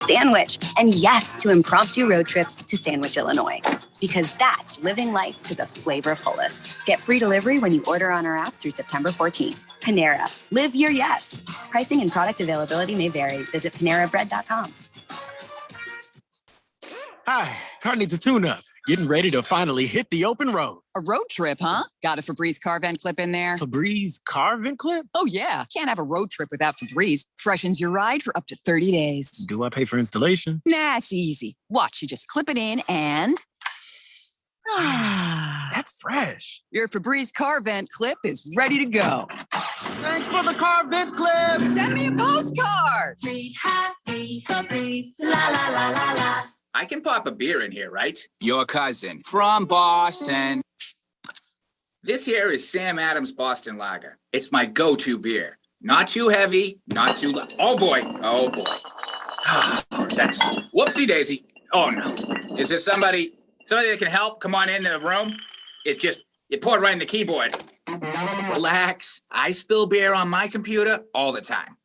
sandwich, and yes to impromptu road trips to Sandwich, Illinois. Because that's living life to the flavor fullest. Get free delivery when you order on our app through September 14th. Panera. Live your yes. Pricing and product availability may vary. Visit PaneraBread.com. Hi, car needs a tune-up. Getting ready to finally hit the open road. A road trip, huh? Got a Febreze car vent clip in there? Febreze car vent clip? Oh, yeah. Can't have a road trip without Febreze. Freshens your ride for up to 30 days. Do I pay for installation? Nah, it's easy. Watch, you just clip it in and... That's fresh. Your Febreze car vent clip is ready to go. Thanks for the car vent clip. Send me a postcard. Free happy Febreze, la la la la la. I can pop a beer in here, right? Your cousin from Boston. This here is Sam Adams Boston Lager. It's my go-to beer. Not too heavy, not too light. Oh boy, oh boy. That's whoopsie daisy. Oh no. Is there somebody that can help? Come on into the room. It poured right in the keyboard. Relax. I spill beer on my computer all the time.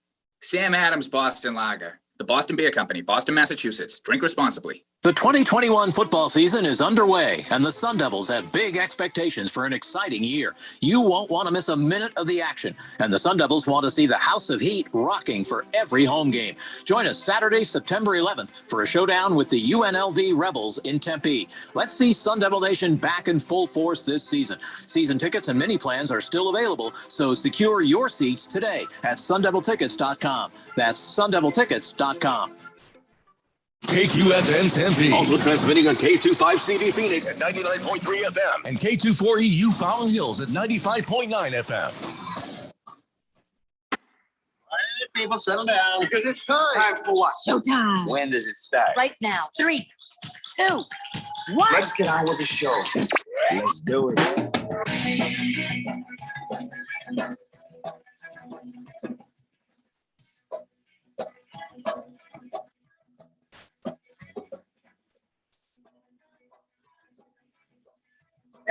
Sam Adams Boston Lager. The Boston Beer Company, Boston, Massachusetts. Drink responsibly. The 2021 football season is underway, and the Sun Devils have big expectations for an exciting year. You won't want to miss a minute of the action, and the Sun Devils want to see the House of Heat rocking for every home game. Join us Saturday, September 11th for a showdown with the UNLV Rebels in Tempe. Let's see Sun Devil Nation back in full force this season. Season tickets and mini plans are still available, so secure your seats today at sundeviltickets.com. That's sundeviltickets.com. KQFN Tempe. Also transmitting on K25CD Phoenix at 99.3 FM. And K24EU Fountain Hills at 95.9 FM. All right, people, settle down because it's time. Time for what? Showtime. When does it start? Right now. 3, 2, 1. Let's get on with the show. Let's do it.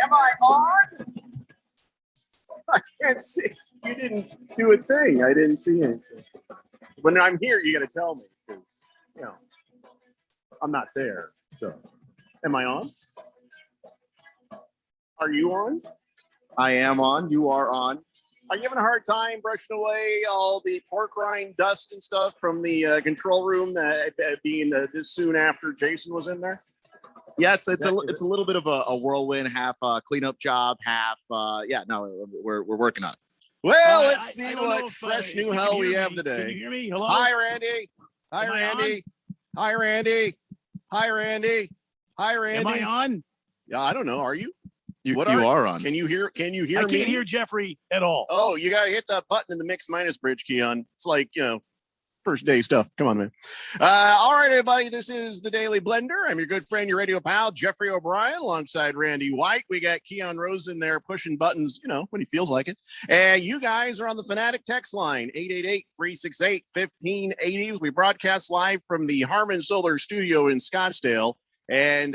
Am I on? I can't see. You didn't do a thing. I didn't see anything. When I'm here, you got to tell me because, I'm not there. So, am I on? Are you on? I am on. You are on. Are you having a hard time brushing away all the pork rind dust and stuff from the control room being this soon after Jason was in there? Yeah, it's a little bit of a whirlwind, half cleanup job, half we're working on it. Well, let's see what fresh new hell we have today. Can you hear me? Hello? Hi, Randy. Hi, Randy. Hi, Randy. Hi, Randy. Hi, Randy. Am I on? Yeah, I don't know. Are you? You are on. Can you hear I me? can't hear Jeffrey at all. Oh, you got to hit that button in the mix minus bridge key on. It's like, first day stuff. Come on, man. All right, everybody. This is the Daily Blender. I'm your good friend, your radio pal, Jeffrey O'Brien, alongside Randy White. We got Keon Rosen there pushing buttons, when he feels like it. And you guys are on the Fanatic text line, 888-368-1580. We broadcast live from the Harman Solar Studio in Scottsdale. And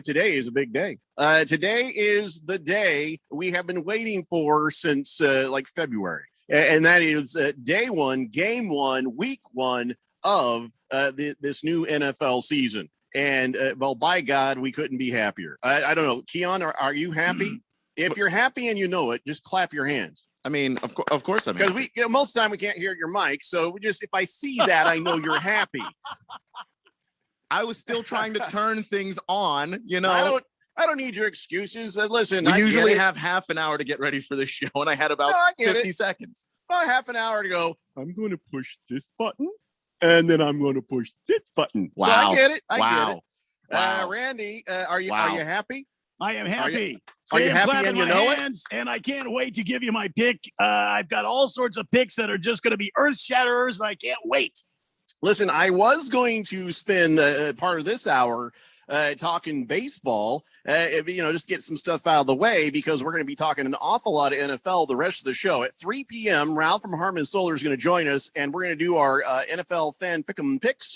today is a big day. Today is the day we have been waiting for since February. And that is day one, game one, week one of this new NFL season. And by God, we couldn't be happier. I don't know. Keon, are you happy? If you're happy and you know it, just clap your hands. I mean, of course I'm happy. Because most of the time we can't hear your mic. So if I see that, I know you're happy. I was still trying to turn things on, I don't need your excuses. Listen, we usually have half an hour to get ready for the show, and I had about 50 seconds. About half an hour to go. I'm going to push this button, and then I'm going to push this button. Wow! So I get it. I wow. get it. Wow. Randy, are you happy? I am happy. Are you happy and you know it? And I can't wait to give you my pick. I've got all sorts of picks that are just going to be earth shatterers, and I can't wait. Listen, I was going to spend part of this hour talking baseball, just get some stuff out of the way because we're going to be talking an awful lot of NFL the rest of the show. At 3 p.m., Ralph from Harman Solar is going to join us, and we're going to do our NFL fan pick'em picks.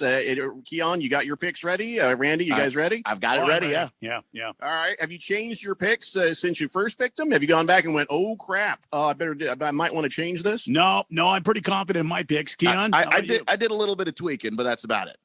Keon, you got your picks ready? Randy, you guys ready? I've got it ready, yeah. Yeah. All right. Have you changed your picks since you first picked them? Have you gone back and went, oh, crap, I might want to change this? No, I'm pretty confident in my picks. Keon, I did a little bit of tweaking, but that's about it.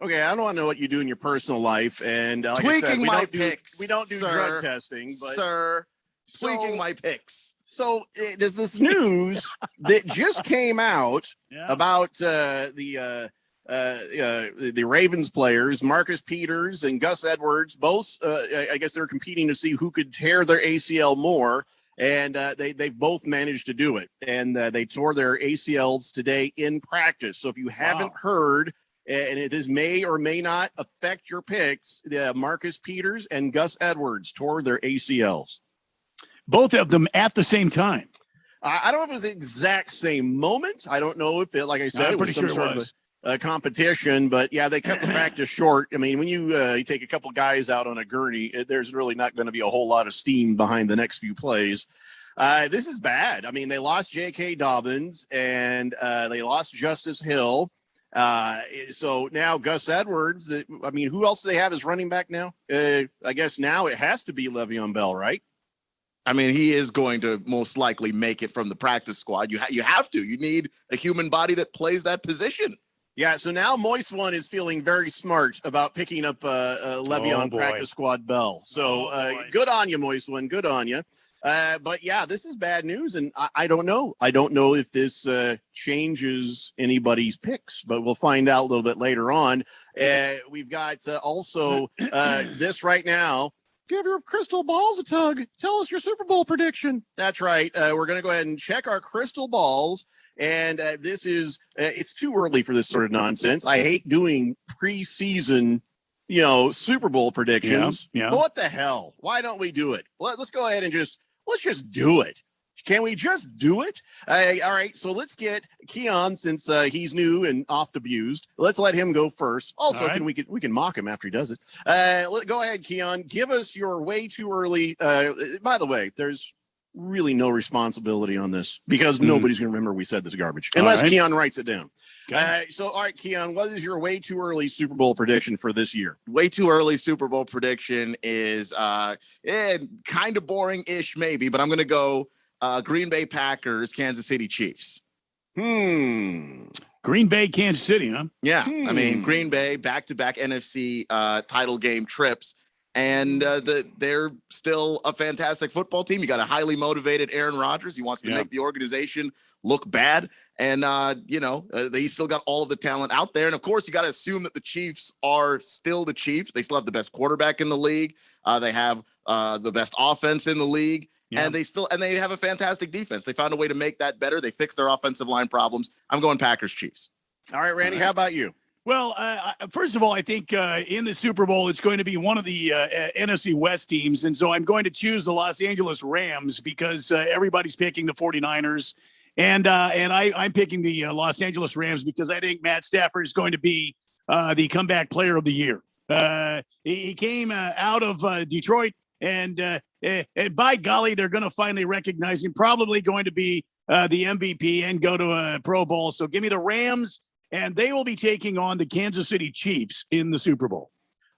Okay, I don't want to know what you do in your personal life, and like I said, Tweaking we my don't do- picks. We don't do sir, drug testing, but sir. So- Tweaking my picks. So there's this news that just came out Yeah. about the Ravens players, Marcus Peters and Gus Edwards. Both, I guess, they're competing to see who could tear their ACL more, and they've both managed to do it. And they tore their ACLs today in practice. So if you haven't heard, and this may or may not affect your picks, Marcus Peters and Gus Edwards tore their ACLs. Both of them at the same time. I don't know if it was the exact same moment. I don't know if it, like I said, I'm it was pretty some sure sort it of was. a competition, but yeah, they kept the practice short. I mean, when you take a couple guys out on a gurney, there's really not going to be a whole lot of steam behind the next few plays. This is bad. I mean, they lost J.K. Dobbins and they lost Justice Hill. So now Gus Edwards, I mean, who else do they have as running back now? I guess now it has to be Le'Veon Bell, right? I mean, he is going to most likely make it from the practice squad. You have to. You need a human body that plays that position. Yeah, so now Moist One is feeling very smart about picking up Le'Veon practice squad Bell. So good on you, Moist One. Good on you. But yeah, this is bad news, and I don't know. I don't know if this changes anybody's picks, but we'll find out a little bit later on. We've got also this right now. Give your crystal balls a tug. Tell us your Super Bowl prediction. That's right. We're going to go ahead and check our crystal balls. And this is, it's too early for this sort of nonsense. I hate doing preseason, Super Bowl predictions. Yeah. But what the hell? Why don't we do it? Let's go ahead and let's just do it. Can we just do it? All right, so let's get Keon, since he's new and oft abused. Let's let him go first. Also, right. we can mock him after he does it. Go ahead, Keon. Give us your way too early. By the way, there's really no responsibility on this because nobody's going to remember we said this garbage unless Keon writes it down. Okay. All right, Keon, what is your way too early Super Bowl prediction for this year? Way too early Super Bowl prediction is kind of boring-ish maybe, but I'm going to go Green Bay Packers, Kansas City Chiefs. Green Bay, Kansas City, huh? Yeah. I mean, Green Bay, back-to-back NFC title game trips. And they're still a fantastic football team. You got a highly motivated Aaron Rodgers. He wants to make the organization look bad. And, he's still got all of the talent out there. And, of course, you got to assume that the Chiefs are still the Chiefs. They still have the best quarterback in the league. They have the best offense in the league. Yeah. And they have a fantastic defense. They found a way to make that better. They fixed their offensive line problems. I'm going Packers Chiefs. All right, Randy, how about you? Well, first of all, I think in the Super Bowl, it's going to be one of the NFC West teams. And so I'm going to choose the Los Angeles Rams because everybody's picking the 49ers. And I'm picking the Los Angeles Rams because I think Matt Stafford is going to be the comeback player of the year. He came out of Detroit. And by golly, they're going to finally recognize him, probably going to be the MVP and go to a Pro Bowl. So give me the Rams, and they will be taking on the Kansas City Chiefs in the Super Bowl.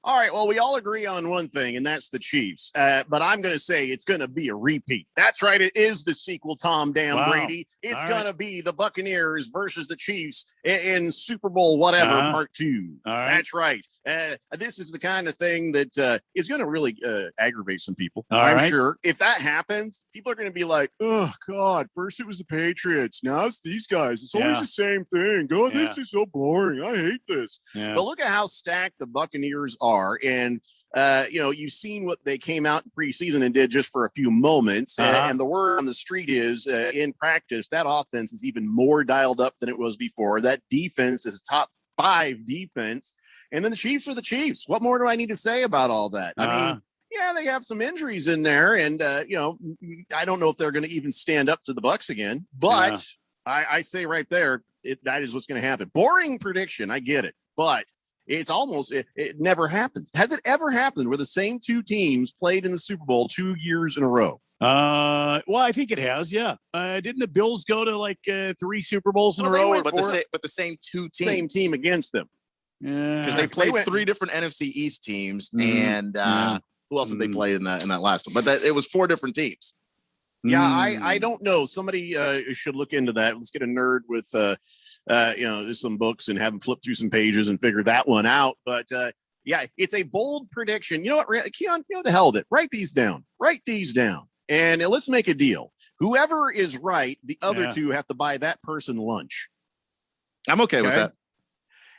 All right, well, we all agree on one thing, and that's the Chiefs. But I'm going to say it's going to be a repeat. That's right. It is the sequel, Tom Brady. It's going to be the Buccaneers versus the Chiefs in Super Bowl whatever, part 2. That's right. This is the kind of thing that is going to really aggravate some people. I'm sure. If that happens, people are going to be like, oh, God, first it was the Patriots. Now it's these guys. It's always the same thing. God, this is so boring. I hate this. Yeah. But look at how stacked the Buccaneers are. And, you've seen what they came out in preseason and did just for a few moments. And the word on the street is in practice, that offense is even more dialed up than it was before. That defense is a top 5 defense. And then the Chiefs are the Chiefs. What more do I need to say about all that? I mean, yeah, they have some injuries in there. And, I don't know if they're going to even stand up to the Bucs again. But I say right there, that is what's going to happen. Boring prediction. I get it. But it's almost, it never happens. Has it ever happened where the same 2 teams played in the Super Bowl 2 years in a row? Well, I think it has. Yeah. Didn't the Bills go to like 3 Super Bowls in a row? But the same 2 teams. Same team against them. Because they played 3 different NFC East teams. And who else did they play in that last one? But it was 4 different teams. Yeah, I don't know. Somebody should look into that. Let's get a nerd with some books and have them flip through some pages and figure that one out. But yeah, it's a bold prediction. You know what, Keon? You know the hell with it. Write these down. And let's make a deal. Whoever is right, the other two have to buy that person lunch. I'm okay with that.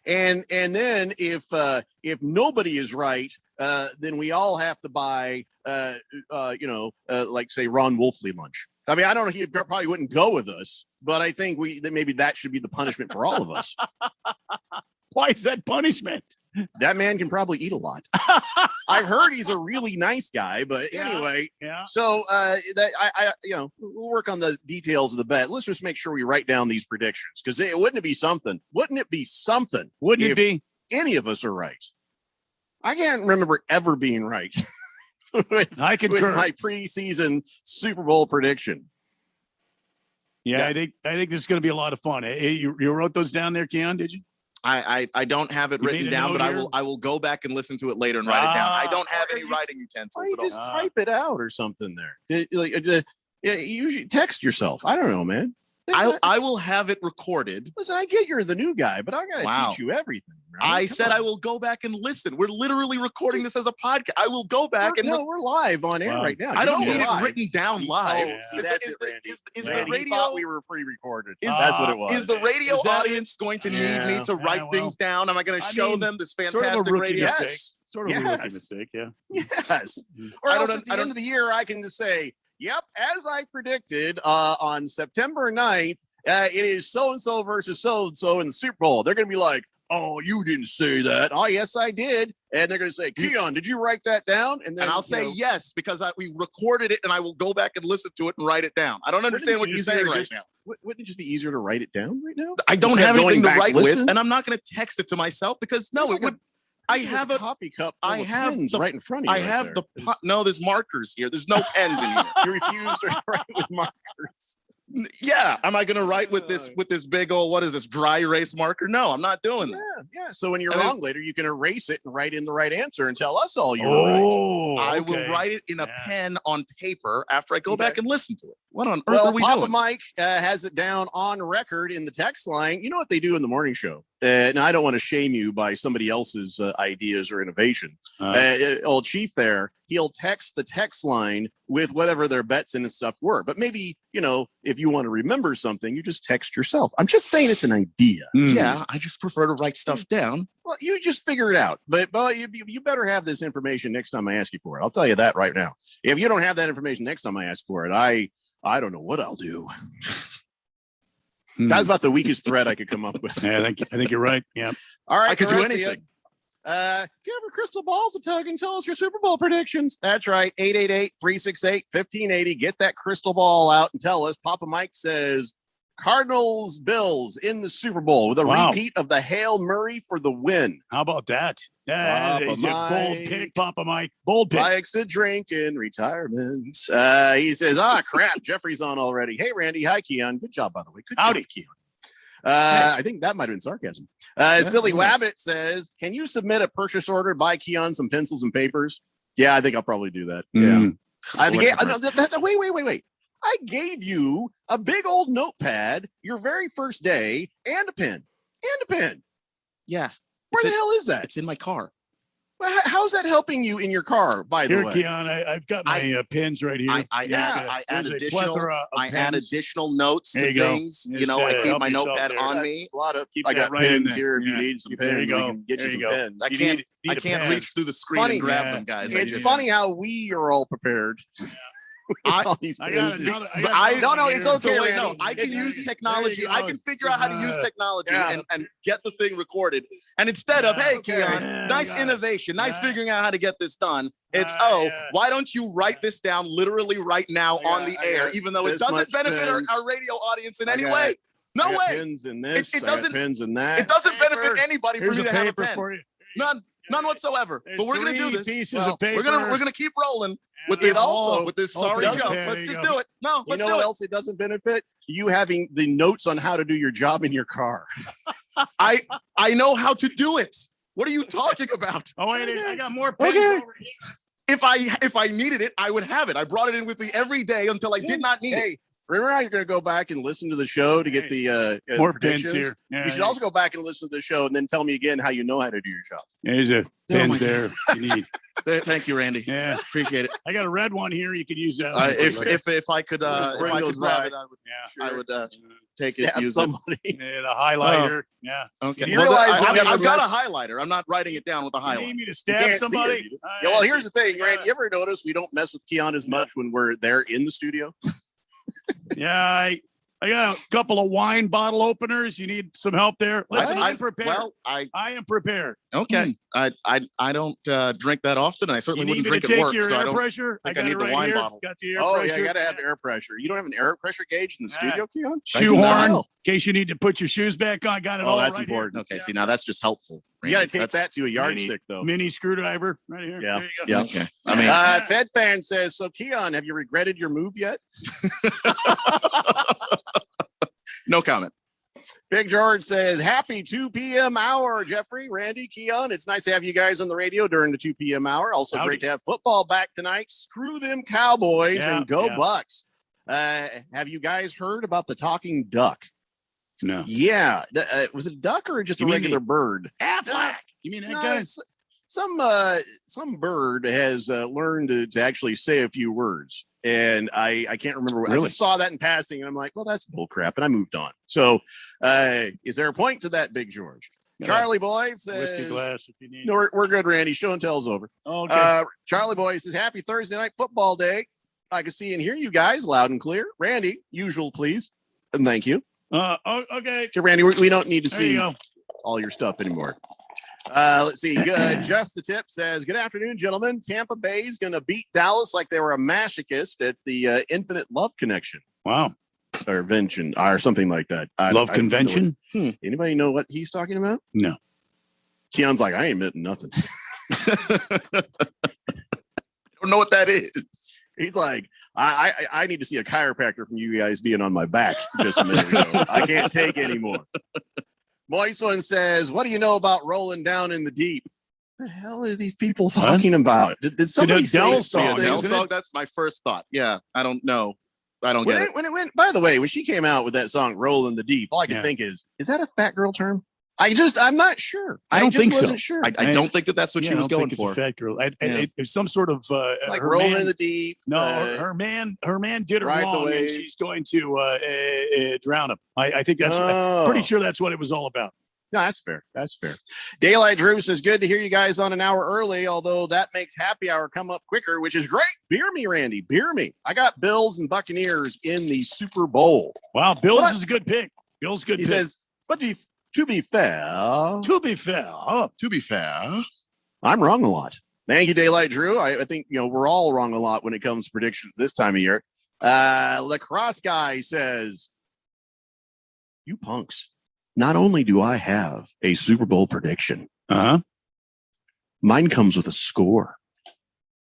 And then if nobody is right, then we all have to buy like say Ron Wolfley lunch. I mean, I don't know, he probably wouldn't go with us, but I think maybe that should be the punishment for all of us. Why is that punishment? That man can probably eat a lot. I've heard he's a really nice guy, but anyway. Yeah. So we'll work on the details of the bet. Let's just make sure we write down these predictions, because wouldn't it be something? Wouldn't it be any of us are right? I can't remember ever being right. I concur with my preseason Super Bowl prediction. Yeah, I think this is going to be a lot of fun. You wrote those down there, Keon? Did you? I don't have it written down, but I will go back and listen to it later and write it down. I don't have any writing utensils at all. Just type it out or something there. You usually text yourself. I don't know, man. I will have it recorded. Listen, I get you're the new guy, but I gotta teach you everything. Right? I will go back and listen. We're literally recording this as a podcast. I will go back we're live on air right now. I don't need it written down live. Is the radio? We were pre-recorded. That's what it was. Is the radio audience going to need me to write things down? Am I going to show them this fantastic radio? Sort of a rookie mistake, yeah. Yes. Or else at the end of the year, I can just say, yep, as I predicted on September 9th, it is so-and-so versus so-and-so in the Super Bowl. They're going to be like, oh, you didn't say that. Oh, yes, I did. And they're going to say, Keon, did you write that down? And then I'll say yes, because we recorded it and I will go back and listen to it and write it down. I don't understand what you're saying right now. Wouldn't it just be easier to write it down right now? I don't have anything to write with, and I'm not going to text it to myself because it would. I have a coffee cup. I have right in front of you. I have no. There's markers here. There's no pens in here. You refuse to write with markers. Yeah. Am I going to write with this big old, what is this, dry erase marker? No, I'm not doing that. Yeah. So when you're wrong later, you can erase it and write in the right answer and tell us all you're right. I will write it in a pen on paper after I go back and listen to it. What on earth are we doing? Papa Mike has it down on record in the text line. You know what they do in the morning show? And I don't want to shame you by somebody else's ideas or innovation. Old Chief there, he'll text the text line with whatever their bets and stuff were. But maybe, if you want to remember something, you just text yourself. I'm just saying it's an idea. Yeah, I just prefer to write stuff down. Well, you just figure it out. But you better have this information next time I ask you for it. I'll tell you that right now. If you don't have that information next time I ask for it, I don't know what I'll do. That's about the weakest threat I could come up with. Yeah, I think you're right. Yeah. All right. I could do anything. Give our crystal balls a tug and tell us your Super Bowl predictions. That's right. 888-368-1580. Get that crystal ball out and tell us. Papa Mike says Cardinals Bills in the Super Bowl with a repeat of the Hail Murray for the win. How about that? He's a bold pick, Papa Mike. Bold pick. Likes to drink in retirement. He says, crap, Jeffrey's on already. Hey, Randy. Hi, Keon. Good job, by the way. Good job, Keon. I think that might have been sarcasm. Silly Wabbit says, can you submit a purchase order, buy Keon some pencils and papers? Yeah, I think I'll probably do that. Yeah. Wait. I gave you a big old notepad your very first day and a pen. Yeah. Where the hell is that? It's in my car. How's that helping you in your car, by the way? Keon, I've got my pens right here. I add additional notes to things. I keep my notepad on me. I got pens here if you need some pens. There you go. Get you some pens. I can't reach through the screen and grab them, guys. It's funny how we are all prepared. It's okay. I can use technology. I can figure out how to use technology and get the thing recorded. And instead of, hey, Keon, nice innovation, nice figuring out how to get this done. It's, why don't you write this down literally right now on the air, even though it doesn't benefit our radio audience in any way. No way. Pins in this. It doesn't. Pins in that. It doesn't benefit anybody for me to have a pen. None whatsoever. There's but we're gonna do this. Pieces of paper. We're gonna keep rolling with this. With this sorry joke. Let's just do it. No, let's do it. What else it doesn't benefit? You having the notes on how to do your job in your car. I know how to do it. What are you talking about? Oh wait, I got more pens over here. If I needed it, I would have it. I brought it in with me every day until I did not need it. Remember how you're going to go back and listen to the show to get the More pins predictions? here. Yeah, You should also go back and listen to the show and then tell me again how you know how to do your job. There's a pins there you need. Thank you, Randy. Yeah, appreciate it. I got a red one here. You could use that. If I could Bring those grab by. it, Yeah. I would take Stab it. Use somebody. Yeah, the highlighter. Yeah. it. Okay. You Well, realize I've whenever got a Les- highlighter. I'm not writing it down with a You highlighter. need me to You stab can't see somebody? it. Yeah, well, here's the thing, Randy. You ever notice we don't mess with Keon as much when we're there in the studio? Yeah, I got a couple of wine bottle openers. You need some help there? Listen, I'm prepared. Well, I am prepared. okay. I don't drink that often. I certainly You need wouldn't me to drink at take work, your so I air don't pressure? think I I got need it the right wine here. bottle. Got the air Oh, pressure. yeah, you got to have air pressure. You don't have an air pressure gauge in the studio, Keon? Shoehorn, in No. case you need to put your shoes back on. Got it Oh, all that's right important. Okay, see, now that's just helpful. You got to Randy. take That's- that to a yardstick, though. Mini screwdriver right here. Yeah, There you go. yeah. Okay. I mean, Fed fan says, so Keon, have you regretted your move yet? no comment. Big George says, happy 2 p.m. hour, Jeffrey, Randy, Keon. It's nice to have you guys on the radio during the 2 p.m. hour. Also Howdy. great to have football back tonight. Screw them Cowboys Yeah, and go yeah. Bucks. Have you guys heard about the talking duck? No. Yeah. Was it a duck or just a You mean regular bird? Affleck. You mean that No, guy? it's- some bird has learned to actually say a few words, and I can't remember. I Really? just saw that in passing, and I'm like, well, that's bull crap, and I moved on. So, is there a point to that, Big George? Got a Charlie Boy whiskey says, glass if you need. "No, we're good, Randy. Show and tell's over." Okay. Charlie Boy says, "Happy Thursday night football day. I can see and hear you guys loud and clear." Randy, usual, please, and thank you. Okay. Okay, Randy, we don't need to There you see go. all your stuff anymore. Let's see. Just the Tip says, good afternoon, gentlemen. Tampa Bay's going to beat Dallas like they were a masochist at the Infinite Love Connection Wow. or Invention or something like that. Love I don't know convention? what- Anybody know what he's talking about? No. Keon's like, I ain't admitting nothing. I don't know what that is. He's like, I need to see a chiropractor from you guys being on my back just a minute ago. I can't take anymore. Moist one says, what do you know about rolling down in the deep? What the hell are these people talking about? Did somebody say Adele something? song, Adele isn't it? song, that's my first thought. Yeah, I don't know. I don't When get it, it. when it went, by the way, when she came out with that song "Roll in the Deep," all I could Yeah. think is that a fat girl term? I'm not sure. I don't just think so. wasn't Sure. I don't think that's what Yeah, she I was don't going think for. It's a fat girl. Yeah. It's some sort of like her rolling man- in the deep. No, her man did her Ride the wrong, and wave. she's going to drown him. I think that's Oh. pretty sure that's what it was all about. No, that's fair. That's fair. Daylight Drew says, good to hear you guys on an hour early, although that makes happy hour come up quicker, which is great. Beer me, Randy. Beer me. I got Bills and Buccaneers in the Super Bowl. Wow, Bills What? is a good pick. Bills good He pick. says, but to be fair, To be fair, To be fair, I'm wrong a lot. Thank you, Daylight Drew. I think we're all wrong a lot when it comes to predictions this time of year. Lacrosse guy says, you punks. Not only do I have a Super Bowl prediction, mine comes with a score.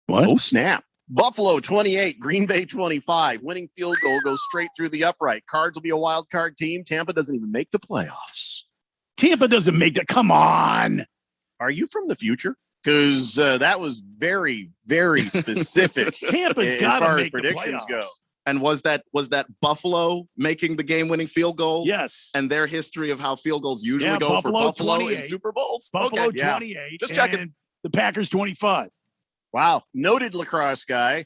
What? Oh, snap. Buffalo 28, Green Bay 25. Winning field goal goes straight through the upright. Cards will be a wild card team. Tampa doesn't even make the playoffs. Tampa doesn't make that. Come on. Are you from the future? Because that was very, very specific. Tampa's as got to far as make the predictions playoffs. go. and was that Buffalo making the game-winning field goal? Yes. And their history of how field goals usually Yeah, go for Buffalo in 28. Super Bowls? Buffalo Okay. 28. Just checking. and the Packers 25. Wow. Noted lacrosse guy.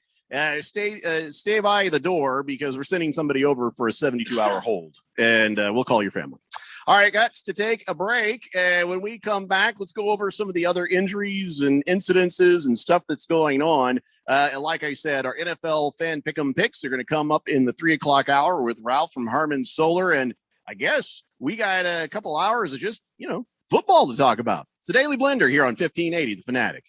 Stay by the door because we're sending somebody over for a 72-hour hold, and we'll call your family. All right, guys, to take a break. When we come back, let's go over some of the other injuries and incidences and stuff that's going on. And like I said, our NFL fan pick'em picks are going to come up in the 3:00 hour with Ralph from Harmon Solar. And I guess we got a couple hours of just, football to talk about. It's the Daily Blender here on 1580, The Fanatic.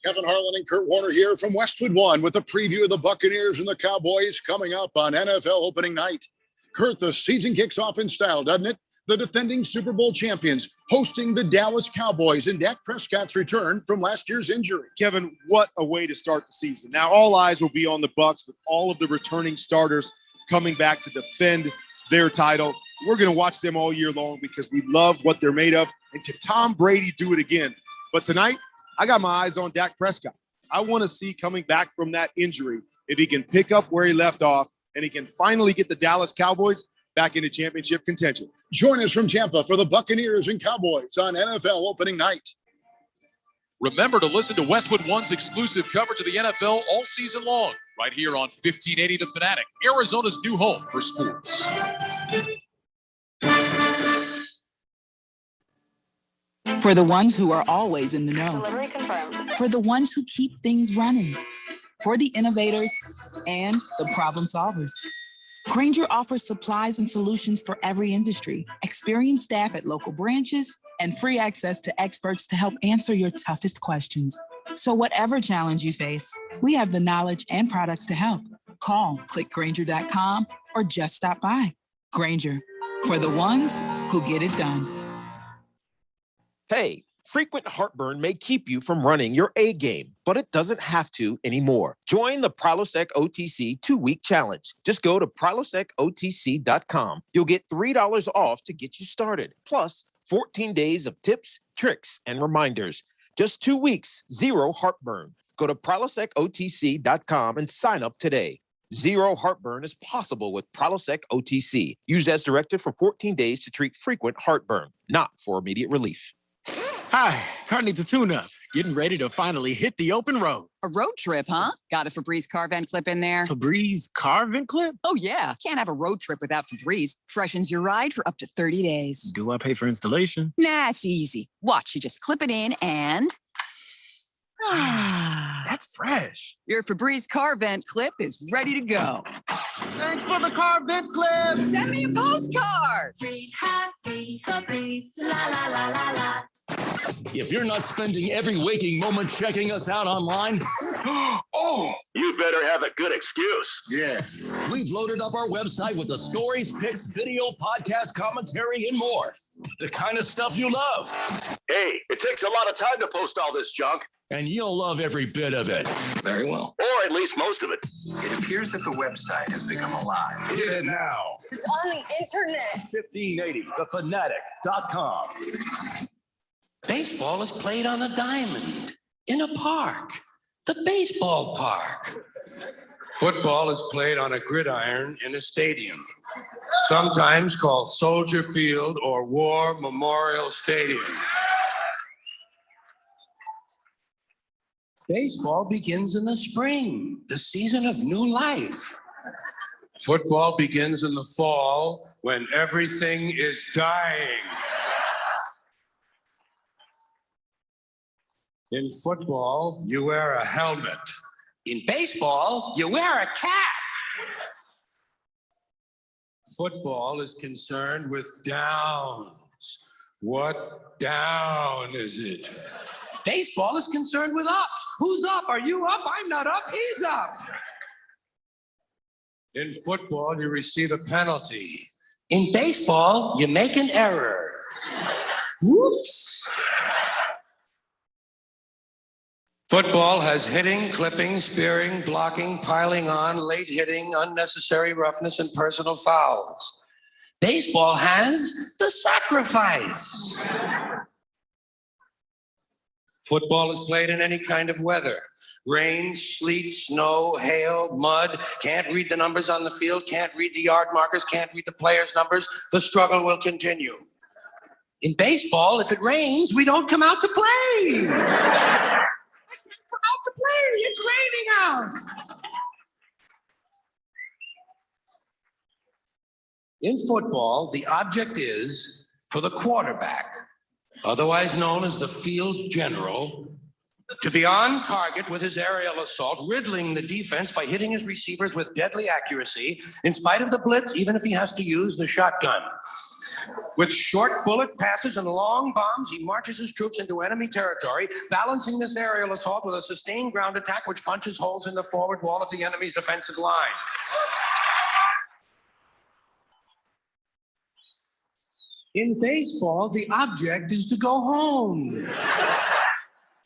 Kevin Harlan and Kurt Warner here from Westwood One with a preview of the Buccaneers and the Cowboys coming up on NFL opening night. Kurt, the season kicks off in style, doesn't it? The defending Super Bowl champions hosting the Dallas Cowboys and Dak Prescott's return from last year's injury. Kevin, what a way to start the season. Now, all eyes will be on the Bucs with all of the returning starters coming back to defend their title. We're going to watch them all year long because we love what they're made of. And can Tom Brady do it again? But tonight, I got my eyes on Dak Prescott. I want to see coming back from that injury if he can pick up where he left off and he can finally get the Dallas Cowboys back into championship contention. Join us from Tampa for the Buccaneers and Cowboys on NFL opening night. Remember to listen to Westwood One's exclusive coverage of the NFL all season long, right here on 1580 The Fanatic, Arizona's new home for sports. For the ones who are always in the know. Delivery confirmed. For the ones who keep things running. For the innovators and the problem solvers. Grainger offers supplies and solutions for every industry, experienced staff at local branches, and free access to experts to help answer your toughest questions. So whatever challenge you face, we have the knowledge and products to help. Call, click Grainger.com, or just stop by. Grainger, for the ones who get it done. Hey, frequent heartburn may keep you from running your A game, but it doesn't have to anymore. Join the Prilosec OTC 2-week challenge. Just go to prilosecotc.com. You'll get $3 off to get you started, plus 14 days of tips, tricks, and reminders. Just 2 weeks, zero heartburn. Go to prilosecotc.com and sign up today. Zero heartburn is possible with Prilosec OTC. Used as directed for 14 days to treat frequent heartburn, not for immediate relief. Hi, car needs a tune-up. Getting ready to finally hit the open road. A road trip, huh? Got a Febreze car vent clip in there. Febreze car vent clip? Oh, yeah. Can't have a road trip without Febreze. Freshens your ride for up to 30 days. Do I pay for installation? Nah, it's easy. Watch, you just clip it in and... That's fresh. Your Febreze car vent clip is ready to go. Thanks for the car vent clip. Send me a postcard. Free happy Febreze. La la la la la. If you're not spending every waking moment checking us out online, oh, you better have a good excuse. Yeah. we've loaded up our website with the stories, pics, video, podcast, commentary, and more. The kind of stuff you love. Hey, it takes a lot of time to post all this junk. And you'll love every bit of it. Very well. Or at least most of it. It appears that the website has become alive. Get it now. It's on the internet. 1580thefanatic.com. Baseball is played on a diamond in a park, the baseball park. Football is played on a gridiron in a stadium, sometimes called Soldier Field or War Memorial Stadium. Baseball begins in the spring, the season of new life. Football begins in the fall when everything is dying. In football, you wear a helmet. In baseball, you wear a cap. Football is concerned with downs. What down is it? Baseball is concerned with ups. Who's up? Are you up? I'm not up. He's up. In football, you receive a penalty. In baseball, you make an error. Whoops. Football has hitting, clipping, spearing, blocking, piling on, late hitting, unnecessary roughness, and personal fouls. Baseball has the sacrifice. Football is played in any kind of weather. Rain, sleet, snow, hail, mud. Can't read the numbers on the field, can't read the yard markers, can't read the players' numbers. The struggle will continue. In baseball, if it rains, we don't come out to play. Out to play. It's raining out. In football, the object is for the quarterback, otherwise known as the field general, To be on target with his aerial assault, riddling the defense by hitting his receivers with deadly accuracy, in spite of the blitz, even if he has to use the shotgun. With short bullet passes and long bombs, he marches his troops into enemy territory, balancing this aerial assault with a sustained ground attack which punches holes in the forward wall of the enemy's defensive line. In baseball, the object is to go home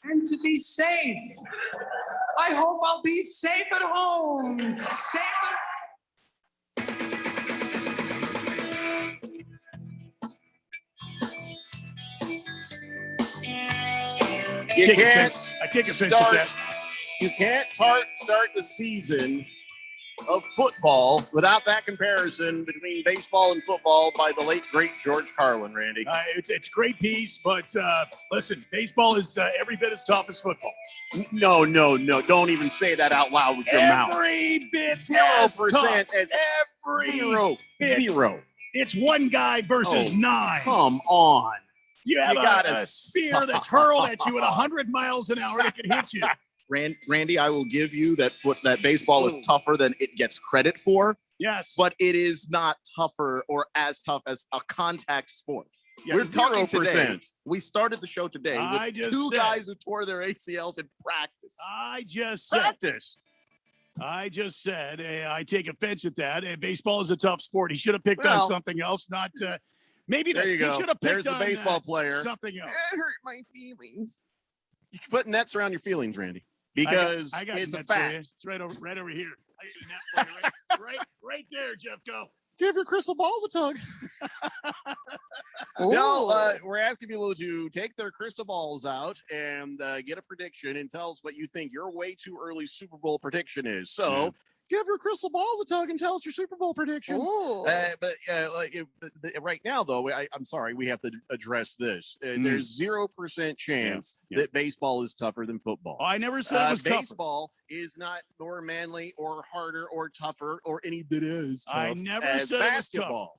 and to be safe. I hope I'll be safe at home. Safe at I take offense at that. You can't start the season of football without that comparison between baseball and football by the late, great George Carlin, Randy. It's a great piece, but listen, baseball is every bit as tough as football. No. Don't even say that out loud with your mouth. Every bit 0%. It's every zero. It's one guy versus 9. Come on. You have gotta a spear that's hurled at you at 100 miles an hour that can hit you. Randy, I will give you that baseball is tougher than it gets credit for. Yes. But it is not tougher or as tough as a contact sport. Yeah, We're talking 0%. today. We started the show today I with just two said- guys who tore their ACLs in practice. I just said, I take offense at that. And baseball is a tough sport. He should have picked on something else, not maybe there you he go. should have picked There's the on baseball player. something else. It hurt my feelings. You should put nets around your feelings, Randy, because I got it's a nets for you. fact. It's right over here. I got a net for you right there, Jeffco. Give your crystal balls a tug. No, we're asking people to take their crystal balls out and get a prediction and tell us what you think your way too early Super Bowl prediction is. So give your crystal balls a tug and tell us your Super Bowl prediction. Right now, though, I'm sorry, we have to address this. There's 0% chance that baseball is tougher than football. Oh, I never said it was tougher. Baseball is not more manly or harder or tougher or any bit is tough I never as said basketball. it was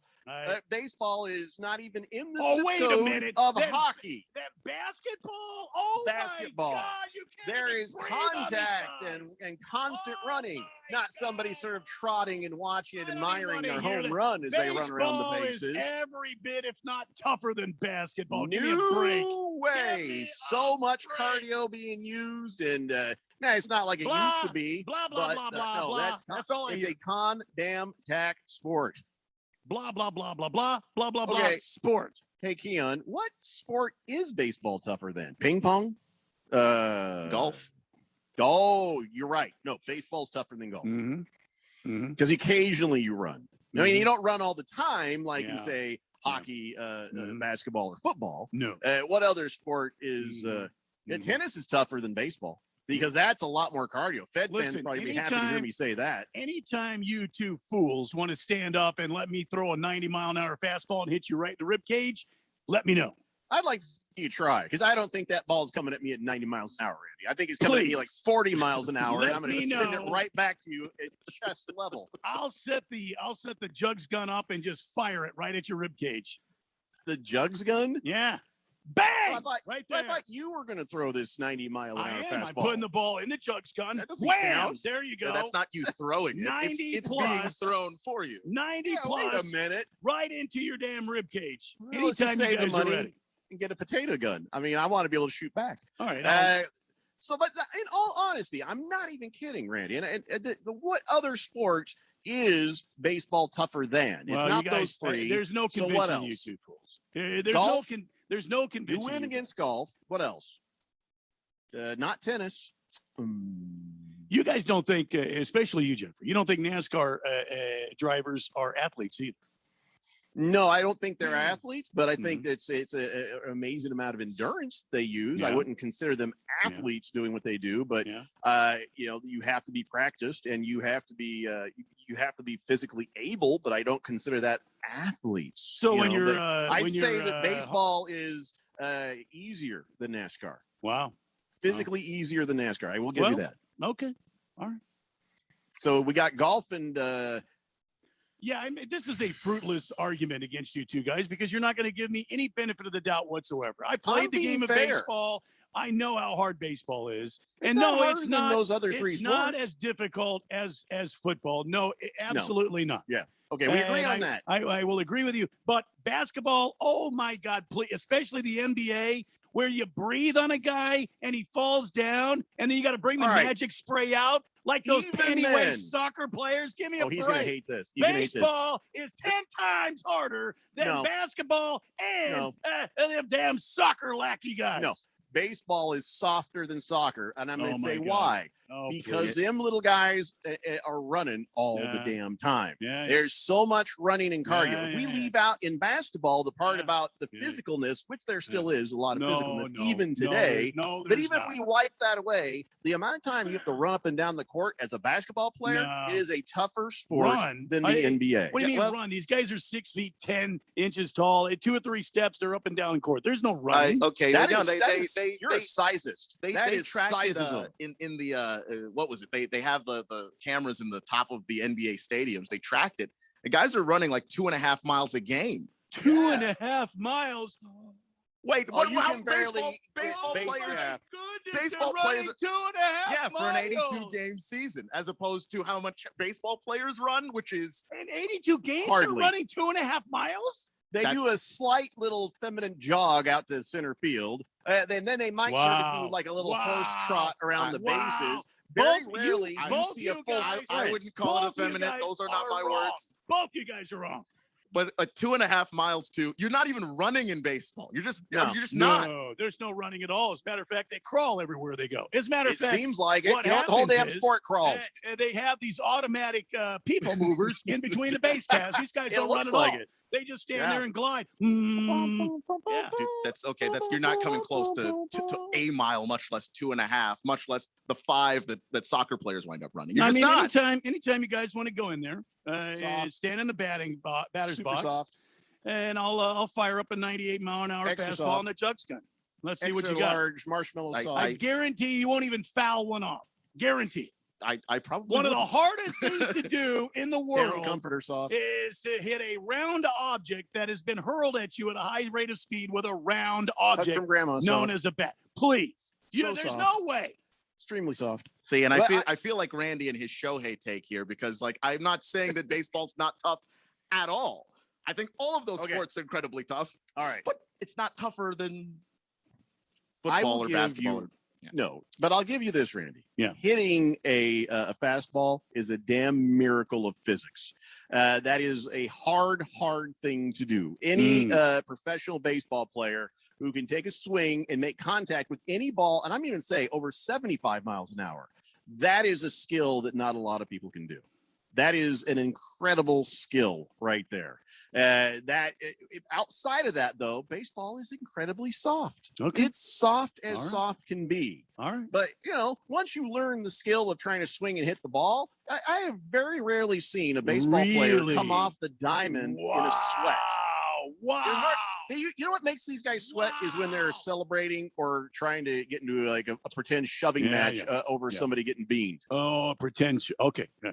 tougher. Baseball is not even in the Oh, zip wait a code minute. of That- hockey. That basketball? Oh, Basketball. my God. You can't There even is breathe on these contact guys. and constant running, not somebody sort of trotting and watching and admiring their wanna hear home that. run as they run around the Baseball bases. is every bit, if not tougher than basketball. Give me a break. No way. So much cardio being used, and it's not like it used to be. Blah, blah, but, blah, blah, no, blah. That's all I It's hear. a con-damn-tack sport. Blah, blah, blah, blah, blah, blah, blah, blah. Okay. Sport. Hey, Keon, what sport is baseball tougher than? Ping pong? Golf? Oh, you're right. No, baseball's tougher than golf. Because occasionally you run. I mean, you don't run all the time like in, say, hockey, basketball, or football. No. What other sport is tennis is tougher than baseball? Because that's a lot more cardio. Fed fans Listen, probably be happy to hear me say that. Anytime you two fools want to stand up and let me throw a 90-mile-an-hour fastball and hit you right in the rib cage, let me know. I'd like to see you try, because I don't think that ball's coming at me at 90 miles an hour, Randy. I think it's coming at me like 40 miles an hour, and Let I'm going to me send know. it right back to you at chest level. I'll set the jugs gun up and just fire it right at your rib cage. The jugs gun? Yeah. Bang! I thought you were going to throw this 90-mile-an-hour I am. fastball. I'm putting the ball in the jugs gun. That doesn't Wham! count. There you go. No, that's not you throwing it. 90 It's plus. being thrown for you. 90 Wait plus. a minute. Right into your damn rib cage. Well, let's Anytime just you save the guys are money ready. and get a potato gun. I mean, I want to be able to shoot back. All right. But in all honesty, I'm not even kidding, Randy. And what other sport is baseball tougher than? It's Well, not you guys, those three. There's no So what convincing you else? two fools. There's Golf? there's no You convincing win against golf. What else? Not tennis. You guys don't think, especially you, Jeffrey, you don't think NASCAR drivers are athletes either. No, I don't think they're athletes, but I think it's an amazing amount of endurance they use. I Yeah. wouldn't consider them athletes doing what they do, but you have to be practiced and you have to be physically able. But I don't consider that athletes. So when you're, I'd say that baseball is easier than NASCAR. Wow, physically easier than NASCAR. I will give you that. Okay, all right. So we got golf and. Yeah, I mean, this is a fruitless argument against you two guys because you're not going to give me any benefit of the doubt whatsoever. I played the game of baseball. I know how hard baseball is. It's not harder than those other three It's not sports. as difficult as football. No, absolutely not. Yeah. Okay, we agree on that. I will agree with you. But basketball, oh my God, please, especially the NBA, where you breathe on a guy and he falls down, and then you got to bring the All right. magic spray out like those Even penny then. waist soccer players. Give me a break. He's gonna hate this. You can hate this. Baseball is 10 times harder than No. basketball and No. them damn soccer lackey guys. No, baseball is softer than soccer, and I'm going Oh to my say God. why. because them little guys are running all the damn time. There's so much running and cardio. If we leave out in basketball the part about the physicalness, which there still is a lot of physicalness even today. But even if we wipe that away, the amount of time you have to run up and down the court as a basketball player is a tougher sport than the NBA. What do you mean run? These guys are 6 feet 10 inches tall. At 2 or 3 steps, they're up and down the court. There's no running. Okay, you're a they sizist. They tracked it in the what was it? They have the cameras in the top of the NBA stadiums. They tracked it. The guys are running like 2.5 miles a game. 2.5 miles. Wait, Oh, you how can barely baseball players? Goodness, Baseball they're running players, 2.5 for an 82 miles. game season, as opposed to how much baseball players run, which is In 82 games, Hardly. they're running 2.5 miles. They do a slight little feminine jog out to center field. Then they might sort of do like a little horse trot around the bases. Very rarely do you see a full sprint. I wouldn't call it effeminate. Those are not my words. Both you guys are wrong. But 2.5 miles you're not even running in baseball. You're just not. No, there's no running at all. As a matter of fact, they crawl everywhere they go. As a matter of It fact, seems like it. what You know, the whole happens damn is, sport crawls. They have these automatic people movers in between the base paths. These guys It don't run looks at like all. it. They just stand Yeah. there and glide. Yeah. Dude, that's okay. You're not coming close to a mile, much less 2.5, much less the 5 that soccer players wind up running. You're just not. Anytime you guys want to go in there, stand in the batter's Super box, soft. and I'll fire up a 98 mile an hour Extra fastball soft. on the jugs gun. Let's see what Extra you got. large marshmallow sauce. I guarantee you won't even foul one off. Guarantee. I probably One of the wouldn't. hardest things to do in the Down world comforter soft. is to hit a round object that has been hurled at you at a high rate of speed with a round object from grandma known soft. as a bat. Please. So There's soft. no way. Extremely soft. See, and But I feel like Randy and his Shohei take here, because like I'm not saying that baseball's not tough at all. I think all of those sports are incredibly tough. All right. But it's not tougher than I football will or give basketball. you- No, but I'll give you this, Randy. Yeah. Hitting a fastball is a damn miracle of physics. That is a hard thing to do. Any professional baseball player who can take a swing and make contact with any ball, and I'm even say over 75 miles an hour, that is a skill that not a lot of people can do. That is an incredible skill right there. Outside of that, though, baseball is incredibly soft. Okay. It's soft as All right. soft can be. All right. But, once you learn the skill of trying to swing and hit the ball, I have very rarely seen a baseball player Really? come off the diamond in a sweat. Wow. You know what makes these guys sweat is when they're celebrating or trying to get into like a pretend shoving match over somebody getting beamed. Oh, pretend. Okay. Yeah.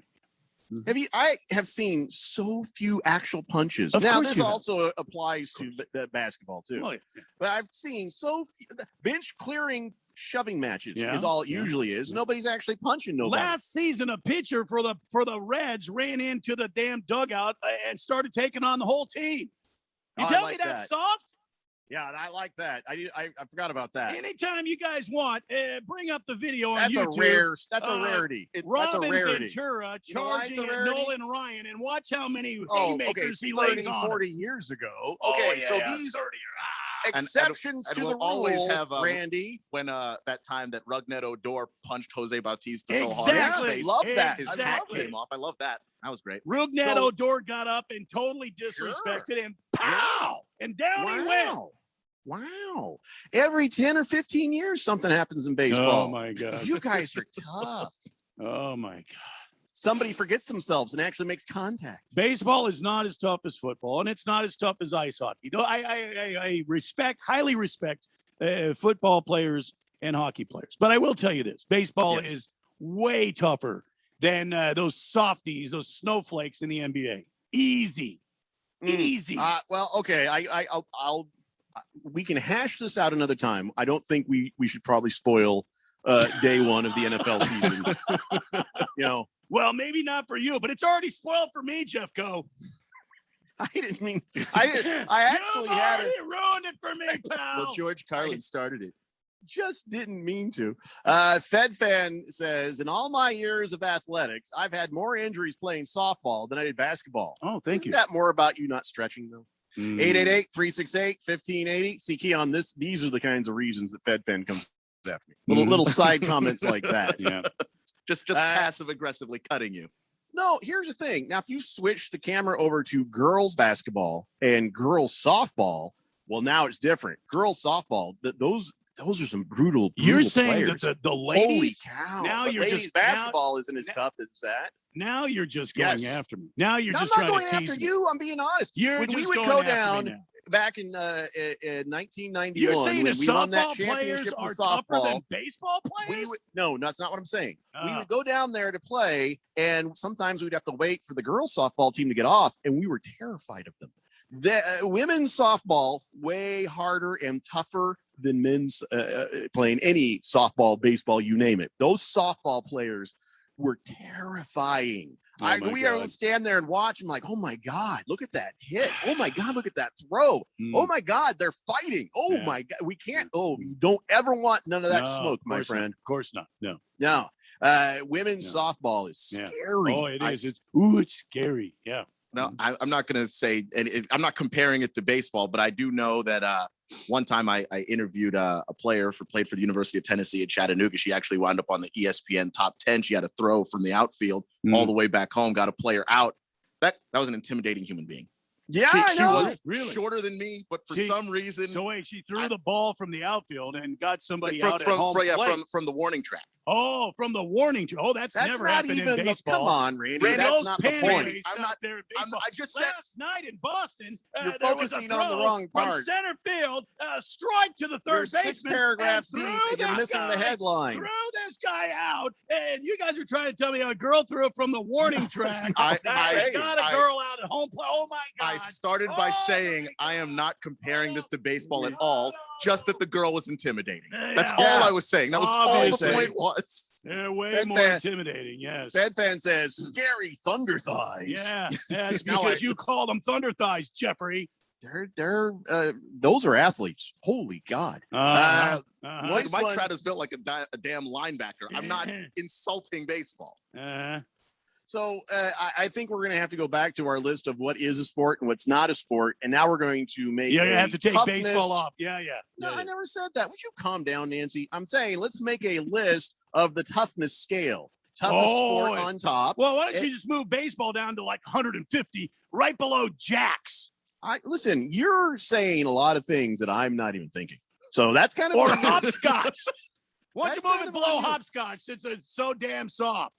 I have seen so few actual punches. Of Now, course this you have. also applies to basketball too. Oh, yeah. But I've seen so few bench clearing shoving matches Yeah, is all it yeah. usually is. Nobody's actually punching nobody. Last season, a pitcher for the Reds ran into the damn dugout and started taking on the whole team. You Oh, I tell like me that's that. soft? Yeah, I like that. I forgot about that. Anytime you guys want, bring up the video on That's YouTube. That's a rarity. That's a Robin rarity. Ventura You know why it's charging a at rarity? Nolan Ryan, and watch how many Oh, haymakers okay, he 30, lays on. 40 years ago. Oh, Okay, yeah, so yeah, these 30. exceptions and to we'll the rule, always have Randy. when that time that Rugnet Odor punched Jose Bautista so hard Exactly. in his face. Love that. His hat Exactly. came off. I love that. That was great. Rugnet So- Odor got up and totally disrespected and pow! And down he went. Wow. Every 10 or 15 years, something happens in baseball. Oh, my God. You guys are tough. Oh, my God. Somebody forgets themselves and actually makes contact. Baseball is not as tough as football, and it's not as tough as ice hockey. Though I highly respect football players and hockey players. But I will tell you this: baseball is way tougher than those softies, those snowflakes in the NBA. Easy. Well, okay. I'll we can hash this out another time. I don't think we should probably spoil day one of the NFL season. Well, maybe not for you, but it's already spoiled for me, Jeffco. I didn't mean. I actually You've had already it. ruined it for me, pal. Well, George Carlin started it. Just didn't mean to. Fed Fan says, in all my years of athletics, I've had more injuries playing softball than I did basketball. Oh, thank Isn't you. that more about you not stretching though? 888-368-1580. See, Keon, these are the kinds of reasons that Fed Fan comes after me. Little side comments like that. Yeah. Just passive aggressively cutting you. No, here's the thing. Now, if you switch the camera over to girls basketball and girls softball, well, now it's different. Girls softball, those are some brutal You're saying players. that the ladies. Holy cow! Now But you're ladies just basketball isn't as tough as that. Now you're just going after me. Now you're No, just I'm not trying going to after tease me. you. I'm being honest. You're When we just would going go after me down now. back in 1991, You're saying when the we won that softball championship players in are softball, tougher than baseball players? no, that's not what I'm saying. We Oh. would go down there to play, and sometimes we'd have to wait for the girls softball team to get off, and we were terrified of them. The women's softball way harder and tougher than men's playing any softball, baseball, you name it. Those softball players were terrifying. Oh We would stand there and watch. I'm like, oh my God, look at that hit. Oh my God, look at that throw. Oh my God, they're fighting. Oh my God, we can't. Oh, you don't ever want none of that smoke, my friend. Of course not. No. No. Women's softball is scary. Oh, it is. It's scary. Yeah. No, I'm not going to say, and I'm not comparing it to baseball, but I do know that one time I interviewed a player played for the University of Tennessee at Chattanooga. She actually wound up on the ESPN top 10. She had a throw from the outfield all the way back home, got a player out. That was an intimidating human being. Yeah, she I know. was Really? shorter than me, but for some reason, So wait, she threw the ball from the outfield and got somebody out at from home plate. from the warning track. Oh, from the warning. Oh, that's never not happened even in baseball. come on, Randy. Randy, That's those not the point. panties I'm out not- there in baseball. I just said Last night in Boston, You're there was a focusing on the throw wrong from part. center field, strike to the third There's 6 baseman. paragraphs and deep, threw and you're this missing the guy- headline. Threw this guy out, and you guys are trying to tell me a girl threw it from the warning track. I got a girl out at home plate. Oh my God! I started by saying I am not comparing this to baseball at all, just that the girl was intimidating. That's all I was saying. That was all the Obviously. point was. They're way Bed more fan- intimidating. Yes. Bed fan says scary thunder thighs. Yeah, that's Now because you called them thunder thighs, Jeffrey. They're those are athletes. Holy God. Mike Trout built like a damn linebacker. I'm not insulting baseball. So I think we're going to have to go back to our list of what is a sport and what's not a sport. And now we're going to make You're gonna have to take toughness- baseball off. Yeah. No, I never said that. Would you calm down, Nancy? I'm saying let's make a list of the toughness scale. Toughest sport on top. Well, why don't you just move baseball down to like 150, right below jacks? Listen, you're saying a lot of things that I'm not even thinking. So that's kind of Or hopscotch. Why don't you That's move kind it of below on you. hopscotch since it's so damn soft?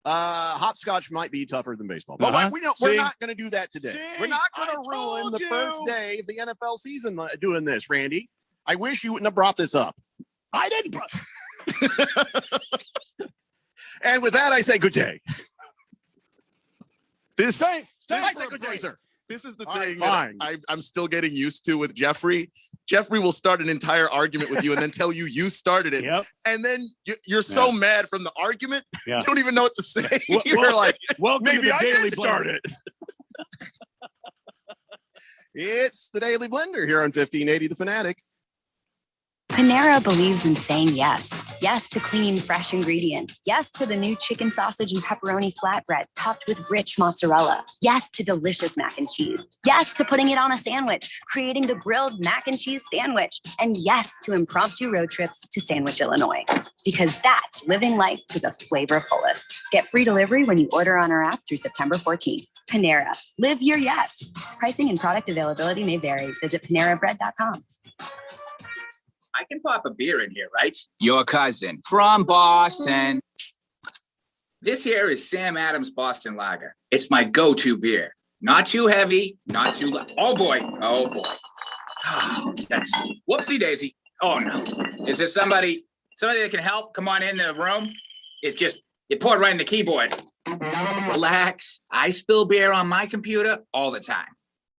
Hopscotch might be tougher than baseball, but we're See? not going to do that today. See? We're not going I to ruin told the you. first day of the NFL season doing this, Randy. I wish you wouldn't have brought this up. I didn't. And with that, I say good day. This I say good day, sir. This is the All right, thing fine. that I'm still getting used to with Jeffrey. Jeffrey will start an entire argument with you and then tell you started it. Yep. And then you're so mad from the argument, Yeah. you don't even know what to say. Well, You're like, welcome to maybe the I Daily did start Blend. it. It's the Daily Blender here on 1580 The Fanatic. Panera believes in saying yes. Yes to clean, fresh ingredients. Yes to the new chicken sausage and pepperoni flatbread topped with rich mozzarella. Yes to delicious mac and cheese. Yes to putting it on a sandwich, creating the grilled mac and cheese sandwich. And yes to impromptu road trips to Sandwich, Illinois. Because that's living life to the flavor fullest. Get free delivery when you order on our app through September 14th. Panera. Live your yes. Pricing and product availability may vary. Visit PaneraBread.com. I can pop a beer in here, right? Your cousin from Boston. This here is Sam Adams Boston Lager. It's my go-to beer. Not too heavy, not too light. Oh boy, oh boy. That's whoopsie daisy. Oh no. Is there somebody that can help? Come on in the room. It poured right in the keyboard. Relax. I spill beer on my computer all the time.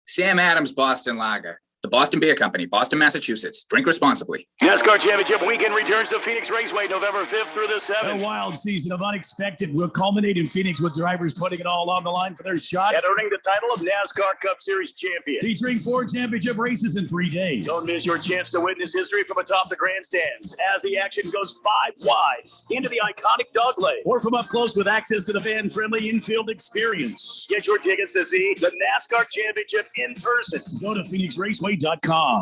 Sam Adams Boston Lager. The Boston Beer Company, Boston, Massachusetts. Drink responsibly. NASCAR Championship weekend returns to Phoenix Raceway November 5th through the 7th. A wild season of unexpected will culminate in Phoenix with drivers putting it all on the line for their shot. And earning the title of NASCAR Cup Series champion. Featuring 4 championship races in 3 days. Don't miss your chance to witness history from atop the grandstands as the action goes 5 wide into the iconic dog leg. Or from up close with access to the fan-friendly infield experience. Get your tickets to see the NASCAR Championship in person. Go to PhoenixRaceway.com.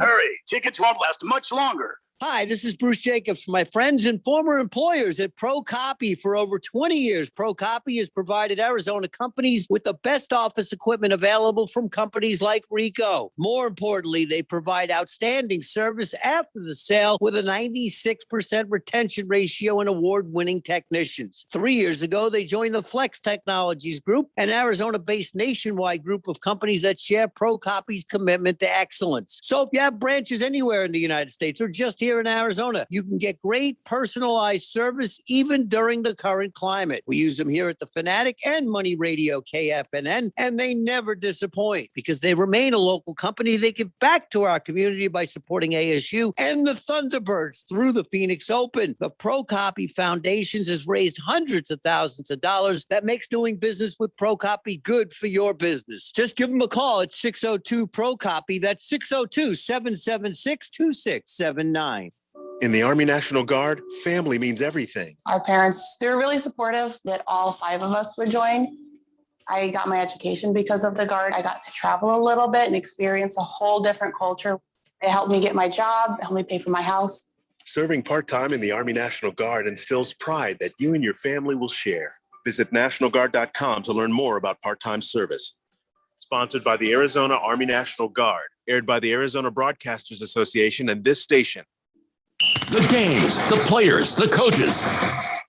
Hurry, tickets won't last much longer. Hi, this is Bruce Jacobs from my friends and former employers at ProCopy. For over 20 years, ProCopy has provided Arizona companies with the best office equipment available from companies like Ricoh. More importantly, they provide outstanding service after the sale with a 96% retention ratio and award-winning technicians. 3 years ago, they joined the Flex Technologies Group, an Arizona-based nationwide group of companies that share ProCopy's commitment to excellence. So if you have branches anywhere in the United States or just here in Arizona, you can get great personalized service even during the current climate. We use them here at the Fanatic and Money Radio KFNN, and they never disappoint because they remain a local company. They give back to our community by supporting ASU and the Thunderbirds through the Phoenix Open. The ProCopy Foundations has raised hundreds of thousands of dollars. That makes doing business with ProCopy good for your business. Just give them a call at 602-ProCopy. That's 602-776-2679. In the Army National Guard, family means everything. Our parents, they were really supportive that all 5 of us would join. I got my education because of the Guard. I got to travel a little bit and experience a whole different culture. It helped me get my job, helped me pay for my house. Serving part-time in the Army National Guard instills pride that you and your family will share. Visit NationalGuard.com to learn more about part-time service. Sponsored by the Arizona Army National Guard. Aired by the Arizona Broadcasters Association and this station. The games, the players, the coaches.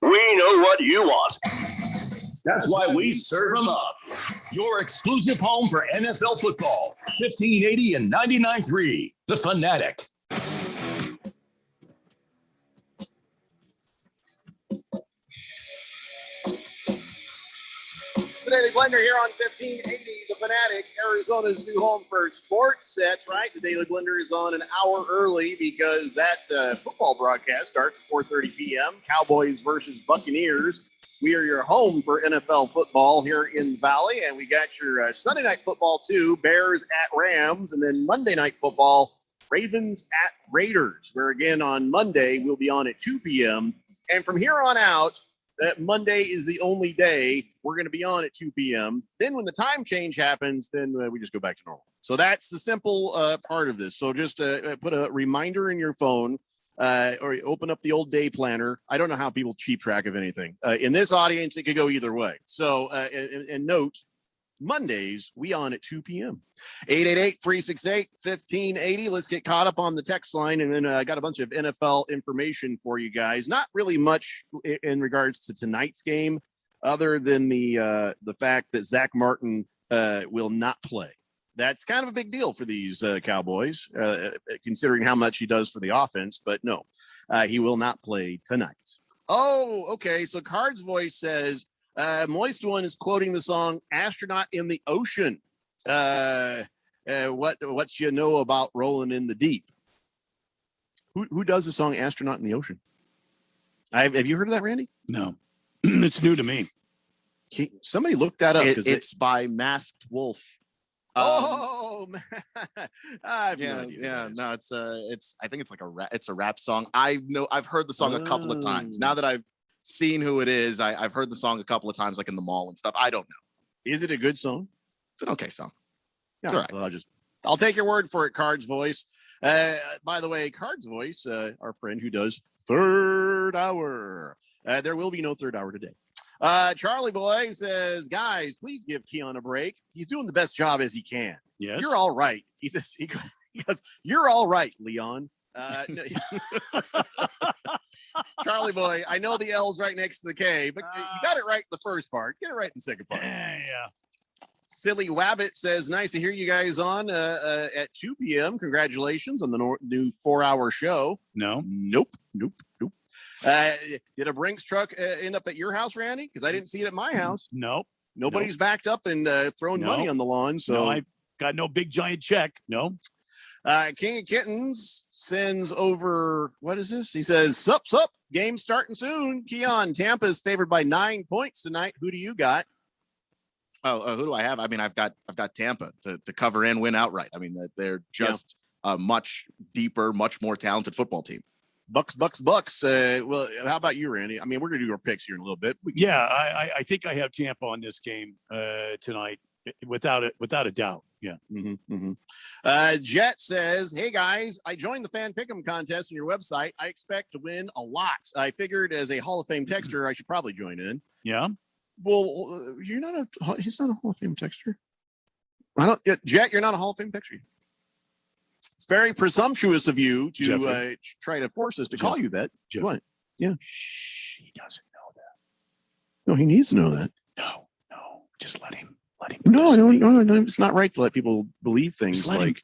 We know what you want. That's why we serve them up. Your exclusive home for NFL football. 1580 and 99.3. The Fanatic. It's the Daily Blender here on 1580, The Fanatic, Arizona's new home for sports. That's right. The Daily Blender is on an hour early because that football broadcast starts at 4:30 p.m. Cowboys versus Buccaneers. We are your home for NFL football here in the Valley, and we got your Sunday night football too, Bears at Rams, and then Monday night football, Ravens at Raiders, where again on Monday we'll be on at 2 p.m. And from here on out, that Monday is the only day we're going to be on at 2 p.m. Then when the time change happens, then we just go back to normal. So that's the simple part of this. So just put a reminder in your phone or open up the old day planner. I don't know how people keep track of anything. In this audience, it could go either way. So and note, Mondays, we on at 2 p.m. 888-368-1580. Let's get caught up on the text line. And then I got a bunch of NFL information for you guys. Not really much in regards to tonight's game, other than the fact that Zach Martin will not play. That's kind of a big deal for these Cowboys, considering how much he does for the offense. But no, he will not play tonight. Oh, okay. So Card's Voice says, Moist One is quoting the song Astronaut in the Ocean. What you know about Rolling in the Deep? Who does the song Astronaut in the Ocean? Have you heard of that, Randy? No. It's new to me. Somebody look that up. It's by Masked Wolf. No, it's I think it's like a rap song. I've heard the song a couple of times. Now that I've seen who it is, I've heard the song a couple of times, like in the mall and stuff. I don't know. Is it a good song? It's an okay song. It's all right. Well, I'll take your word for it, Card's Voice. By the way, Card's Voice, our friend who does Third Hour. There will be no third hour today. Charlie Boy says, guys, please give Keon a break. He's doing the best job as he can. Yes. You're all right. He says, he goes, you're all right, Leon. Charlie Boy, I know the L's right next to the K, but you got it right the first part. Get it right in the second part. Yeah. Silly Wabbit says, nice to hear you guys on at 2 p.m. Congratulations on the new 4-hour show. No. Nope. Did a Brinks truck end up at your house, Randy? Because I didn't see it at my house. Nope. Nobody's backed up and thrown money on the lawn. So I got no big giant check. No. King of Kittens sends over, what is this? He says, sup, game starting soon. Keon, Tampa is favored by 9 points tonight. Who do you got? Who do I have? I mean, I've got Tampa to cover and win outright. I mean, they're just a much deeper, much more talented football team. Bucks. Well, how about you, Randy? I mean, we're going to do our picks here in a little bit. Yeah, I think I have Tampa on this game tonight. without a doubt. Yeah. Jet says, "Hey guys, I joined the fan pick'em contest on your website. I expect to win a lot. I figured as a Hall of Fame texter, I should probably join in." Yeah. Well, he's not a Hall of Fame texter. Jet, you're not a Hall of Fame texter. It's very presumptuous of you to try to force us to call you that. What? Yeah. Shh, he doesn't know that. No, he needs to know that. No, just let him. No, it's not right to let people believe things like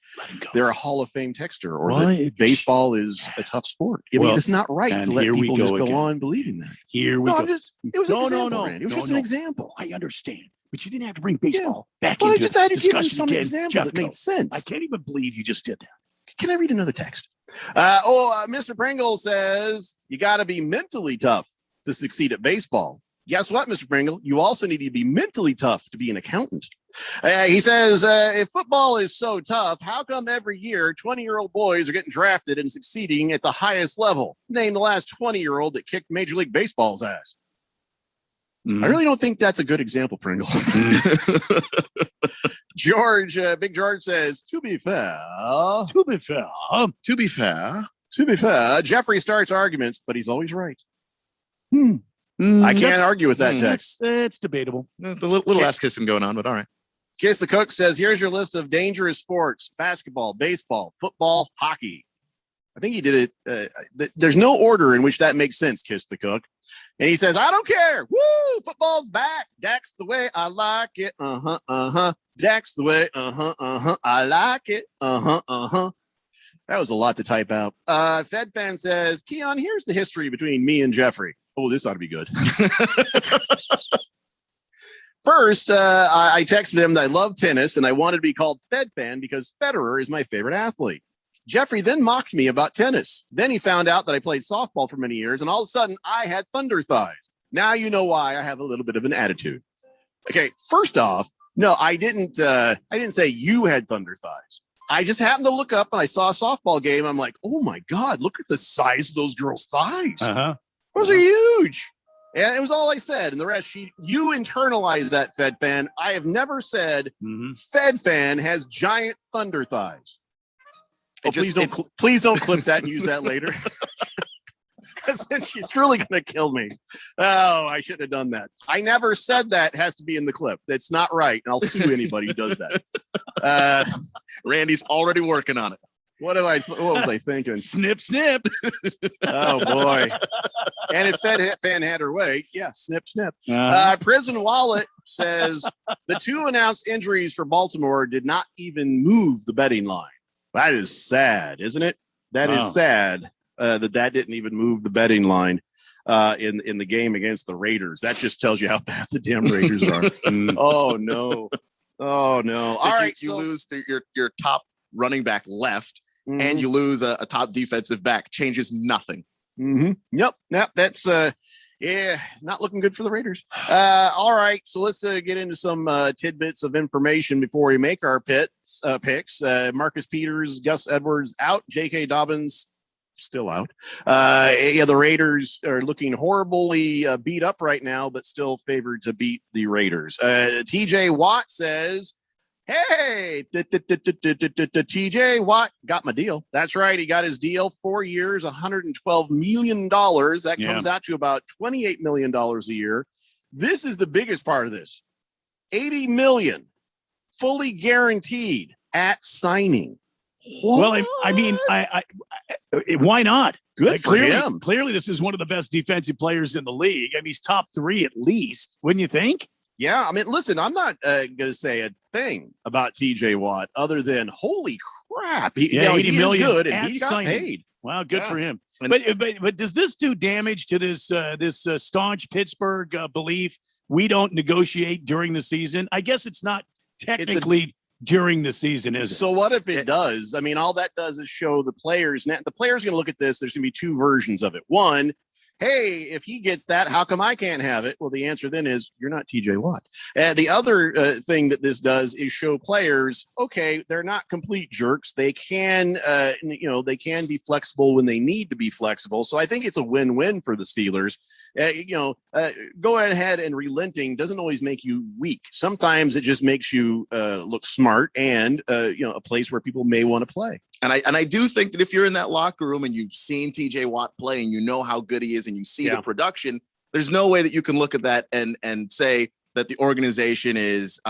they're a Hall of Fame texter or that baseball is a tough sport. I mean, it's not right to let people just go on believing that. Here we go. It was an example, Randy. It was just an example. I understand, but you didn't have to bring baseball back into the discussion some again. example that made sense. I can't even believe you just did that. Can I read another text? Mr. Pringle says you got to be mentally tough to succeed at baseball. Guess what, Mr. Pringle? You also need to be mentally tough to be an accountant. He says, if football is so tough, how come every year 20-year-old boys are getting drafted and succeeding at the highest level? Name the last 20-year-old that kicked Major League Baseball's ass. I really don't think that's a good example, Pringle. George, Big George says, to be fair, Jeffrey starts arguments, but he's always right. I can't argue with that text. It's debatable. The little ass kissing going on, but all right. Kiss the Cook says, here's your list of dangerous sports: basketball, baseball, football, hockey. I think he did it. There's no order in which that makes sense, Kiss the Cook. And he says, I don't care. Woo! Football's back. Dak's the way I like it. Dak's the way. I like it. That was a lot to type out. Fed Fan says, Keon, here's the history between me and Jeffrey. Oh, this ought to be good. First, I texted him that I love tennis and I wanted to be called Fed Fan because Federer is my favorite athlete. Jeffrey then mocked me about tennis. Then he found out that I played softball for many years, and all of a sudden I had thunder thighs. Now you know why I have a little bit of an attitude. Okay, first off, no, I didn't say you had thunder thighs. I just happened to look up and I saw a softball game. I'm like, oh my God, look at the size of those girls' thighs. Those are huge. And it was all I said. And the rest, you internalize that, Fed Fan. I have never said Fed Fan has giant thunder thighs. Oh, please don't clip that and use that later. Because then she's really going to kill me. Oh, I shouldn't have done that. I never said that has to be in the clip. That's not right. And I'll sue anybody who does that. Randy's already working on it. What was I thinking? Snip, snip. Oh, boy. And if Fed Fan had her way, yeah, snip, snip. Prison Wallet says the two announced injuries for Baltimore did not even move the betting line. That is sad, isn't it? That is sad that didn't even move the betting line in the game against the Raiders. That just tells you how bad the damn Raiders are. Oh, no. Oh, no. All right. You lose to your top running back left and you lose a top defensive back. Changes nothing. Yep. That's not looking good for the Raiders. All right, so let's get into some tidbits of information before we make our picks. Marcus Peters, Gus Edwards out, J.K. Dobbins still out. The Raiders are looking horribly beat up right now, but still favored to beat the Raiders. T.J. Watt says, hey, TJ Watt got my deal. That's right. He got his deal. 4 years, $112 million. That comes out to about $28 million a year. This is the biggest part of this. $80 million fully guaranteed at signing. What? Well, I mean, why not? Good for him. Clearly, this is one of the best defensive players in the league. I mean, he's top 3 at least. Wouldn't you think? Yeah, I mean, listen, I'm not going to say a thing about TJ Watt other than holy crap. He 80 million is good and he got paid. Wow, good for him. But does this do damage to this staunch Pittsburgh belief we don't negotiate during the season? I guess it's not technically during the season, is it? So what if it does? I mean, all that does is show the players. Now, the players are going to look at this. There's going to be 2 versions of it. One, hey, if he gets that, how come I can't have it? Well, the answer then is you're not TJ Watt. The other thing that this does is show players, okay, they're not complete jerks. They can, they can be flexible when they need to be flexible. So I think it's a win-win for the Steelers. Going ahead and relenting doesn't always make you weak. Sometimes it just makes you look smart and, a place where people may want to play. And I do think that if you're in that locker room and you've seen TJ Watt play and you know how good he is and you see the production, there's no way that you can look at that and say that the organization is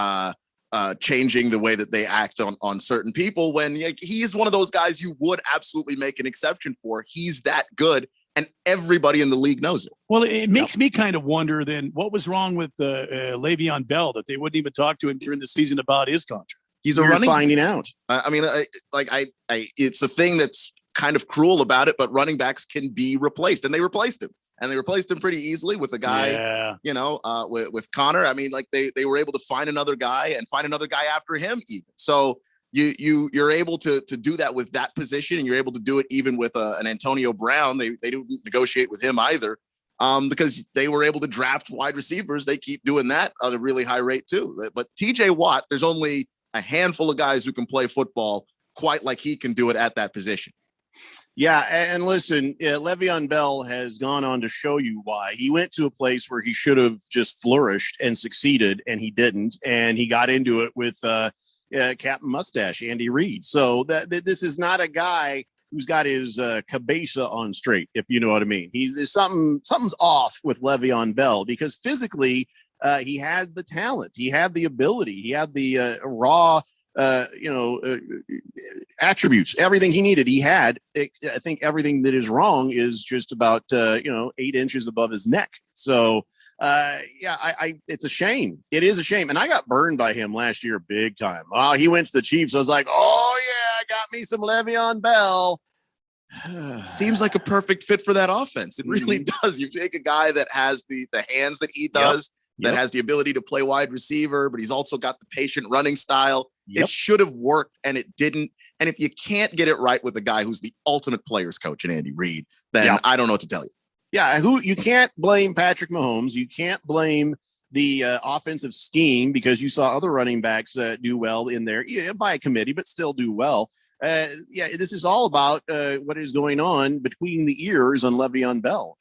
changing the way that they act on certain people when he is one of those guys you would absolutely make an exception for. He's that good. And everybody in the league knows it. Well, it makes me kind of wonder then what was wrong with Le'Veon Bell that they wouldn't even talk to him during the season about his contract. He's running finding out. I mean, it's a thing that's kind of cruel about it, but running backs can be replaced, and they replaced him, pretty easily with a guy, with Connor. I mean, like they were able to find another guy and find another guy after him even. So you're able to do that with that position, and you're able to do it even with an Antonio Brown. They didn't negotiate with him either. Because they were able to draft wide receivers. They keep doing that at a really high rate too. But TJ Watt, there's only a handful of guys who can play football quite like he can do it at that position. Yeah, and listen, Le'Veon Bell has gone on to show you why. He went to a place where he should have just flourished and succeeded, and he didn't. And he got into it with Captain Mustache, Andy Reid. So this is not a guy who's got his cabeza on straight, if you know what I mean. Something's off with Le'Veon Bell because physically he had the talent, he had the ability, he had the raw attributes, everything he needed. He had. I think everything that is wrong is just about 8 inches above his neck. So it's a shame. It is a shame. And I got burned by him last year big time. Oh, he went to the Chiefs. I was like, oh yeah, I got me some Le'Veon Bell. Seems like a perfect fit for that offense. It really does. You take a guy that has the hands that he does, that has the ability to play wide receiver, but he's also got the patient running style. It should have worked, and it didn't. And if you can't get it right with a guy who's the ultimate players coach in Andy Reid, then I don't know what to tell you. Yeah, you can't blame Patrick Mahomes. You can't blame the offensive scheme because you saw other running backs do well in there by committee, but still do well. This is all about what is going on between the ears on Le'Veon Bell.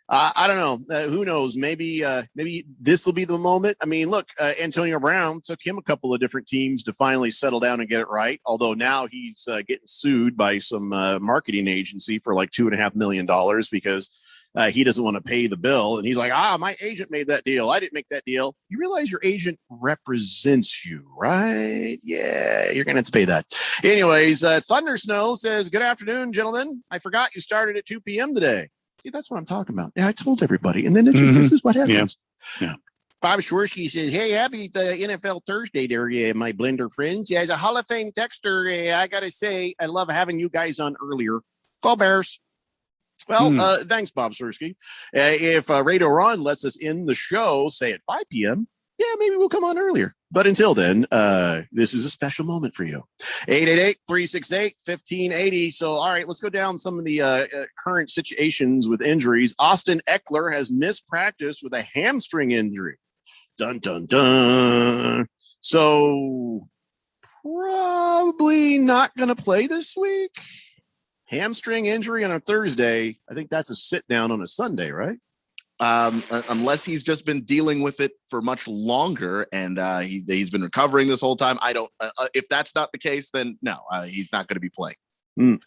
I don't know. Who knows? Maybe this will be the moment. I mean, look, Antonio Brown took him a couple of different teams to finally settle down and get it right. Although now he's getting sued by some marketing agency for like $2.5 million because he doesn't want to pay the bill. And he's like, my agent made that deal. I didn't make that deal. You realize your agent represents you, right? Yeah, you're going to have to pay that. Anyways, Thunder Snow says, good afternoon, gentlemen. I forgot you started at 2 p.m. today. See, that's what I'm talking about. Yeah, I told everybody. And then this is what happens. Yeah. Bob Schwersky says, hey, happy NFL Thursday there, my Blender friends. As a Hall of Fame texter, I got to say, I love having you guys on earlier. Go Bears. Well, thanks, Bob Swirsky. If Radio Ron lets us in the show, say at 5 p.m., maybe we'll come on earlier. But until then, this is a special moment for you. 888-368-1580. So, all right, let's go down some of the current situations with injuries. Austin Eckler has missed practice with a hamstring injury. Dun, dun, dun. So, probably not going to play this week. Hamstring injury on a Thursday. I think that's a sit down on a Sunday, right? Unless he's just been dealing with it for much longer and he's been recovering this whole time. I don't. If that's not the case, then no, he's not going to be playing.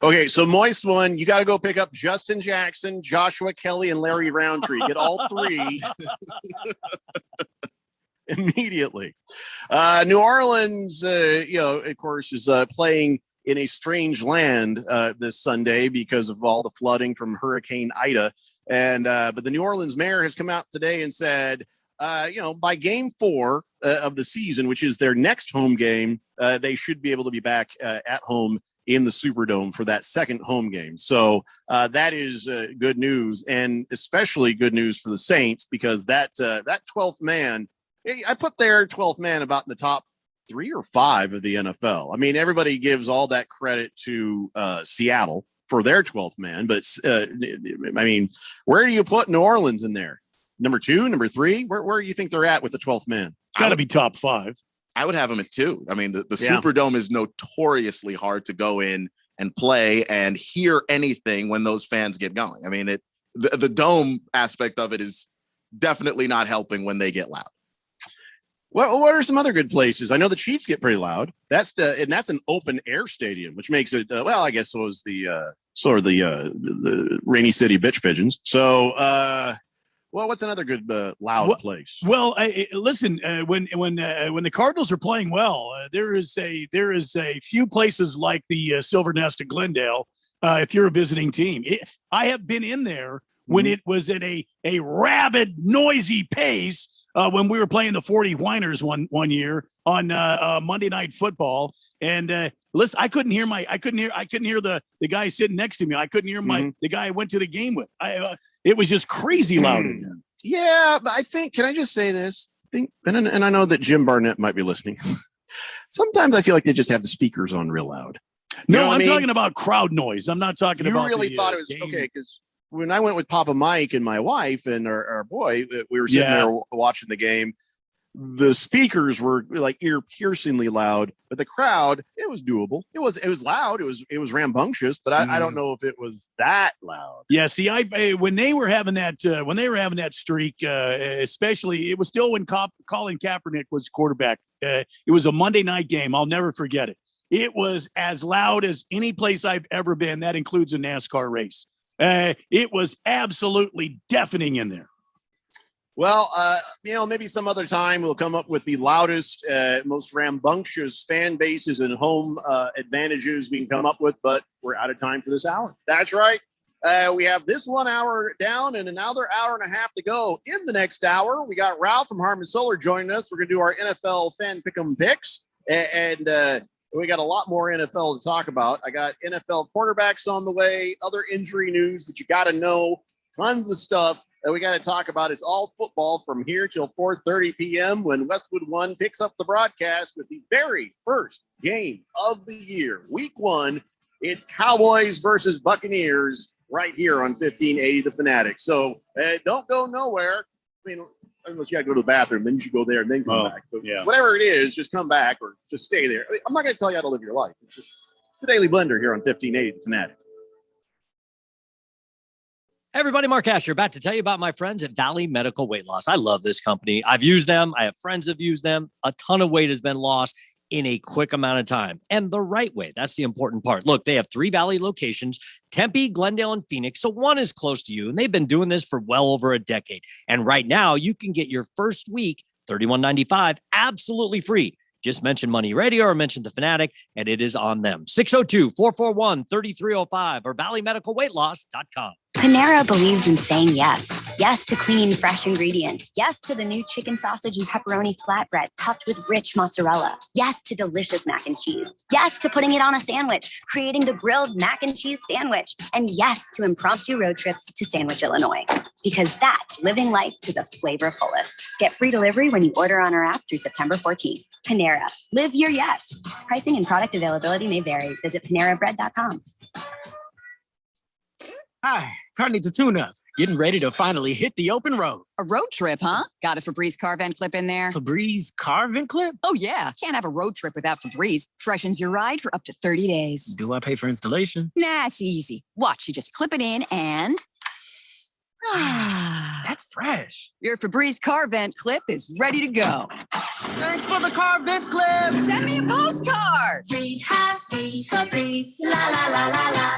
Okay, so Moist One, you got to go pick up Justin Jackson, Joshua Kelly, and Larry Roundtree. Get all three immediately. New Orleans, of course, is playing in a strange land this Sunday because of all the flooding from Hurricane Ida. And but the New Orleans mayor has come out today and said, by game 4 of the season, which is their next home game, they should be able to be back at home in the Superdome for that second home game. So that is good news, and especially good news for the Saints because that 12th man, I put their 12th man about in the top 3 or 5 of the NFL. I mean, everybody gives all that credit to Seattle for their 12th man. But I mean, where do you put New Orleans in there? Number 2, number 3? Where do you think they're at with the 12th man? Got to be top 5. I would have them at 2. I mean, the Superdome is notoriously hard to go in and play and hear anything when those fans get going. I mean, the dome aspect of it is definitely not helping when they get loud. Well, what are some other good places? I know the Chiefs get pretty loud. That's an open air stadium, which makes it I guess so is the Rainy City Bitch Pigeons. So what's another good loud place? Well, listen, when the Cardinals are playing well, there is a few places like the Silver Nest in Glendale. If you're a visiting team, I have been in there when it was at a rabid, noisy pace. When we were playing the 40 Whiners one year on Monday Night Football, and listen, I couldn't hear the guy sitting next to me. I couldn't hear the guy I went to the game with. It was just crazy loud in there. Yeah, but I think, can I just say this? And I know that Jim Barnett might be listening. Sometimes I feel like they just have the speakers on real loud. No, I'm talking about crowd noise. I'm not talking about. You really thought it was okay because when I went with Papa Mike and my wife and our boy, we were sitting there watching the game. The speakers were like ear-piercingly loud, but the crowd, it was doable. It was loud. It was rambunctious, but I don't know if it was that loud. Yeah, see, when they were having that streak, especially it was still when Colin Kaepernick was quarterback. It was a Monday night game. I'll never forget it. It was as loud as any place I've ever been. That includes a NASCAR race. It was absolutely deafening in there. Well, maybe some other time we'll come up with the loudest, most rambunctious fan bases and home advantages we can come up with, but we're out of time for this hour. That's right. We have this 1 hour down and another hour and a half to go. In the next hour, we got Ralph from Harmon Solar joining us. We're going to do our NFL fan pick'em picks, and we got a lot more NFL to talk about. I got NFL quarterbacks on the way, other injury news that you got to know, tons of stuff that we got to talk about. It's all football from here till 4:30 p.m. when Westwood One picks up the broadcast with the very first game of the year. Week 1, it's Cowboys versus Buccaneers right here on 1580 The Fanatic. So don't go nowhere. I mean, unless you got to go to the bathroom, then you should go there and then come back. But whatever it is, just come back or just stay there. I mean, I'm not going to tell you how to live your life. It's the Daily Blender here on 1580 The Fanatic. Everybody, Mark Asher, about to tell you about my friends at Valley Medical Weight Loss. I love this company. I've used them. I have friends that have used them. A ton of weight has been lost in a quick amount of time and the right way. That's the important part. Look, they have 3 Valley locations, Tempe, Glendale, and Phoenix. So one is close to you, and they've been doing this for well over a decade. And right now you can get your first week, $31.95, absolutely free. Just mention Money Radio or mention The Fanatic, and it is on them. 602-441-3305 or valleymedicalweightloss.com. Panera believes in saying yes. Yes to clean, fresh ingredients. Yes to the new chicken sausage and pepperoni flatbread topped with rich mozzarella. Yes to delicious mac and cheese. Yes to putting it on a sandwich, creating the grilled mac and cheese sandwich. And yes to impromptu road trips to Sandwich, Illinois. Because that's living life to the flavor fullest. Get free delivery when you order on our app through September 14th. Panera. Live your yes. Pricing and product availability may vary. Visit PaneraBread.com. Hi, car needs a tune-up. Getting ready to finally hit the open road. A road trip, huh? Got a Febreze car vent clip in there? Febreze car vent clip? Oh, yeah. Can't have a road trip without Febreze. Freshens your ride for up to 30 days. Do I pay for installation? Nah, it's easy. Watch, you just clip it in and... That's fresh. Your Febreze car vent clip is ready to go. Thanks for the car vent clip. Send me a postcard. Free happy Febreze, la la la la la.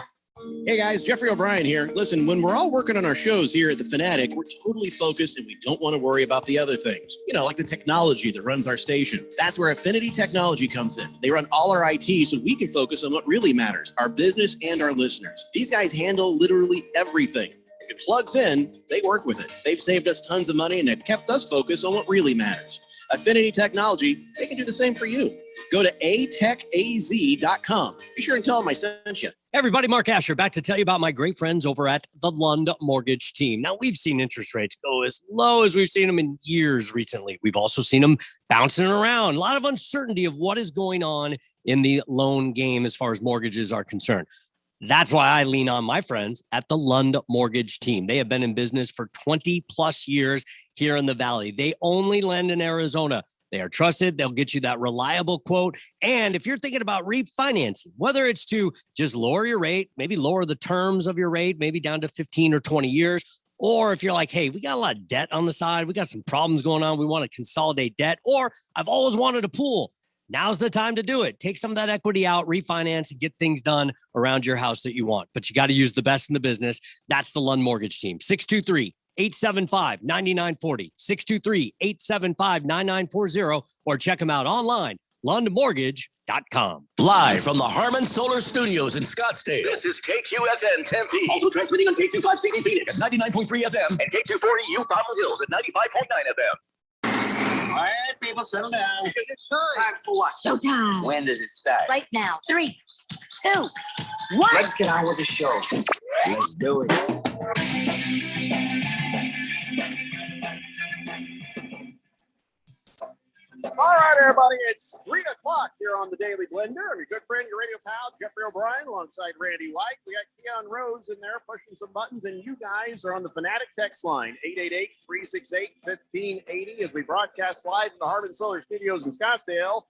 Hey guys, Jeffrey O'Brien here. Listen, when we're all working on our shows here at The Fanatic, we're totally focused and we don't want to worry about the other things. You know, like the technology that runs our station. That's where Affinity Technology comes in. They run all our IT so we can focus on what really matters, our business and our listeners. These guys handle literally everything. If it plugs in, they work with it. They've saved us tons of money and have kept us focused on what really matters. Affinity Technology, they can do the same for you. Go to atechaz.com. Be sure and tell them I sent you. Everybody, Mark Asher, back to tell you about my great friends over at the Lund Mortgage Team. Now, we've seen interest rates go as low as we've seen them in years recently. We've also seen them bouncing around. A lot of uncertainty of what is going on in the loan game as far as mortgages are concerned. That's why I lean on my friends at the Lund Mortgage Team. They have been in business for 20 plus years here in the Valley. They only lend in Arizona. They are trusted. They'll get you that reliable quote. And if you're thinking about refinancing, whether it's to just lower your rate, maybe lower the terms of your rate, maybe down to 15 or 20 years, or if you're like, hey, we got a lot of debt on the side, we got some problems going on, we want to consolidate debt, or I've always wanted a pool. Now's the time to do it. Take some of that equity out, refinance, and get things done around your house that you want. But you got to use the best in the business. That's the Lund Mortgage Team. 623-875-9940. 623-875-9940. Or check them out online, lundmortgage.com. Live from the Harmon Solar Studios in Scottsdale. This is KQFN Tempe. Also transmitting on K25CD Phoenix at 99.3 FM. And K240U Fountain Hills at 95.9 FM. All right, people, settle down. Because it's time for what? Showtime. When does it start? Right now. 3, 2, 1. Let's get on with the show. Let's do it. All right, everybody, it's 3 o'clock here on the Daily Blender. I'm your good friend, your radio pal, Jeffrey O'Brien, alongside Randy White. We got Keon Rhodes in there pushing some buttons, and you guys are on the Fanatic text line, 888-368-1580, as we broadcast live from the Harmon Solar Studios in Scottsdale,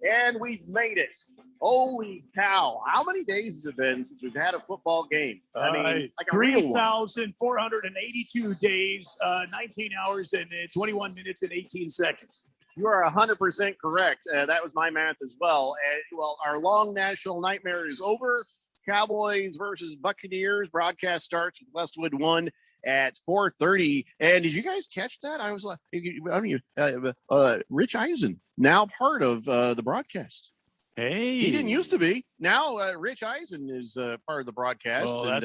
and we've made it. Holy cow. How many days has it been since we've had a football game? I mean, like a real one. 3,482 days, 19 hours, and 21 minutes and 18 seconds. You are 100% correct. That was my math as well. Well, our long national nightmare is over. Cowboys versus Buccaneers. Broadcast starts with Westwood 1 at 4:30. And did you guys catch that? I was like, Rich Eisen, now part of the broadcast. Hey, he didn't used to be. Now Rich Eisen is part of the broadcast. Well,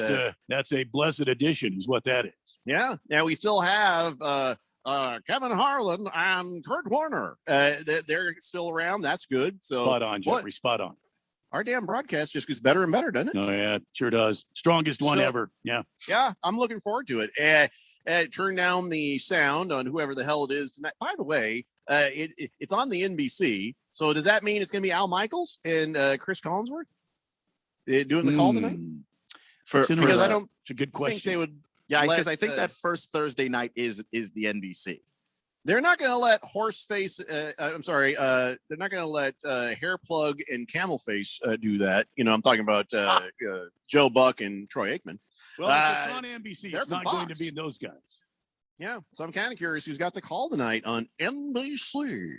that's a blessed addition, is what that is. Yeah. Now we still have Kevin Harlan and Kurt Warner. They're still around. That's good. So spot on, Jeffrey. Spot on. Our damn broadcast just gets better and better, doesn't it? Oh yeah, sure does. Strongest one ever. Yeah. Yeah, I'm looking forward to it. Turn down the sound on whoever the hell it is tonight. By the way, it's on the NBC. So does that mean it's going to be Al Michaels and Chris Collinsworth doing the call tonight? Because I don't. It's a good question. Think they would. Yeah, because I think that first Thursday night is the NBC. They're not going to let Horseface. They're not going to let Hairplug and Camelface do that. You know, I'm talking about Joe Buck and Troy Aikman. Well, if it's on NBC, it's not going to be those guys. Yeah, so I'm kind of curious who's got the call tonight on NBC.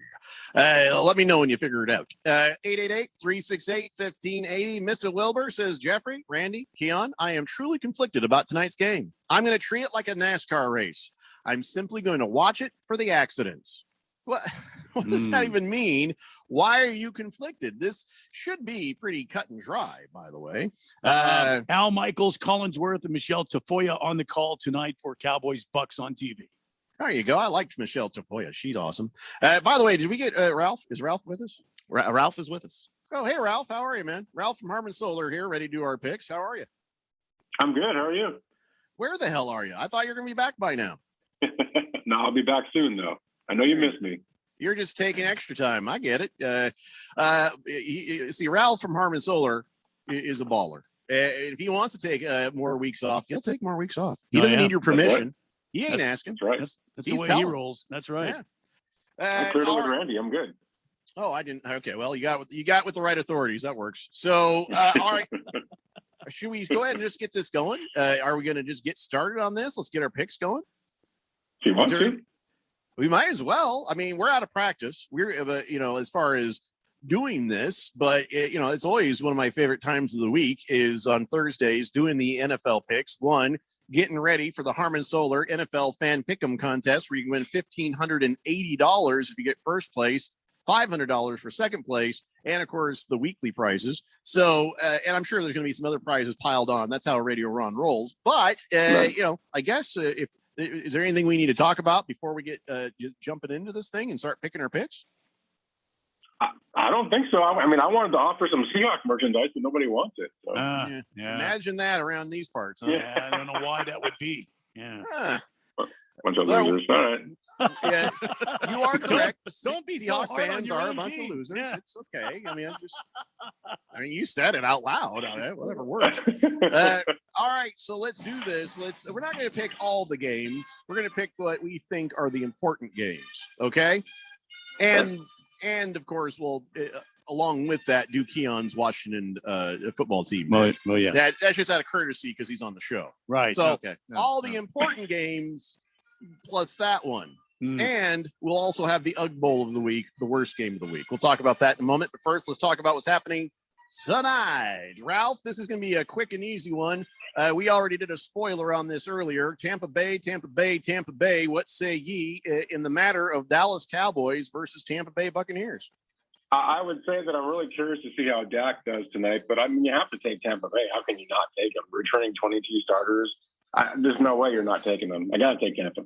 Let me know when you figure it out. 888-368-1580. Mr. Wilbur says, Jeffrey, Randy, Keon, I am truly conflicted about tonight's game. I'm going to treat it like a NASCAR race. I'm simply going to watch it for the accidents. What does that even mean? Why are you conflicted? This should be pretty cut and dry, by the way. Al Michaels, Collinsworth, and Michelle Tafoya on the call tonight for Cowboys Bucks on TV. There you go. I like Michelle Tafoya. She's awesome. By the way, did we get Ralph? Is Ralph with us? Ralph is with us. Oh, hey, Ralph. How are you, man? Ralph from Harmon Solar here, ready to do our picks. How are you? I'm good. How are you? Where the hell are you? I thought you were going to be back by now. No, I'll be back soon, though. I know you missed me. You're just taking extra time. I get it. See, Ralph from Harmon Solar is a baller. If he wants to take more weeks off, he'll take more weeks off. He doesn't need your permission. He ain't asking. That's right. That's the way he rolls. That's right. Yeah. I cleared it with Randy. I'm good. Oh, I didn't. Okay, well, you got with the right authorities. That works. So, all right. Should we go ahead and just get this going? Are we going to just get started on this? Let's get our picks going. Do you want to? We might as well. I mean, we're out of practice. We're, as far as doing this, but it's always one of my favorite times of the week is on Thursdays doing the NFL picks. One, getting ready for the Harmon Solar NFL Fan Pick'em contest where you can win $1,580 if you get first place, $500 for second place, and of course the weekly prizes. So, and I'm sure there's going to be some other prizes piled on. That's how Radio Ron rolls. But I guess is there anything we need to talk about before we get jumping into this thing and start picking our picks? I don't think so. I mean, I wanted to offer some Seahawks merchandise, but nobody wants it. So. Yeah. Imagine that around these parts. Huh? Yeah, I don't know why that would be. Yeah. Bunch of losers. All right. Yeah, you are correct. Don't be so Seahawks hard on fans your are a own bunch team. of losers. Yeah. It's okay. I mean, you said it out loud. Whatever works. All right, so let's do this. We're not going to pick all the games. We're going to pick what we think are the important games. Okay, and of course, we'll along with that do Keon's Washington football team. Well, yeah. That's just out of courtesy because he's on the show. Right. So Okay. all the important games plus that one. And we'll also have the Ugg Bowl of the week, the worst game of the week. We'll talk about that in a moment. But first, let's talk about what's happening tonight. Ralph, this is going to be a quick and easy one. We already did a spoiler on this earlier. Tampa Bay. What say ye in the matter of Dallas Cowboys versus Tampa Bay Buccaneers? I would say that I'm really curious to see how Dak does tonight, but I mean, you have to take Tampa Bay. How can you not take them? Returning 22 starters. There's no way you're not taking them. I got to take Tampa.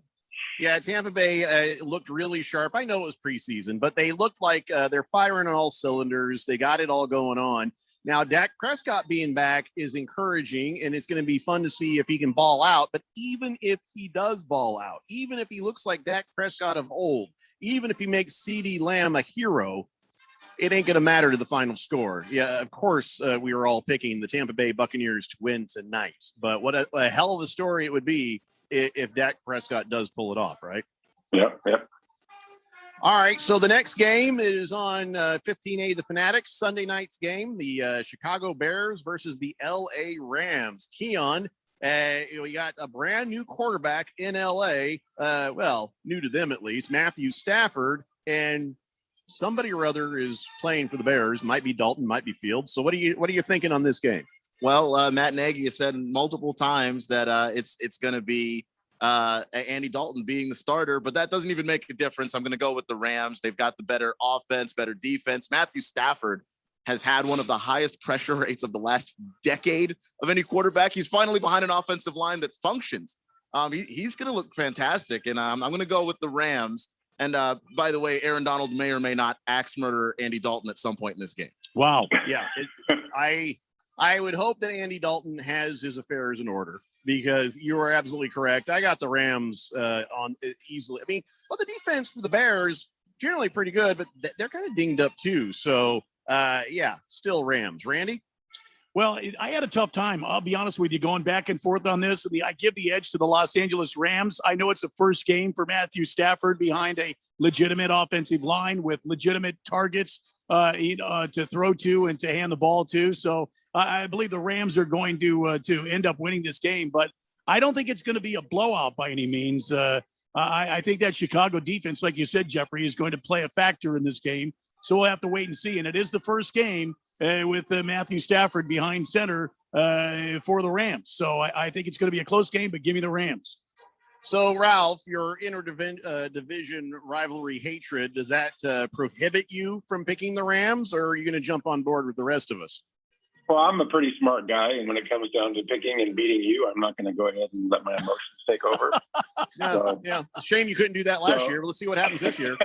Yeah, Tampa Bay looked really sharp. I know it was preseason, but they looked like they're firing on all cylinders. They got it all going on. Now, Dak Prescott being back is encouraging, and it's going to be fun to see if he can ball out. But even if he does ball out, even if he looks like Dak Prescott of old, even if he makes CeeDee Lamb a hero, it ain't going to matter to the final score. Yeah, of course, we were all picking the Tampa Bay Buccaneers to win tonight. But what a hell of a story it would be if Dak Prescott does pull it off, right? Yep. All right, so the next game is on 15A, the Fanatics, Sunday night's game, the Chicago Bears versus the L.A. Rams. Keon, we got a brand new quarterback in L.A., well, new to them at least, Matthew Stafford, and somebody or other is playing for the Bears. Might be Dalton, might be Fields. So what are you thinking on this game? Well, Matt Nagy has said multiple times that it's going to be Andy Dalton being the starter, but that doesn't even make a difference. I'm going to go with the Rams. They've got the better offense, better defense. Matthew Stafford has had one of the highest pressure rates of the last decade of any quarterback. He's finally behind an offensive line that functions. He's going to look fantastic, and I'm going to go with the Rams. And by the way, Aaron Donald may or may not axe murder Andy Dalton at some point in this game. Wow. Yeah, I would hope that Andy Dalton has his affairs in order, because you are absolutely correct. I got the Rams on easily. I mean, well, the defense for the Bears generally pretty good, but they're kind of dinged up too. So, yeah, still Rams. Randy? Well, I had a tough time. I'll be honest with you, going back and forth on this. I give the edge to the Los Angeles Rams. I know it's the first game for Matthew Stafford behind a legitimate offensive line with legitimate targets to throw to and to hand the ball to. So I believe the Rams are going to end up winning this game, but I don't think it's going to be a blowout by any means. I think that Chicago defense, like you said, Jeffrey, is going to play a factor in this game. So we'll have to wait and see. And it is the first game with Matthew Stafford behind center for the Rams. So I think it's going to be a close game, but give me the Rams. So, Ralph, your division rivalry hatred, does that prohibit you from picking the Rams, or are you going to jump on board with the rest of us? Well, I'm a pretty smart guy, and when it comes down to picking and beating you, I'm not going to go ahead and let my emotions take over. Yeah, it's a shame you couldn't do that last year. But let's see what happens this year.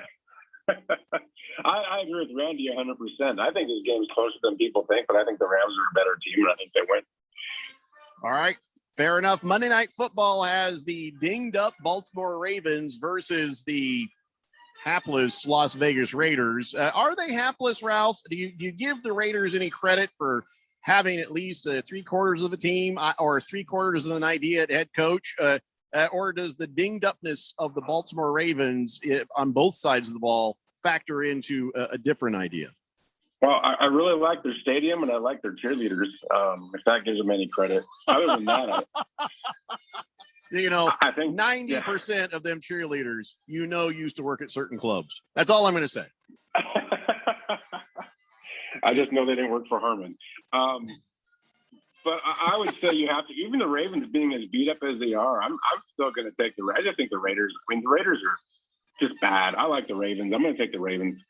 I agree with Randy 100%. I think this game's closer than people think, but I think the Rams are a better team, and I think they win. All right, fair enough. Monday Night Football has the dinged-up Baltimore Ravens versus the hapless Las Vegas Raiders. Are they hapless, Ralph? Do you give the Raiders any credit for having at least 3/4 of a team or 3/4 of an idea at head coach? Or does the dinged-upness of the Baltimore Ravens on both sides of the ball factor into a different idea? Well, I really like their stadium, and I like their cheerleaders, if that gives them any credit. Other than that, I think 90% of them cheerleaders, used to work at certain clubs. That's all I'm going to say. I just know they didn't work for Herman. But I would say you have to, even the Ravens being as beat up as they are, I'm still going to take I just think the Raiders, the Raiders are just bad. I like the Ravens. I'm going to take the Ravens.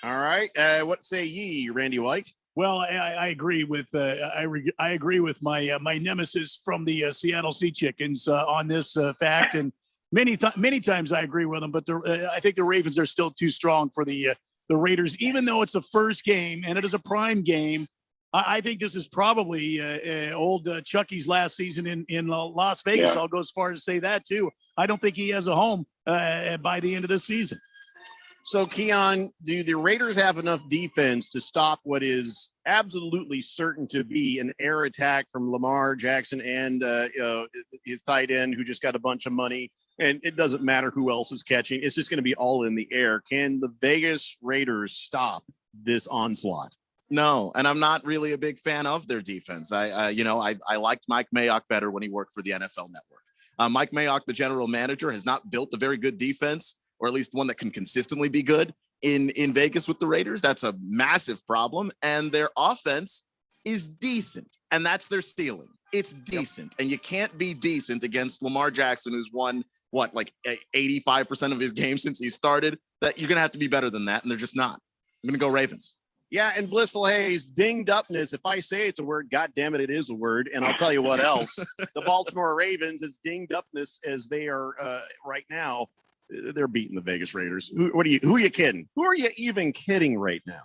All right. What say ye, Randy White? Well, I agree with I agree with my my nemesis from the Seattle Sea Chickens on this fact, and many times I agree with them. But I think the Ravens are still too strong for the Raiders, even though it's the first game and it is a prime game. I think this is probably old Chucky's last season in Las Vegas. Yeah. I'll go as far as to say that too. I don't think he has a home by the end of this season. So, Keon, do the Raiders have enough defense to stop what is absolutely certain to be an air attack from Lamar Jackson and his tight end who just got a bunch of money? And it doesn't matter who else is catching. It's just going to be all in the air. Can the Vegas Raiders stop this onslaught? No, and I'm not really a big fan of their defense. I liked Mike Mayock better when he worked for the NFL Network. Mike Mayock, the general manager, has not built a very good defense, or at least one that can consistently be good in Vegas with the Raiders. That's a massive problem. And their offense is decent, and that's their ceiling. It's decent, and you can't be decent against Lamar Jackson, who's won, 85% of his games since he started. That you're going to have to be better than that, and they're just not. I'm going to go Ravens. Yeah, and Blissful Hayes, dinged upness. If I say it's a word, God damn it, it is a word. And I'll tell you what else. The Baltimore Ravens, as dinged upness as they are right now, they're beating the Vegas Raiders. Who are you kidding? Who are you even kidding right now?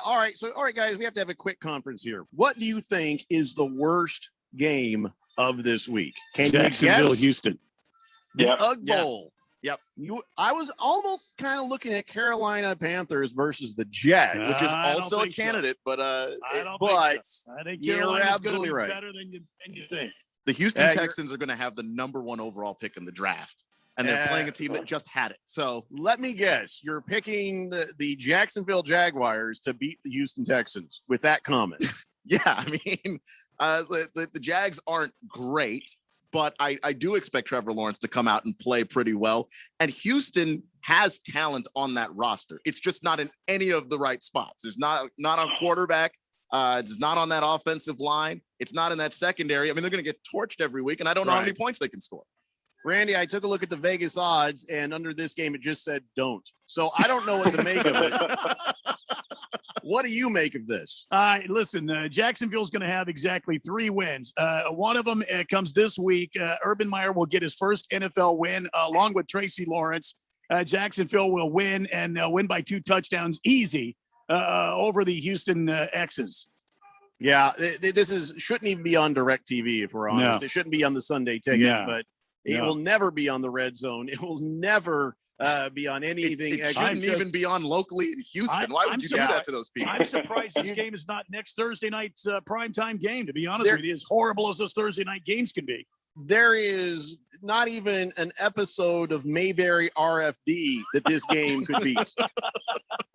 All right, guys, we have to have a quick conference here. What do you think is the worst game of this week? Can Jacksonville, you guess? Houston. The Yep. Ugg Bowl. Yep. I was almost kind of looking at Carolina Panthers versus the Jets, Which is I don't also a think so. candidate, but I don't but think so. I think you're Carolina's absolutely gonna be right. better than you think. the Houston you're- Texans are going to have the number 1 overall pick in the draft, and they're playing a team that just had it. So let me guess, you're picking the Jacksonville Jaguars to beat the Houston Texans with that comment. yeah, I mean, the Jags aren't great, but I do expect Trevor Lawrence to come out and play pretty well. And Houston has talent on that roster. It's just not in any of the right spots. It's not on quarterback. It's not on that offensive line. It's not in that secondary. I mean, they're going to get torched every week, and I don't know how many points they can score. Randy, I took a look at the Vegas odds, and under this game, it just said don't. So I don't know what to make of it. What do you make of this? Listen, Jacksonville's going to have exactly 3 wins. One of them comes this week. Urban Meyer will get his first NFL win along with Tracy Lawrence. Jacksonville will win and win by 2 touchdowns easy over the Houston X's. Yeah, this shouldn't even be on DirecTV, if we're honest. No. It shouldn't be on the Sunday ticket, No. but it No. will never be on the Red Zone. It will never be on anything. It shouldn't even be on locally in Houston. Why would you do that to those people? I'm surprised this game is not next Thursday night's primetime game, to be honest with you, as horrible as those Thursday night games can be. There is not even an episode of Mayberry RFD that this game could beat.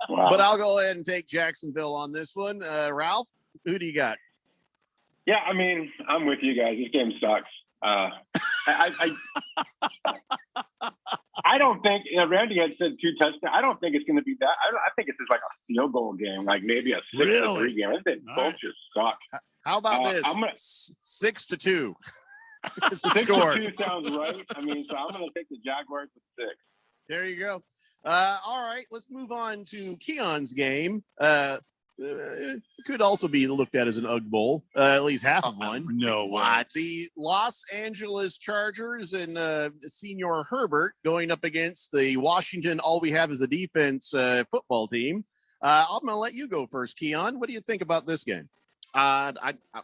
Wow. But I'll go ahead and take Jacksonville on this one. Ralph, who do you got? Yeah, I mean, I'm with you guys. This game sucks. I don't think, Randy had said 2 touchdowns. I don't think it's going to be that. I think it's just like a field goal game, like maybe a 6-3 game. I think both just suck. How about this? I'm gonna, 6-2. It's the 6-2 score. sounds right. I mean, so I'm going to take the Jaguars with 6. There you go. All right, let's move on to Keon's game. Could also be looked at as an Ugg Bowl, at least half of one. No, what? The Los Angeles Chargers and Senior Herbert going up against the Washington All We Have Is a Defense football team. I'm going to let you go first, Keon. What do you think about this game?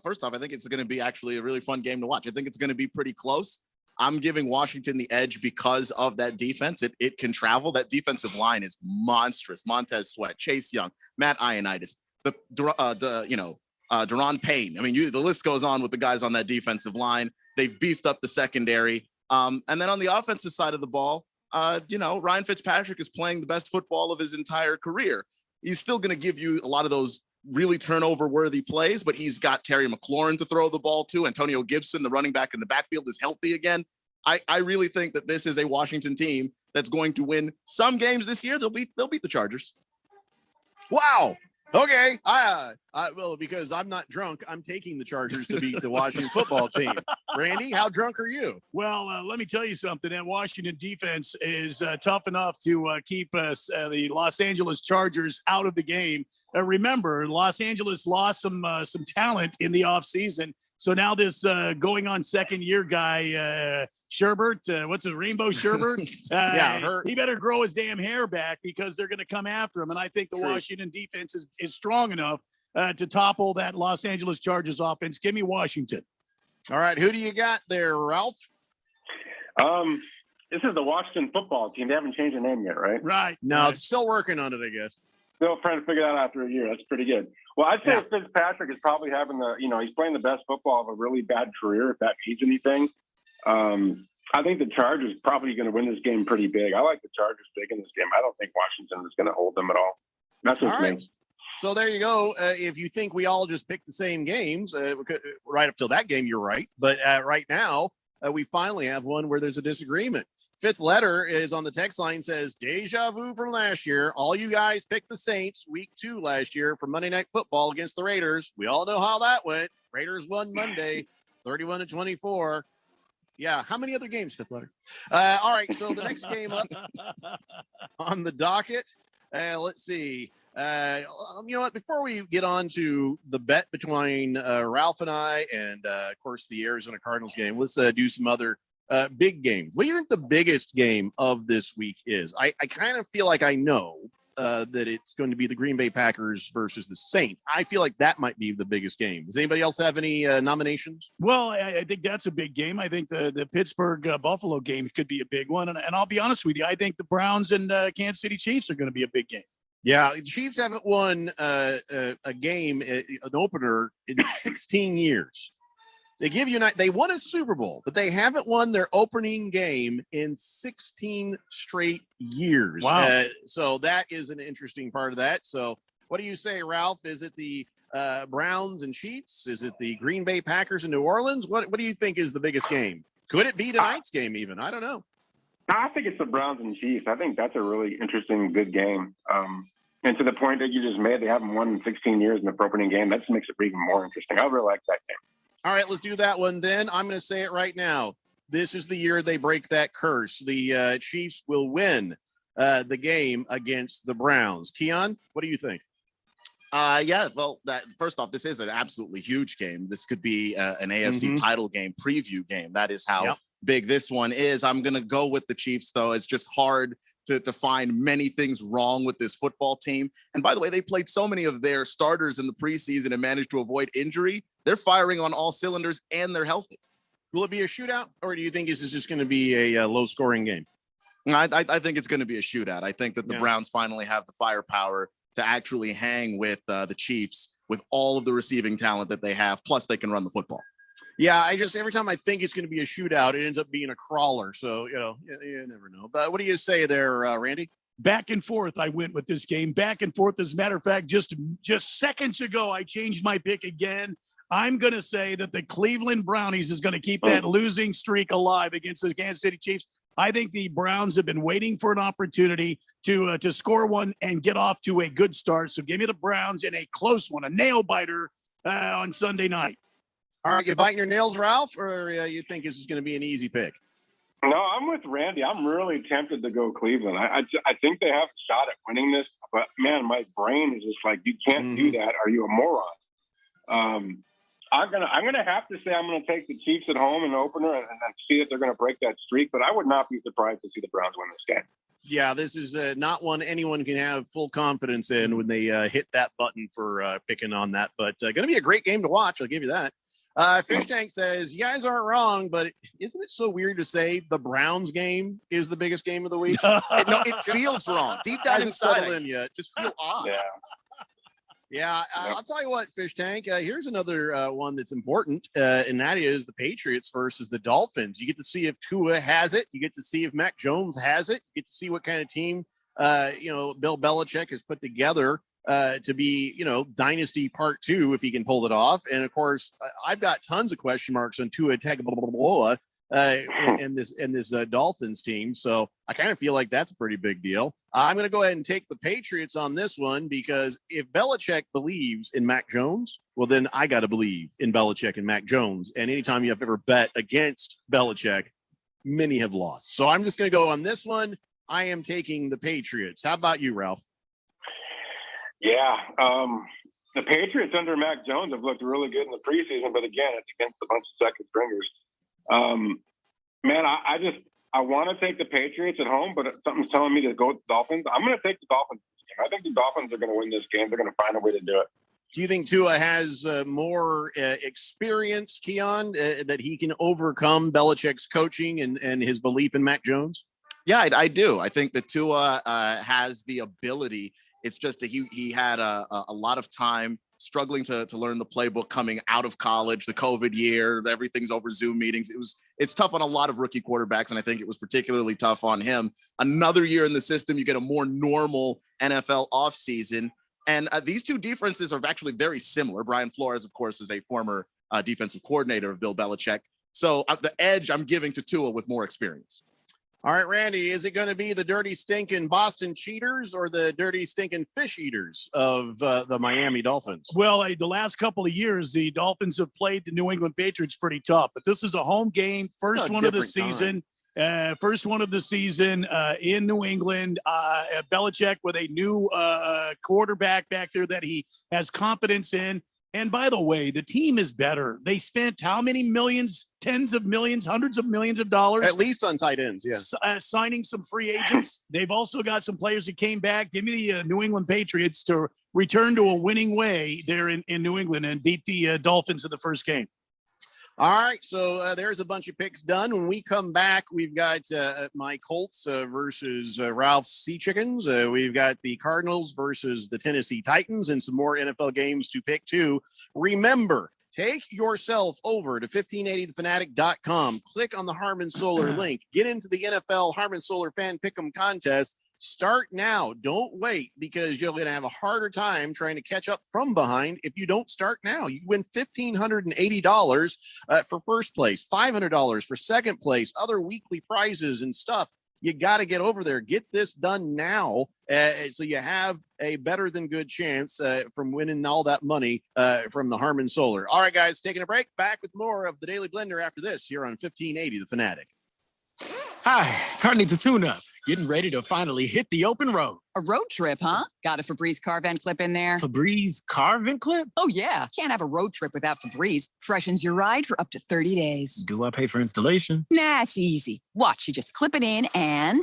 First off, I think it's going to be actually a really fun game to watch. I think it's going to be pretty close. I'm giving Washington the edge because of that defense. It can travel. That defensive line is monstrous. Montez Sweat, Chase Young, Matt Ioannidis, Deron Payne. I mean, the list goes on with the guys on that defensive line. They've beefed up the secondary. And then on the offensive side of the ball, Ryan Fitzpatrick is playing the best football of his entire career. He's still going to give you a lot of those really turnover-worthy plays, but he's got Terry McLaurin to throw the ball to. Antonio Gibson, the running back in the backfield, is healthy again. I really think that this is a Washington team that's going to win some games this year. They'll beat the Chargers. Wow. Okay. Well, because I'm not drunk, I'm taking the Chargers to beat the Washington football team. Randy, how drunk are you? Well, let me tell you something. That Washington defense is tough enough to keep the Los Angeles Chargers out of the game. Remember, Los Angeles lost some talent in the offseason. So now this going on second year guy, Sherbert, what's it, Rainbow Sherbert? He better grow his damn hair back because they're going to come after him. And I think the Washington defense is strong enough to topple that Los Angeles Chargers offense. Give me Washington. All right, who do you got there, Ralph? This is the Washington football team. They haven't changed their name yet, right? Right. No, it's still working on it, I guess. Still trying to figure that out after a year. That's pretty good. Well, I'd say Fitzpatrick is probably having he's playing the best football of a really bad career, if that means anything. I think the Chargers probably going to win this game pretty big. I like the Chargers big in this game. I don't think Washington is going to hold them at all. That's what's all right. So there you go. If you think we all just picked the same games, right up till that game, you're right. But right now, we finally have one where there's a disagreement. Fifth letter is on the text line, says, deja vu from last year. All you guys picked the Saints week 2 last year for Monday Night Football against the Raiders. We all know how that went. Raiders won Monday, 31-24. Yeah. How many other games, Fifth letter? All right. So the next game up on the docket, let's see. You know what? Before we get on to the bet between Ralph and I and, of course, the Arizona Cardinals game, let's do some other big games. What do you think the biggest game of this week is? I kind of feel like I know that it's going to be the Green Bay Packers versus the Saints. I feel like that might be the biggest game. Does anybody else have any nominations? Well, I think that's a big game. I think the Pittsburgh Buffalo game could be a big one. And I'll be honest with you, I think the Browns and Kansas City Chiefs are going to be a big game. Yeah, the Chiefs haven't won a game, an opener, in 16 years. They won a Super Bowl, but they haven't won their opening game in 16 straight years. Wow. So that is an interesting part of that. So what do you say, Ralph? Is it the Browns and Chiefs? Is it the Green Bay Packers in New Orleans? What do you think is the biggest game? Could it be tonight's game even? I don't know. I think it's the Browns and Chiefs. I think that's a really interesting, good game. And to the point that you just made, they haven't won in 16 years in the opening game. That just makes it even more interesting. I really like that game. All right, let's do that one then. I'm going to say it right now. This is the year they break that curse. The Chiefs will win the game against the Browns. Keon, what do you think? Yeah, well, first off, this is an absolutely huge game. This could be an AFC title game, preview game. That is how big this one is. I'm going to go with the Chiefs, though. It's just hard to find many things wrong with this football team. And by the way, they played so many of their starters in the preseason and managed to avoid injury. They're firing on all cylinders and they're healthy. Will it be a shootout, or do you think this is just going to be a low-scoring game? I think it's going to be a shootout. I think that the Browns finally have the firepower to actually hang with the Chiefs with all of the receiving talent that they have. Plus, they can run the football. Yeah, every time I think it's going to be a shootout, it ends up being a crawler. So, you never know. But what do you say there, Randy? Back and forth, I went with this game. Back and forth. As a matter of fact, just seconds ago, I changed my pick again. I'm going to say that the Cleveland Brownies is going to keep that losing streak alive against the Kansas City Chiefs. I think the Browns have been waiting for an opportunity to score one and get off to a good start. So give me the Browns in a close one, a nail biter on Sunday night. All right, you biting your nails, Ralph, or you think this is going to be an easy pick? No, I'm with Randy. I'm really tempted to go Cleveland. I think they have a shot at winning this, but man, my brain is just like, you can't do that. Are you a moron? I'm gonna have to say I'm gonna take the Chiefs at home in the opener and see that they're gonna break that streak. But I would not be surprised to see the Browns win this game. Yeah, this is not one anyone can have full confidence in when they hit that button for picking on that. But going to be a great game to watch. I'll give you that. Fish Tank says, you guys aren't wrong, but isn't it so weird to say the Browns game is the biggest game of the week? No, it feels wrong. Deep down inside, in yet. Just feel odd. Yeah, I'll tell you what, Fish Tank, here's another one that's important, and that is the Patriots versus the Dolphins. You get to see if Tua has it. You get to see if Mac Jones has it. You get to see what kind of team, Bill Belichick has put together to be, Dynasty Part 2, if he can pull it off. And, of course, I've got tons of question marks on Tua Tagovailoa in this Dolphins team. So I kind of feel like that's a pretty big deal. I'm going to go ahead and take the Patriots on this one because if Belichick believes in Mac Jones, well, then I got to believe in Belichick and Mac Jones. And anytime you have ever bet against Belichick, many have lost. So I'm just going to go on this one. I am taking the Patriots. How about you, Ralph? Yeah. The Patriots under Mac Jones have looked really good in the preseason, but again, it's against a bunch of second stringers. Man, I want to take the Patriots at home, but something's telling me to go with the Dolphins. I'm going to take the Dolphins. I think the Dolphins are going to win this game. They're going to find a way to do it. Do you think Tua has more experience, Keon, that he can overcome Belichick's coaching and his belief in Mac Jones? Yeah, I do. I think that Tua has the ability. It's just that he had a lot of time struggling to learn the playbook coming out of college, the COVID year, everything's over Zoom meetings. It's tough on a lot of rookie quarterbacks, and I think it was particularly tough on him. Another year in the system, you get a more normal NFL offseason. And these two defenses are actually very similar. Brian Flores, of course, is a former defensive coordinator of Bill Belichick. So the edge I'm giving to Tua with more experience. All right, Randy, is it going to be the dirty stinking Boston Cheaters or the dirty stinking fish eaters of the Miami Dolphins? Well, the last couple of years, the Dolphins have played the New England Patriots pretty tough, but this is a home game, first one of the season. First one of the season in New England. Belichick with a new quarterback back there that he has confidence in. And by the way, the team is better. They spent how many millions, tens of millions, hundreds of millions of dollars? At least on tight ends, yeah. Signing some free agents. They've also got some players that came back. Give me the New England Patriots to return to a winning way there in New England and beat the Dolphins in the first game. All right, so there's a bunch of picks done. When we come back, we've got my Colts versus Ralph's Sea Chickens. We've got the Cardinals versus the Tennessee Titans and some more NFL games to pick too. Remember, take yourself over to 1580thefanatic.com. Click on the Harmon Solar link. Get into the NFL Harmon Solar Fan Pick'em contest. Start now. Don't wait, because you're going to have a harder time trying to catch up from behind if you don't start now. You win $1,580 for first place, $500 for second place, other weekly prizes and stuff. You got to get over there. Get this done now so you have a better than good chance from winning all that money from the Harmon Solar. All right, guys, taking a break. Back with more of the Daily Blender after this here on 1580 The Fanatic. Hi, car needs a tune-up. Getting ready to finally hit the open road. A road trip, huh? Got a Febreze car vent clip in there. Febreze car vent clip? Oh, yeah. Can't have a road trip without Febreze. Freshens your ride for up to 30 days. Do I pay for installation? Nah, it's easy. Watch, you just clip it in and...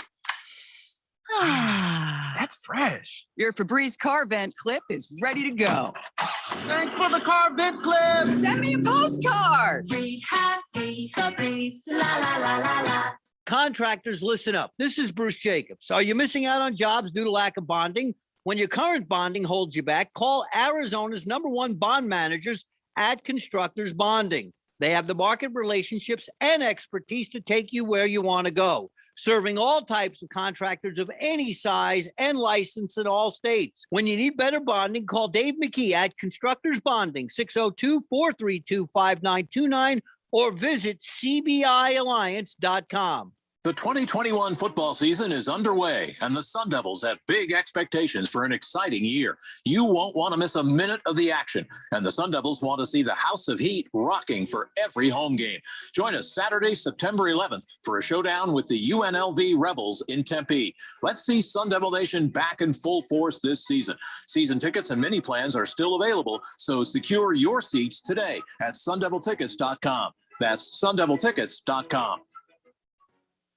That's fresh. Your Febreze car vent clip is ready to go. Thanks for the car vent clip. Send me a postcard. Free happy Febreze, la la la la la. Contractors, listen up. This is Bruce Jacobs. Are you missing out on jobs due to lack of bonding? When your current bonding holds you back, call Arizona's #1 bond managers at Constructors Bonding. They have the market relationships and expertise to take you where you want to go, serving all types of contractors of any size and license in all states. When you need better bonding, call Dave McKee at Constructors Bonding, 602-432-5929, or visit cbialliance.com. The 2021 football season is underway, and the Sun Devils have big expectations for an exciting year. You won't want to miss a minute of the action, and the Sun Devils want to see the House of Heat rocking for every home game. Join us Saturday, September 11th for a showdown with the UNLV Rebels in Tempe. Let's see Sun Devil Nation back in full force this season. Season tickets and mini plans are still available, so secure your seats today at sundeviltickets.com. That's sundeviltickets.com.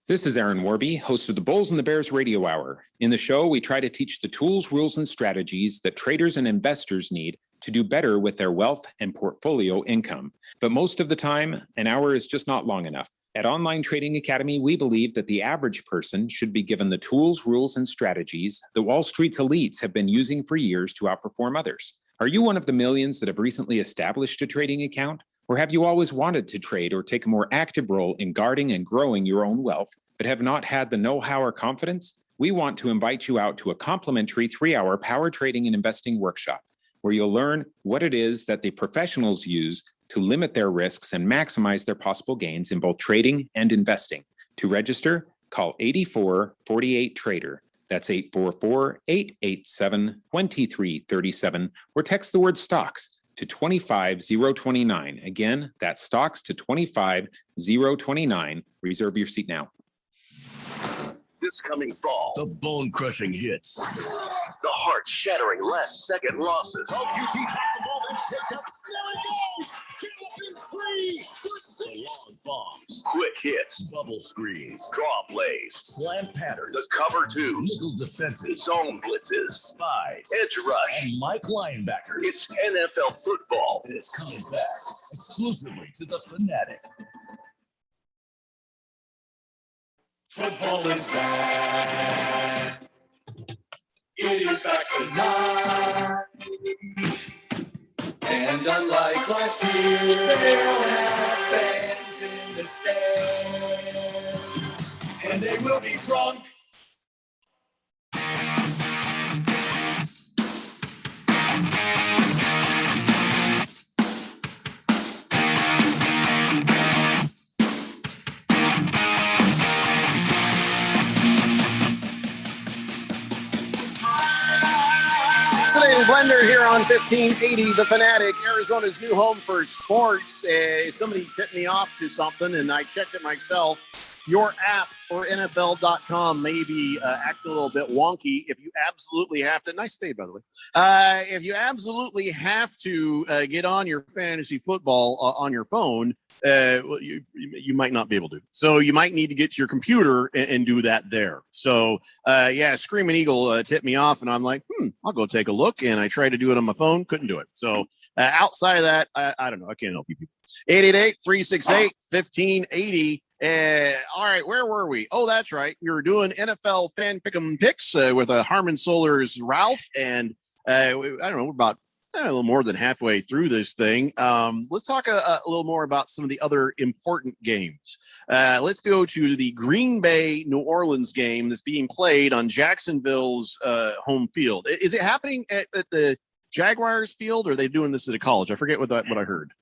This is Aaron Warby, host of the Bulls and the Bears Radio Hour. In the show, we try to teach the tools, rules, and strategies that traders and investors need to do better with their wealth and portfolio income. But most of the time, an hour is just not long enough. At Online Trading Academy, we believe that the average person should be given the tools, rules, and strategies that Wall Street's elites have been using for years to outperform others. Are you one of the millions that have recently established a trading account? Or have you always wanted to trade or take a more active role in guarding and growing your own wealth, but have not had the know-how or confidence? We want to invite you out to a complimentary 3-hour power trading and investing workshop, where you'll learn what it is that the professionals use to limit their risks and maximize their possible gains in both trading and investing. To register, call 8448-TRADER. That's 844-887-2337, or text the word stocks to 25029. Again, that's stocks to 25029. Reserve your seat now. This coming fall, The bone-crushing hits. the heart-shattering last-second losses. QT dropped the ball, then picked up. There it goes. Caleb is free. The long bombs, quick hits, bubble screens, draw plays, slant patterns, the cover two, nickel defenses, zone blitzes, spies, edge rush, and Mike linebackers. It's NFL football. And it's coming back exclusively to the Fanatic. Football is back. It is back tonight. And unlike last year, they'll have fans in the stands. And they will be drunk. Fascinating blender here on 1580 The Fanatic, Arizona's new home for sports. Somebody tipped me off to something, and I checked it myself. Your app for NFL.com may be acting a little bit wonky. If you absolutely have to, nice fade, by the way. If you absolutely have to get on your fantasy football on your phone, you might not be able to. So you might need to get to your computer and do that there. So, Screaming Eagle tipped me off, and I'm like, I'll go take a look. And I tried to do it on my phone, couldn't do it. So outside of that, I don't know. I can't help you people. 888-368-1580. All right, where were we? Oh, that's right. We were doing NFL fan pick'em picks with Harmon Solar's Ralph, and I don't know, we're about a little more than halfway through this thing. Let's talk a little more about some of the other important games. Let's go to the Green Bay New Orleans game that's being played on Jacksonville's home field. Is it happening at the Jaguars field, or are they doing this at a college? I forget what I heard.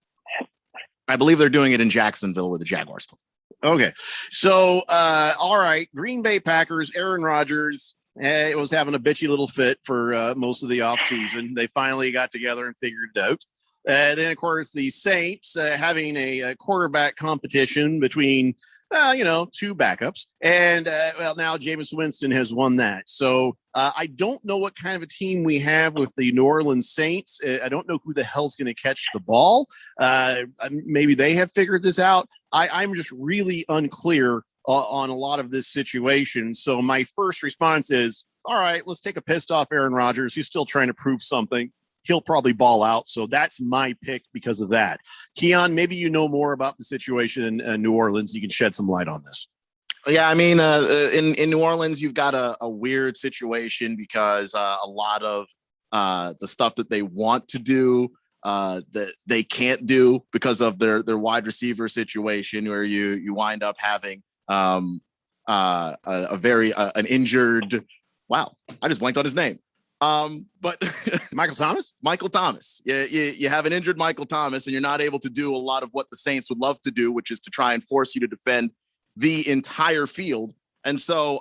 I believe they're doing it in Jacksonville where the Jaguars play. Okay. So, all right. Green Bay Packers, Aaron Rodgers was having a bitchy little fit for most of the offseason. They finally got together and figured it out. Then, of course, the Saints having a quarterback competition between, two backups. And, now Jameis Winston has won that. So I don't know what kind of a team we have with the New Orleans Saints. I don't know who the hell's going to catch the ball. Maybe they have figured this out. I'm just really unclear on a lot of this situation. So my first response is, all right, let's take a pissed off Aaron Rodgers. He's still trying to prove something. He'll probably ball out. So that's my pick because of that. Keon, maybe you know more about the situation in New Orleans. You can shed some light on this. Yeah, I mean, in New Orleans, you've got a weird situation because a lot of the stuff that they want to do, that they can't do because of their wide receiver situation, where you wind up having an injured. Wow, I just blanked on his name. But Michael Thomas. You have an injured Michael Thomas, and you're not able to do a lot of what the Saints would love to do, which is to try and force you to defend the entire field. And so,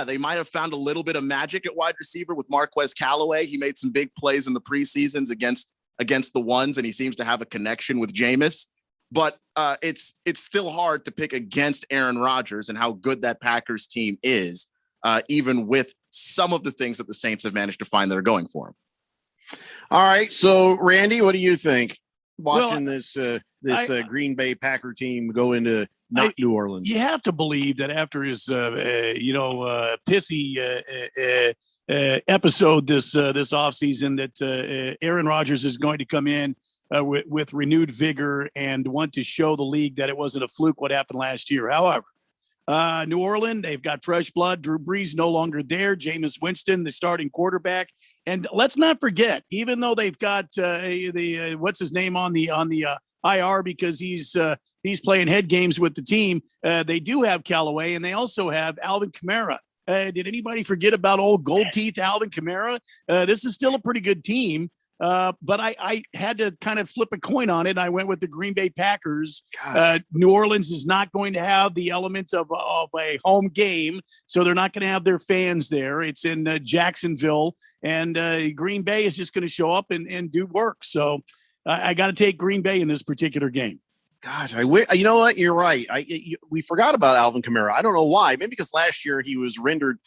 they might have found a little bit of magic at wide receiver with Marquez Callaway. He made some big plays in the preseasons against the ones, and he seems to have a connection with Jameis. But it's still hard to pick against Aaron Rodgers and how good that Packers team is, even with some of the things that the Saints have managed to find that are going for him. All right. So, Randy, what do you think? Watching this Green Bay Packer team go into New Orleans. You have to believe that after his, pissy episode this offseason, that Aaron Rodgers is going to come in with renewed vigor and want to show the league that it wasn't a fluke what happened last year. However, New Orleans, they've got fresh blood. Drew Brees no longer there. Jameis Winston, the starting quarterback. And let's not forget, even though they've got what's his name on the IR because he's playing head games with the team, they do have Callaway, and they also have Alvin Kamara. Did anybody forget about old gold teeth Alvin Kamara? This is still a pretty good team. But I had to kind of flip a coin on it. And I went with the Green Bay Packers. New Orleans is not going to have the element of a home game, so they're not going to have their fans there. It's in Jacksonville, and Green Bay is just going to show up and do work. So I got to take Green Bay in this particular game. Gosh, you know what? You're right. We forgot about Alvin Kamara. I don't know why. Maybe because last year he was rendered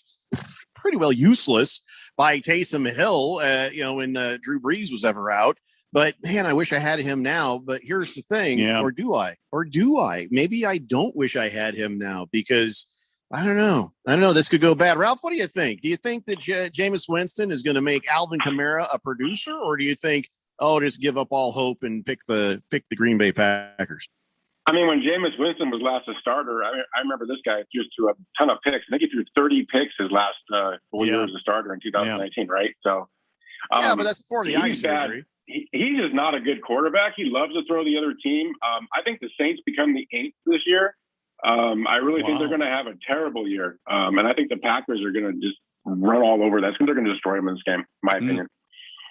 pretty well useless by Taysom Hill, when Drew Brees was ever out. But man, I wish I had him now. But here's the thing, or do I? Or do I? Maybe I don't wish I had him now because I don't know. This could go bad. Ralph, what do you think? Do you think that Jameis Winston is going to make Alvin Kamara a producer, or do you think, just give up all hope and pick the Green Bay Packers? I mean, when Jameis Winston was last a starter, I remember this guy just threw a ton of picks. I think he threw 30 picks his last full year as a starter in 2019, right? So, but that's before the eye surgery. He's just not a good quarterback. He loves to throw the other team. I think the Saints become the 8th this year. I really think they're going to have a terrible year. And I think the Packers are going to just run all over that. They're going to destroy them in this game, in my opinion.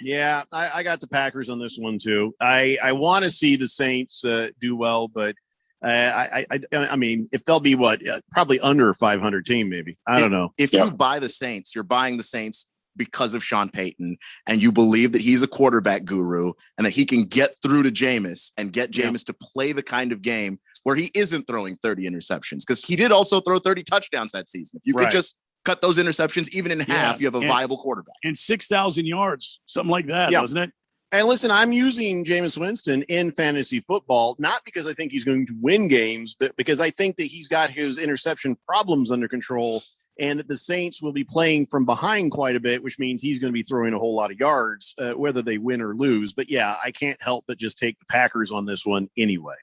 Yeah, I got the Packers on this one too. I want to see the Saints do well, but I mean, if they'll be probably under a 500 team, maybe. I don't know. If you buy the Saints, you're buying the Saints because of Sean Payton, and you believe that he's a quarterback guru and that he can get through to Jameis and get Jameis to play the kind of game where he isn't throwing 30 interceptions, because he did also throw 30 touchdowns that season. If you could just cut those interceptions even in half, you have a viable quarterback. And 6,000 yards, something like that, wasn't it? And listen, I'm using Jameis Winston in fantasy football, not because I think he's going to win games, but because I think that he's got his interception problems under control, and that the Saints will be playing from behind quite a bit, which means he's going to be throwing a whole lot of yards, whether they win or lose. But yeah, I can't help but just take the Packers on this one anyway.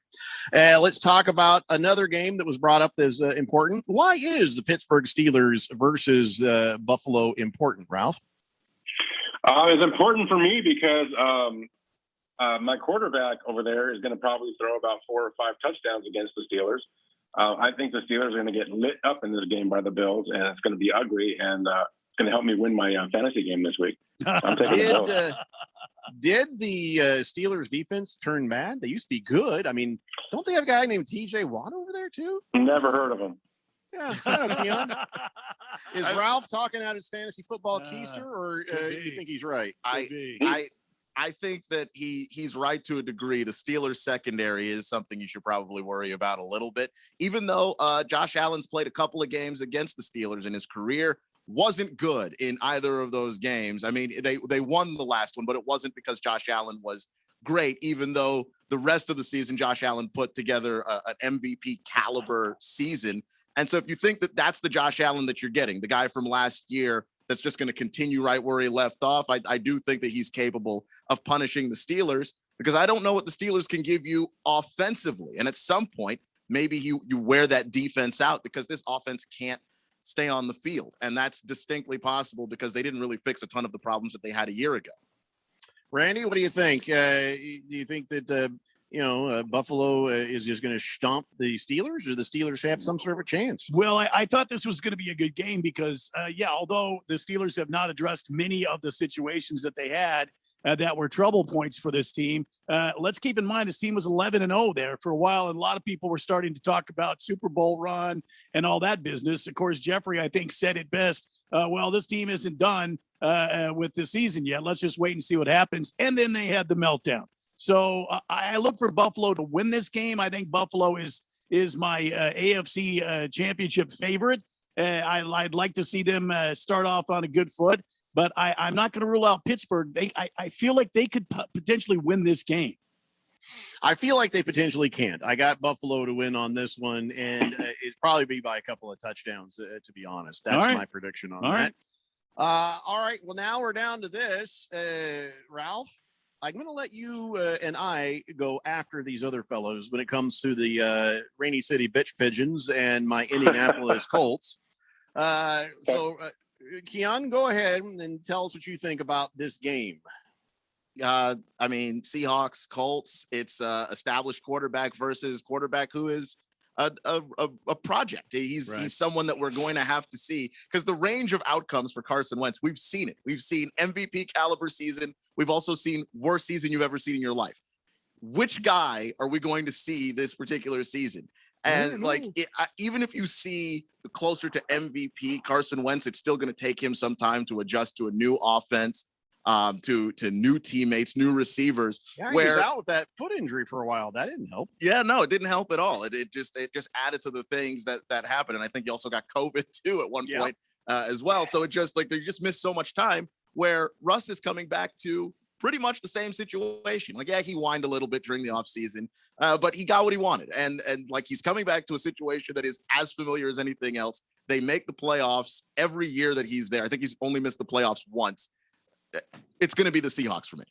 Let's talk about another game that was brought up as important. Why is the Pittsburgh Steelers versus Buffalo important, Ralph? It's important for me because my quarterback over there is going to probably throw about 4 or 5 touchdowns against the Steelers. I think the Steelers are going to get lit up in this game by the Bills, and it's going to be ugly, and it's going to help me win my fantasy game this week. So I'm taking the Bills. Did the Steelers defense turn bad? They used to be good. I mean, don't they have a guy named TJ Watt over there too? Never heard of him. Yeah, I don't know, Keon. Is Ralph talking out his fantasy football keister, or you think he's right? I think that he's right to a degree. The Steelers secondary is something you should probably worry about a little bit, even though Josh Allen's played a couple of games against the Steelers in his career. Wasn't good in either of those games. I mean, they won the last one, but it wasn't because Josh Allen was great, even though the rest of the season, Josh Allen put together an MVP caliber season. And so if you think that that's the Josh Allen that you're getting, the guy from last year that's just going to continue right where he left off, I do think that he's capable of punishing the Steelers, because I don't know what the Steelers can give you offensively. And at some point, maybe you wear that defense out, because this offense can't stay on the field. And that's distinctly possible because they didn't really fix a ton of the problems that they had a year ago. Randy, what do you think? Do you think that, Buffalo is just going to stomp the Steelers, or the Steelers have some sort of a chance? Well, I thought this was going to be a good game because, although the Steelers have not addressed many of the situations that they had that were trouble points for this team, let's keep in mind this team was 11-0 there for a while, and a lot of people were starting to talk about Super Bowl run and all that business. Of course, Jeffrey, I think, said it best. This team isn't done with the season yet. Let's just wait and see what happens. And then they had the meltdown. So I look for Buffalo to win this game. I think Buffalo is my AFC championship favorite. I'd like to see them start off on a good foot, but I'm not going to rule out Pittsburgh. I feel like they could potentially win this game. I feel like they potentially can't. I got Buffalo to win on this one, and it'd probably be by a couple of touchdowns, to be honest. That's my prediction on that. Right. All right. Well, now we're down to this. Ralph, I'm going to let you and I go after these other fellows when it comes to the Rainy City Bitch Pigeons and my Indianapolis Colts. So, Keon, go ahead and tell us what you think about this game. Seahawks, Colts, it's established quarterback versus quarterback who is a project. He's someone that we're going to have to see, because the range of outcomes for Carson Wentz, we've seen it. We've seen MVP caliber season. We've also seen worst season you've ever seen in your life. Which guy are we going to see this particular season? And even if you see closer to MVP Carson Wentz, it's still going to take him some time to adjust to a new offense, to new teammates, new receivers. Yeah, he was out with that foot injury for a while. That didn't help. Yeah, no, it didn't help at all. It just added to the things that happened. And I think he also got COVID too at one point as well. So it just they just missed so much time, where Russ is coming back to pretty much the same situation. Like, yeah, he whined a little bit during the offseason, but he got what he wanted. And like, he's coming back to a situation that is as familiar as anything else. They make the playoffs every year that he's there. I think he's only missed the playoffs once. It's going to be the Seahawks for me.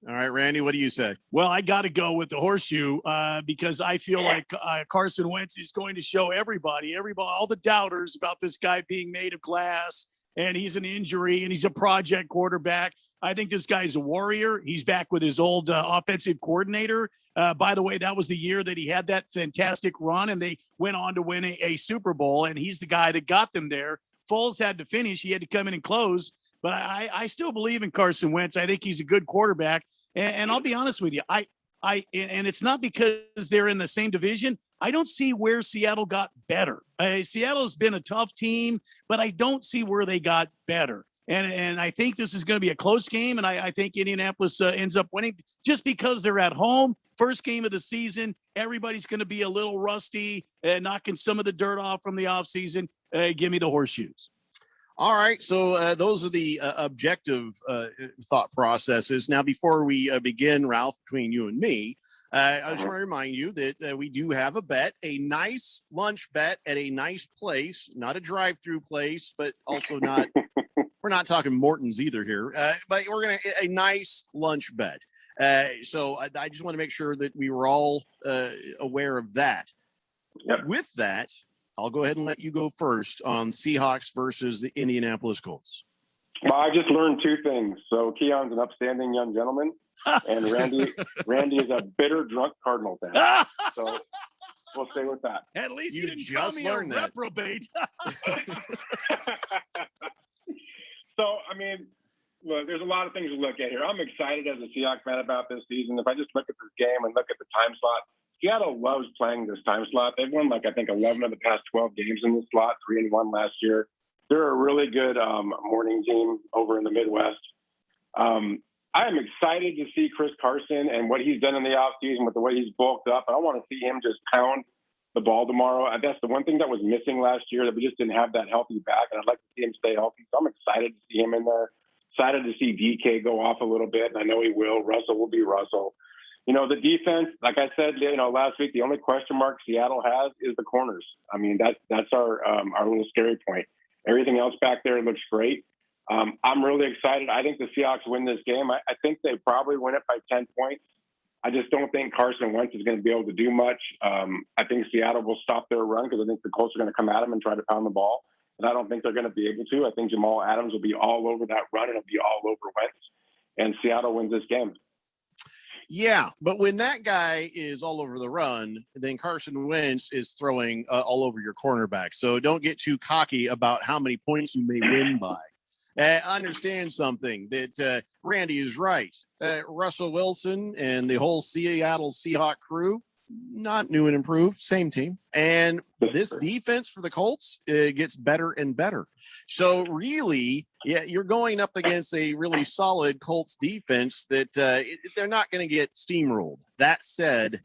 All right, Randy, what do you say? Well, I got to go with the horseshoe because I feel like Carson Wentz is going to show everybody, all the doubters about this guy being made of glass, and he's an injury, and he's a project quarterback. I think this guy's a warrior. He's back with his old offensive coordinator. By the way, that was the year that he had that fantastic run, and they went on to win a Super Bowl, and he's the guy that got them there. Foles had to finish. He had to come in and close. But I still believe in Carson Wentz. I think he's a good quarterback. And I'll be honest with you, and it's not because they're in the same division. I don't see where Seattle got better. Seattle's been a tough team, but I don't see where they got better. And I think this is going to be a close game, and I think Indianapolis ends up winning just because they're at home. First game of the season, everybody's going to be a little rusty, knocking some of the dirt off from the offseason. Give me the horseshoes. All right, so those are the objective thought processes. Now, before we begin, Ralph, between you and me, I just want to remind you that we do have a bet, a nice lunch bet at a nice place, not a drive-through place, but also not we're not talking Morton's either here, but we're going to a nice lunch bet. So I just want to make sure that we were all aware of that. Yep. With that, I'll go ahead and let you go first on Seahawks versus the Indianapolis Colts. Well, I just learned two things. So Keon's an upstanding young gentleman, and Randy is a bitter drunk Cardinal fan. So we'll stay with that. At least you you didn't just call me learned a that. reprobate. So, I mean, look, there's a lot of things to look at here. I'm excited as a Seahawks fan about this season. If I just look at this game and look at the time slot, Seattle loves playing this time slot. They've won, I think 11 of the past 12 games in this slot, 3-1 last year. They're a really good morning team over in the Midwest. I am excited to see Chris Carson and what he's done in the offseason with the way he's bulked up. I want to see him just pound the ball tomorrow. That's the one thing that was missing last year, that we just didn't have that healthy back, and I'd like to see him stay healthy. So I'm excited to see him in there. Excited to see DK go off a little bit, and I know he will. Russell will be Russell. The defense, like I said, last week, the only question mark Seattle has is the corners. I mean, that's our little scary point. Everything else back there looks great. I'm really excited. I think the Seahawks win this game. I think they probably win it by 10 points. I just don't think Carson Wentz is going to be able to do much. I think Seattle will stop their run because I think the Colts are going to come at them and try to pound the ball. And I don't think they're going to be able to. I think Jamal Adams will be all over that run, and it'll be all over Wentz. And Seattle wins this game. Yeah, but when that guy is all over the run, then Carson Wentz is throwing all over your cornerback. So don't get too cocky about how many points you may win by. Understand something that Randy is right. Russell Wilson and the whole Seattle Seahawk crew, not new and improved, same team. And this defense for the Colts gets better and better. So really, yeah, you're going up against a really solid Colts defense that they're not going to get steamrolled. That said,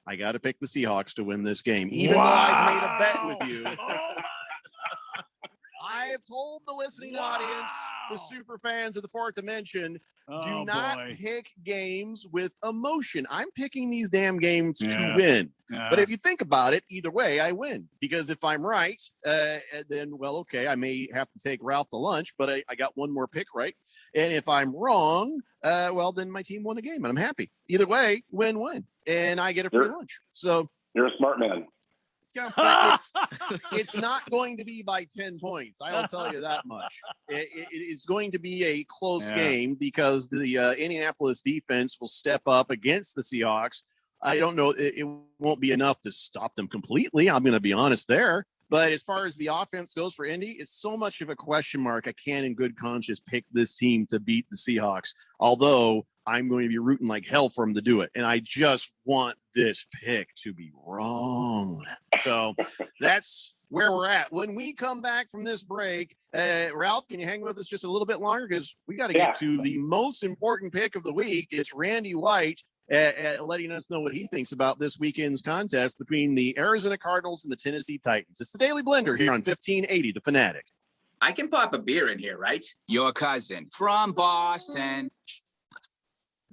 I got to pick the Seahawks to win this game, even though I've made a bet with you. I have told the listening audience, the super fans of the Fourth Dimension, do not pick games with emotion. I'm picking these damn games to win. But if you think about it, either way, I win. Because if I'm right, then, well, okay, I may have to take Ralph to lunch, but I got one more pick right. And if I'm wrong, well, then my team won the game, and I'm happy. Either way, win-win. And I get a free lunch. So you're a smart man. Yeah, but it's not going to be by 10 points. I'll tell you that much. It's going to be a close game because the Indianapolis defense will step up against the Seahawks. I don't know. It won't be enough to stop them completely. I'm going to be honest there. But as far as the offense goes for Indy, it's so much of a question mark. I can't in good conscience pick this team to beat the Seahawks, although I'm going to be rooting like hell for them to do it. And I just want this pick to be wrong. So that's where we're at. When we come back from this break, Ralph, can you hang with us just a little bit longer? Because we got to get to the most important pick of the week. It's Randy White letting us know what he thinks about this weekend's contest between the Arizona Cardinals and the Tennessee Titans. It's the Daily Blender here on 1580 The Fanatic. I can pop a beer in here, right? Your cousin from Boston.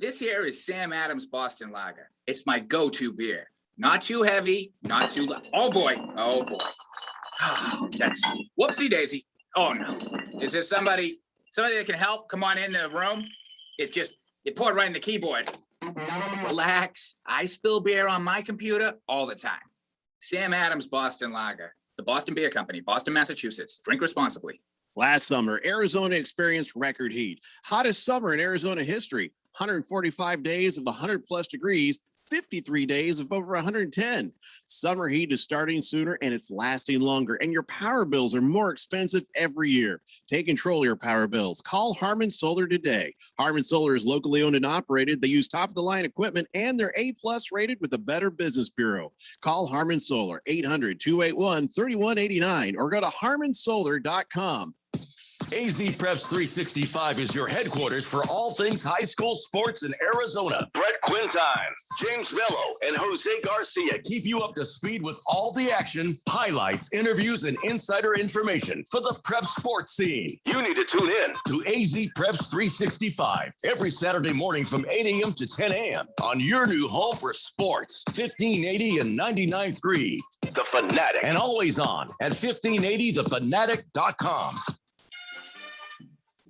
This here is Sam Adams Boston Lager. It's my go-to beer. Not too heavy, not too light. Oh boy, oh boy. That's whoopsie daisy. Oh no. Is there somebody that can help? Come on in the room. It poured right in the keyboard. Relax. I spill beer on my computer all the time. Sam Adams Boston Lager. The Boston Beer Company, Boston, Massachusetts. Drink responsibly. Last summer, Arizona experienced record heat. Hottest summer in Arizona history. 145 days of 100+ degrees. 53 days of over 110. Summer heat is starting sooner and it's lasting longer, and your power bills are more expensive every year. Take control of your power bills. Call Harmon Solar today. Harmon Solar is locally owned and operated. They use top-of-the-line equipment, and they're A+ rated with the Better Business Bureau. Call Harmon Solar, 800-281-3189, or go to harmonsolar.com. AZ Preps 365 is your headquarters for all things high school sports in Arizona. Brett Quintine, James Mello, and Jose Garcia keep you up to speed with all the action, highlights, interviews, and insider information for the prep sports scene. You need to tune in to AZ Preps 365 every Saturday morning from 8 a.m. to 10 a.m. on your new home for sports, 1580 and 99.3. The Fanatic. And always on at 1580thefanatic.com.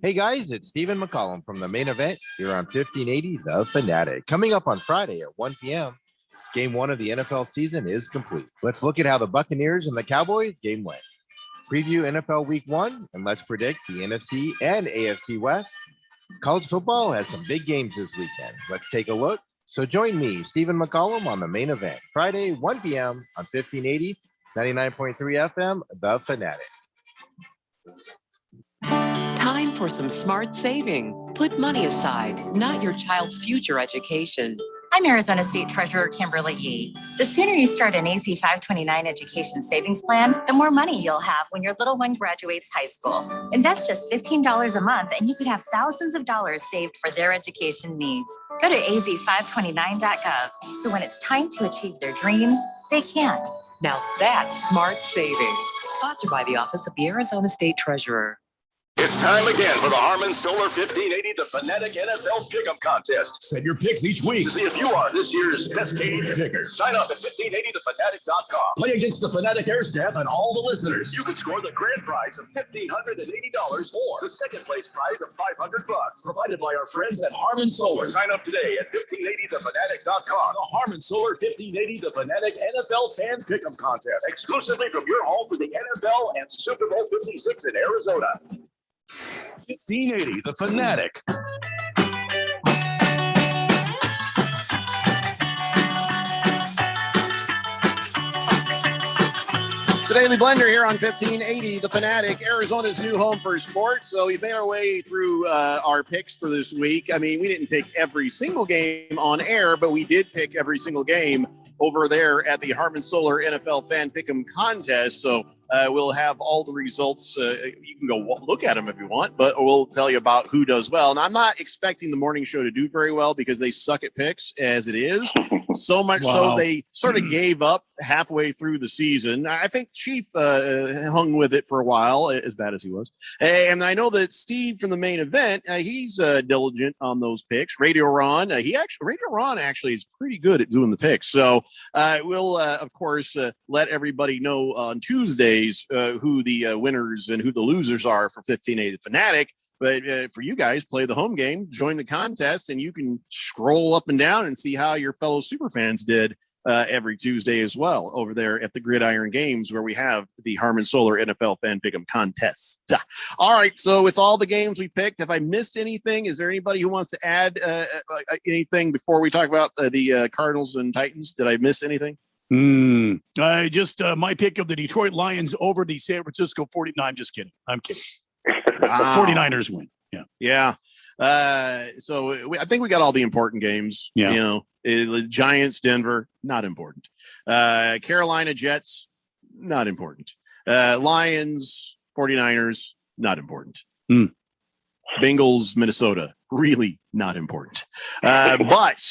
Hey guys, it's Stephen McCollum from the Main Event here on 1580 The Fanatic. Coming up on Friday at 1 p.m., Game 1 of the NFL season is complete. Let's look at how the Buccaneers and the Cowboys game went. Preview NFL Week 1, and let's predict the NFC and AFC West. College football has some big games this weekend. Let's take a look. So join me, Stephen McCollum, on the Main Event, Friday, 1 p.m. on 1580, 99.3 FM, The Fanatic. Time for some smart saving. Put money aside, not your child's future education. I'm Arizona State Treasurer Kimberly Yee. The sooner you start an AZ 529 education savings plan, the more money you'll have when your little one graduates high school. Invest just $15 a month and you could have thousands of dollars saved for their education needs. Go to az529.gov so when it's time to achieve their dreams, they can. Now that's smart saving. Sponsored by the Office of the Arizona State Treasurer. It's time again for the Harmon Solar 1580 The Fanatic NFL Pick'em Contest. Send your picks each week to see if you are this year's Cascade picker. Sign up at 1580thefanatic.com. Play against the Fanatic Air Staff and all the listeners. You can score the grand prize of $1,580 or the second place prize of $500. Provided by our friends at Harmon Solar. Sign up today at 1580thefanatic.com. The Harmon Solar 1580 The Fanatic NFL Fan Pick'em Contest. Exclusively from your home for the NFL and Super Bowl 56 in Arizona. 1580 The Fanatic. It's the Daily Blender here on 1580 The Fanatic, Arizona's new home for sports. So we've made our way through our picks for this week. I mean, we didn't pick every single game on air, but we did pick every single game over there at the Harmon Solar NFL Fan Pick'em Contest. So we'll have all the results. You can go look at them if you want, but we'll tell you about who does well. And I'm not expecting the morning show to do very well because they suck at picks as it is. So much so they sort of gave up halfway through the season. I think Chief hung with it for a while, as bad as he was. And I know that Steve from the Main Event, he's diligent on those picks. Radio Ron, Radio Ron actually is pretty good at doing the picks. So we'll, of course, let everybody know on Tuesdays who the winners and who the losers are for 1580 The Fanatic. But for you guys, play the home game, join the contest, and you can scroll up and down and see how your fellow superfans did every Tuesday as well over there at the Gridiron Games, where we have the Harmon Solar NFL Fan Pick'em Contest. All right, so with all the games we picked, have I missed anything? Is there anybody who wants to add anything before we talk about the Cardinals and Titans? Did I miss anything? I just my pick of the Detroit Lions over the San Francisco 49. I'm just kidding. I'm kidding. Wow. 49ers win. Yeah. So I think we got all the important games. Yeah. You know, Giants, Denver, not important. Carolina, Jets, not important. Lions, 49ers, not important. Bengals, Minnesota, really not important. But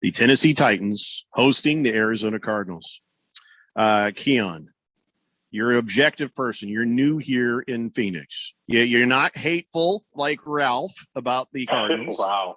the Tennessee Titans hosting the Arizona Cardinals. Keon, You're an objective person. You're new here in Phoenix. You're not hateful like Ralph about the Cardinals. Wow.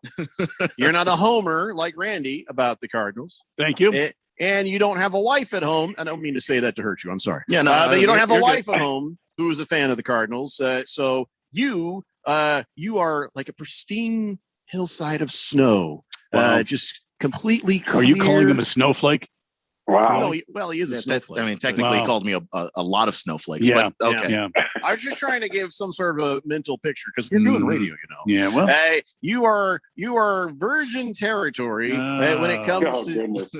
You're not a homer like Randy about the Cardinals. Thank you. And you don't have a wife at home. I don't mean to say that to hurt you. I'm sorry. Yeah, no, but you don't have a you're wife good. at home who is a fan of the Cardinals. So you are like a pristine hillside of snow. Wow. Just completely clear. Are you calling him a snowflake? Wow. No, he is a snowflake. I mean, technically, Wow. he called me a lot of snowflakes. Yeah. But okay. Yeah. I was just trying to give some sort of a mental picture because you're doing radio, Yeah. Well, you are virgin territory when it comes to. Goodness.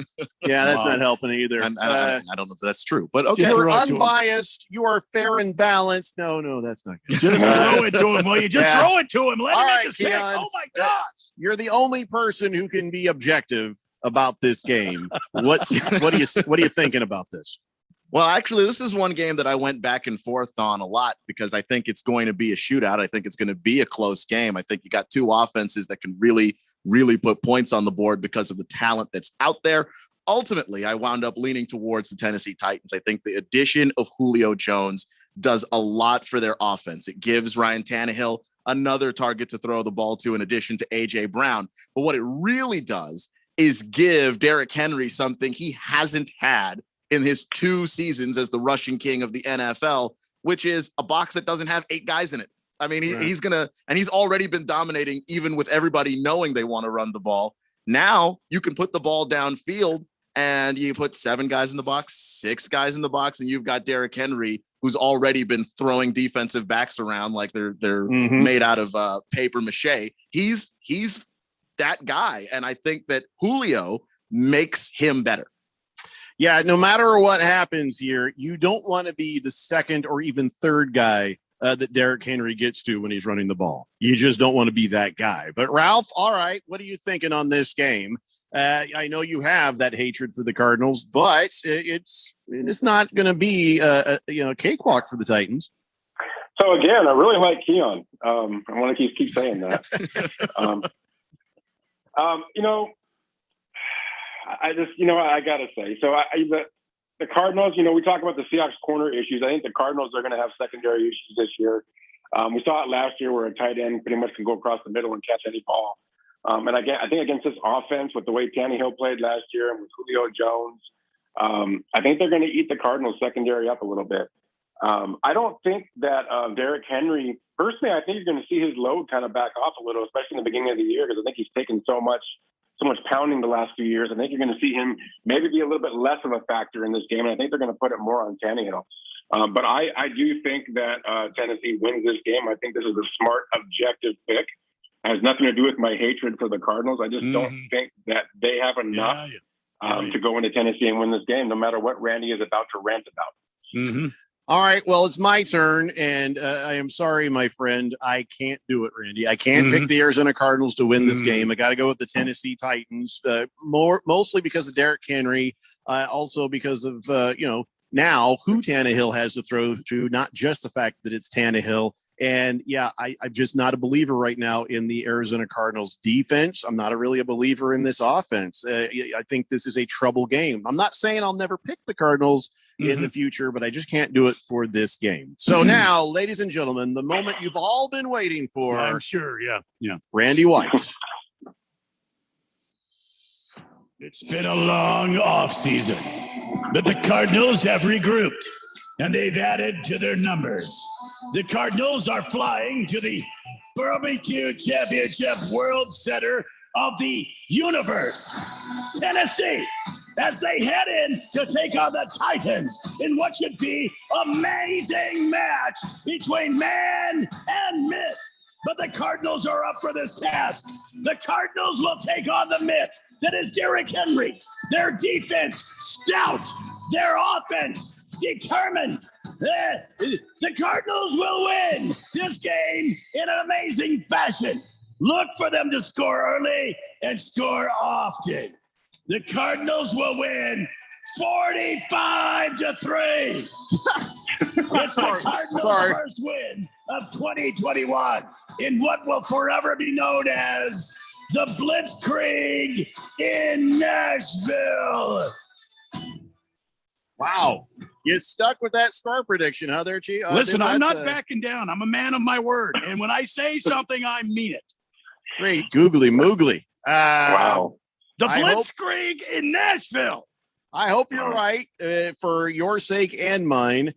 Yeah, that's Wow. not helping either. I don't know if that's true, but okay. You're throw it to him. unbiased. You are fair and balanced. No, that's not good. just throw it to him. Well, you just Yeah. throw it to him. Let All him right, make a pick. Keon. Oh my gosh. You're the only person who can be objective about this game. What are you thinking about this? Well, actually, this is one game that I went back and forth on a lot because I think it's going to be a shootout. I think it's going to be a close game. I think you got two offenses that can really, really put points on the board because of the talent that's out there. Ultimately, I wound up leaning towards the Tennessee Titans. I think the addition of Julio Jones does a lot for their offense. It gives Ryan Tannehill another target to throw the ball to in addition to A.J. Brown. But what it really does is give Derrick Henry something he hasn't had in his 2 seasons as the rushing king of the NFL, which is a box that doesn't have 8 guys in it. I mean, he's already been dominating even with everybody knowing they want to run the ball. Now you can put the ball downfield and you put 7 guys in the box, 6 guys in the box, and you've got Derrick Henry, who's already been throwing defensive backs around like they're made out of paper mache. He's that guy. And I think that Julio makes him better. Yeah, no matter what happens here, you don't want to be the second or even third guy that Derrick Henry gets to when he's running the ball. You just don't want to be that guy. But Ralph, all right, what are you thinking on this game? I know you have that hatred for the Cardinals, but it's not going to be a cakewalk for the Titans. So again, I really like Keon. I want to keep saying that. I just, I got to say, so the Cardinals, we talk about the Seahawks corner issues. I think the Cardinals are going to have secondary issues this year. We saw it last year where a tight end pretty much can go across the middle and catch any ball. And I think against this offense, with the way Tannehill played last year and with Julio Jones, I think they're going to eat the Cardinals secondary up a little bit. I don't think that Derrick Henry, personally, I think you're going to see his load kind of back off a little, especially in the beginning of the year, because I think he's taken so much pounding the last few years. I think you're going to see him maybe be a little bit less of a factor in this game, and I think they're going to put it more on Tannehill. But I do think that Tennessee wins this game. I think this is a smart, objective pick. It has nothing to do with my hatred for the Cardinals. I just don't think that they have enough to go into Tennessee and win this game, no matter what Randy is about to rant about. All right, well, it's my turn, and I am sorry, my friend. I can't do it, Randy. I can't pick the Arizona Cardinals to win this game. I got to go with the Tennessee Titans, mostly because of Derrick Henry, also because of, now who Tannehill has to throw to, not just the fact that it's Tannehill. And, yeah, I'm just not a believer right now in the Arizona Cardinals defense. I'm not really a believer in this offense. I think this is a trouble game. I'm not saying I'll never pick the Cardinals in the future, but I just can't do it for this game. So now, ladies and gentlemen, the moment you've all been waiting for. Yeah, I'm sure. Yeah. Randy White. It's been a long off season, but the Cardinals have regrouped and they've added to their numbers. The Cardinals are flying to the Barbecue Championship World Center of the Universe, Tennessee, as they head in to take on the Titans in what should be an amazing match between man and myth. But the Cardinals are up for this task. The Cardinals will take on the myth that is Derrick Henry. Their defense stout, their offense determined. The Cardinals will win this game in an amazing fashion. Look for them to score early and score often. The Cardinals will win 45-3. It's the Cardinals' first win of 2021 in what will forever be known as the Blitzkrieg in Nashville. Wow. You stuck with that score prediction, huh, there, Chief? Listen, I'm not backing down. I'm a man of my word. And when I say something, I mean it. Great googly moogly. Wow. The Blitzkrieg in Nashville. I hope you're right for your sake and mine.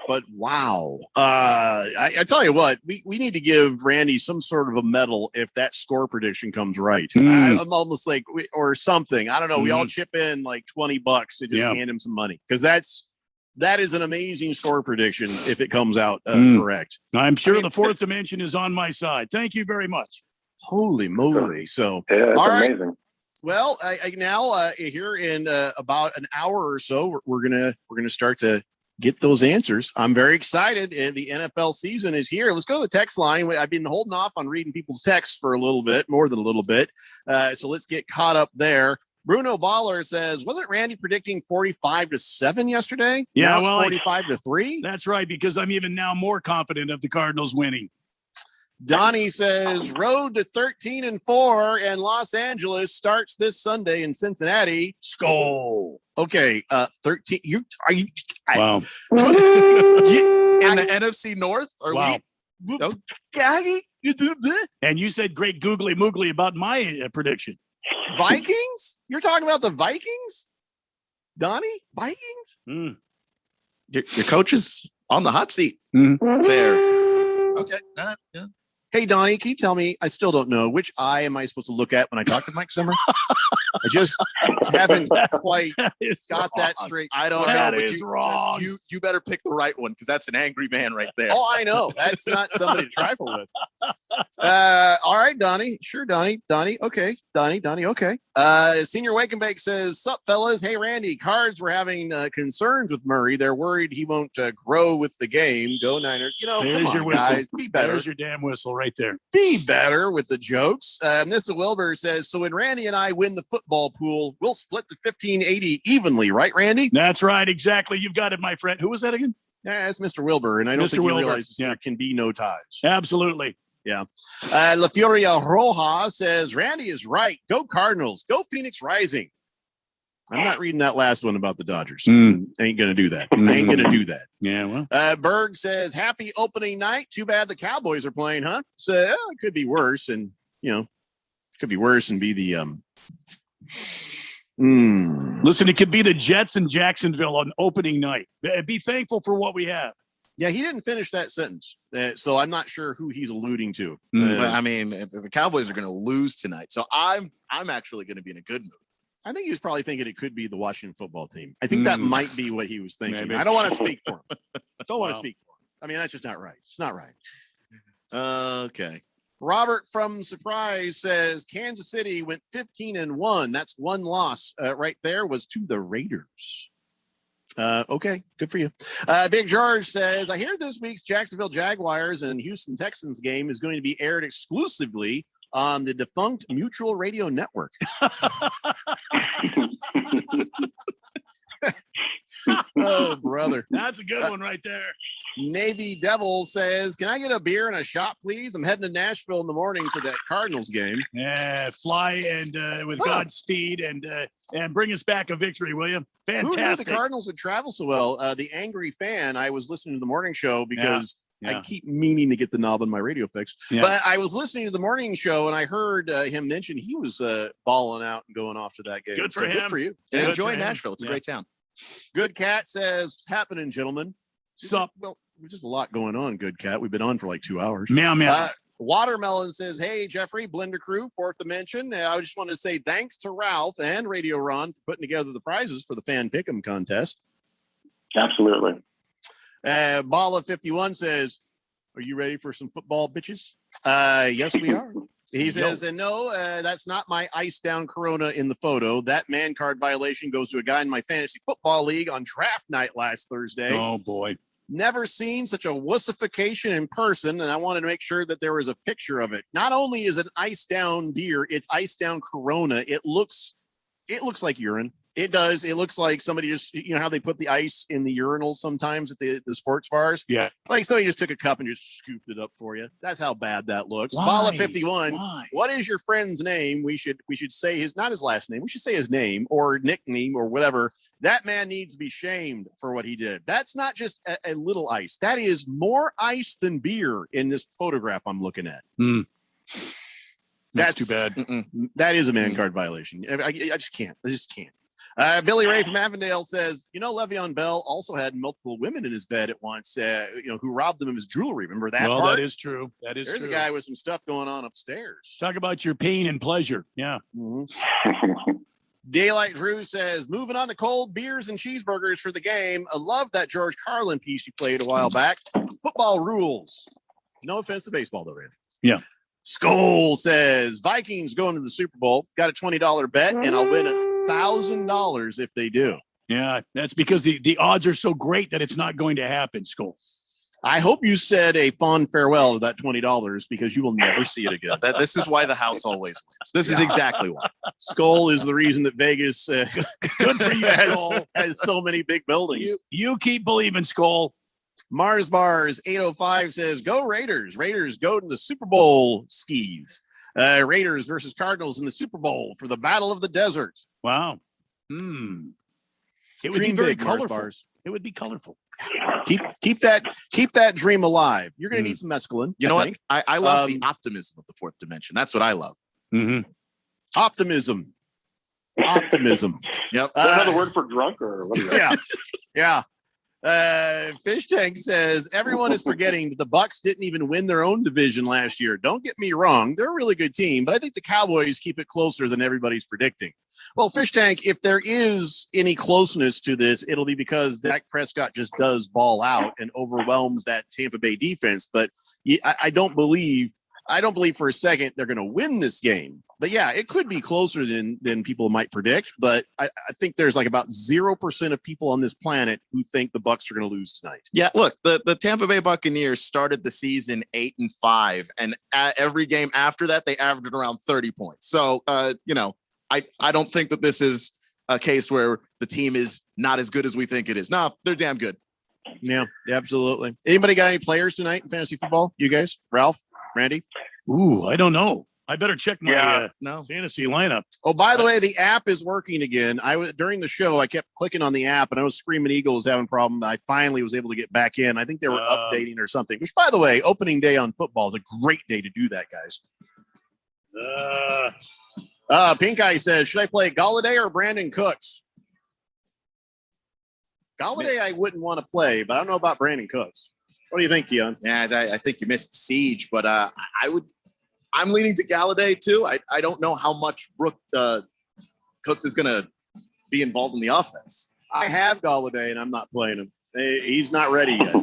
But wow. I tell you what, we need to give Randy some sort of a medal if that score prediction comes right. I'm almost like, or something. I don't know. We all chip in like $20 to just hand him some money because that is an amazing score prediction if it comes out correct. I'm sure the fourth dimension is on my side. Thank you very much. Holy moly. So, yeah, all that's right. amazing. Well, I now here in about an hour or so, we're gonna start to get those answers. I'm very excited. The NFL season is here. Let's go to the text line. I've been holding off on reading people's texts for a little bit, more than a little bit. So let's get caught up there. Bruno Baller says, wasn't Randy predicting 45-7 yesterday? Yeah, now it's 45-3. That's right, because I'm even now more confident of the Cardinals winning. Donnie says, road to 13-4, and Los Angeles starts this Sunday in Cincinnati. Skull. Okay, 13. Wow. In the NFC North? Are we? And you said great googly moogly about my prediction. Vikings? You're talking about the Vikings? Donnie? Vikings? Your coach is on the hot seat there. Okay. Yeah. Hey, Donnie, can you tell me? I still don't know which eye am I supposed to look at when I talk to Mike Zimmer? I just haven't quite got that straight. I don't know. That but is wrong. You better pick the right one because that's an angry man right there. Oh, I know. That's not somebody to trifle with. All right, Donnie. Sure, Donnie. Okay. Donnie. Okay. Senior Wake and Bake says, sup, fellas. Hey, Randy. Cards were having concerns with Murray. They're worried he won't grow with the game. Go Niners. There's your whistle. Guys. Be better. There's your damn whistle right there. Be better with the jokes. Mr. Wilbur says, so when Randy and I win the football pool, we'll split the 1580 evenly, right, Randy? That's right. Exactly. You've got it, my friend. Who was that again? Yeah, that's Mr. Wilbur. And I don't Mr. think he Wilbur. realizes there can be no ties. Absolutely. Yeah. La Furia Roja says, Randy is right. Go Cardinals. Go Phoenix Rising. I'm not reading that last one about the Dodgers. Ain't going to do that. Ain't going to do that. Yeah, well. Berg says, happy opening night. Too bad the Cowboys are playing, huh? So it could be worse. And, it could be worse and be the Listen, it could be the Jets in Jacksonville on opening night. Be thankful for what we have. Yeah, he didn't finish that sentence. So I'm not sure who he's alluding to. I mean, the Cowboys are going to lose tonight. So I'm actually going to be in a good mood. I think he was probably thinking it could be the Washington football team. I think that might be what he was thinking. Maybe. I don't want to speak for him. Don't want to speak for him. I mean, that's just not right. It's not right. Okay. Robert from Surprise says Kansas City went 15-1. That's one loss right there was to the Raiders. Okay, good for you. Big George says, I hear this week's Jacksonville Jaguars and Houston Texans game is going to be aired exclusively on the defunct Mutual Radio Network. Oh, brother. That's a good one right there. Navy Devil says, can I get a beer and a shot, please? I'm heading to Nashville in the morning for that Cardinals game. Yeah, fly and with Godspeed and bring us back a victory, will you? Fantastic. Who knew the Cardinals would travel so well? The Angry Fan, I was listening to the morning show because I keep meaning to get the knob on my radio fixed. Yeah. But I was listening to the morning show and I heard him mention he was balling out and going off to that game. Good for him. Good for you. And enjoy Nashville. It's a great town. Good Cat says, happening, gentlemen. Sup? Well, there's just a lot going on, Good Cat. We've been on for like 2 hours. Meow, meow. Watermelon says, hey, Jeffrey, Blender Crew, fourth dimension. I just want to say thanks to Ralph and Radio Ron for putting together the prizes for the Fan Pick'em contest. Absolutely. Bala 51 says, are you ready for some football, bitches? Yes, we are. He says, and no, that's not my ice down Corona in the photo. That man card violation goes to a guy in my fantasy football league on draft night last Thursday. Oh, boy. Never seen such a wussification in person, and I wanted to make sure that there was a picture of it. Not only is it ice down beer, it's ice down Corona. It looks like urine. It does. It looks like somebody just, you know how they put the ice in the urinals sometimes at the sports bars? Yeah. Like somebody just took a cup and just scooped it up for you. That's how bad that looks. Why? Bala 51. Why? What is your friend's name? We should say not his last name. We should say his name or nickname or whatever. That man needs to be shamed for what he did. That's not just a little ice. That is more ice than beer in this photograph I'm looking at. That's too bad. That is a man card violation. I just can't. I just can't. Billy Ray from Avondale says, Le'Veon Bell also had multiple women in his bed at once, who robbed him of his jewelry. Remember that? Well, part? that is true. There's a guy with some stuff going on upstairs. Talk about your pain and pleasure. Yeah. Daylight Drew says, moving on to cold beers and cheeseburgers for the game. I love that George Carlin piece you played a while back. Football rules. No offense to baseball, though, Randy. Yeah. Skull says, Vikings going to the Super Bowl. Got a $20 bet, and I'll win $1,000 if they do. Yeah, that's because the odds are so great that it's not going to happen, Skull. I hope you said a fond farewell to that $20 because you will never see it again. This is why the house always wins. This is exactly why. Skull is the reason that Vegas good for you, Skull. has so many big buildings. You keep believing, Skull. Mars Bars 805 says, go Raiders. Raiders go to the Super Bowl skis. Raiders versus Cardinals in the Super Bowl for the Battle of the Desert. Wow. It would be very colorful. It would be colorful. Keep that dream alive. You're going to need some mescaline. You know what? I love the optimism of the fourth dimension. That's what I love. Optimism. Yep. Another word for drunk or what? Yeah. Fish Tank says everyone is forgetting that the Bucs didn't even win their own division last year. Don't get me wrong, they're a really good team, but I think the Cowboys keep it closer than everybody's predicting. Well, Fish Tank, if there is any closeness to this, it'll be because Dak Prescott just does ball out and overwhelms that Tampa Bay defense. But I don't believe for a second they're going to win this game. But yeah, it could be closer than people might predict. But I think there's like about 0% of people on this planet who think the Bucs are going to lose tonight. Yeah, look, the Tampa Bay Buccaneers started the season 8-5, and every game after that they averaged around 30 points. So I don't think that this is a case where the team is not as good as we think it is. No, they're damn good. Yeah, absolutely. Anybody got any players tonight in fantasy football? You guys? Ralph? Randy? Ooh, I don't know. I better check my fantasy lineup. Oh, by the way, the app is working again. During the show, I kept clicking on the app, and I was Screaming Eagle was having a problem. I finally was able to get back in. I think they were updating or something. Which, by the way, opening day on football is a great day to do that, guys. Pink Eye says, should I play Galladay or Brandon Cooks? Galladay, I wouldn't want to play, but I don't know about Brandon Cooks. What do you think, Keon? Yeah, I think you missed Siege, but I'm leaning to Galladay too. I don't know how much Cooks is going to be involved in the offense. I have Galladay, and I'm not playing him. He's not ready yet.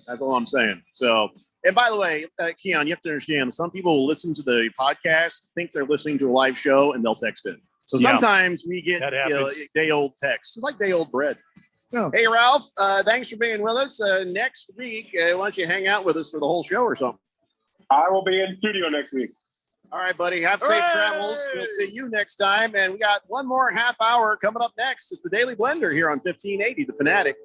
That's all I'm saying. So, and by the way, Keon, you have to understand, some people will listen to the podcast, think they're listening to a live show, and they'll text in. So sometimes we get day-old texts. It's like day-old bread. Oh. Hey, Ralph, thanks for being with us. Next week, why don't you hang out with us for the whole show or something? I will be in studio next week. All right, buddy. Have safe travels. We'll see you next time. And we got one more half hour coming up next. It's the Daily Blender here on 1580, The Fanatic.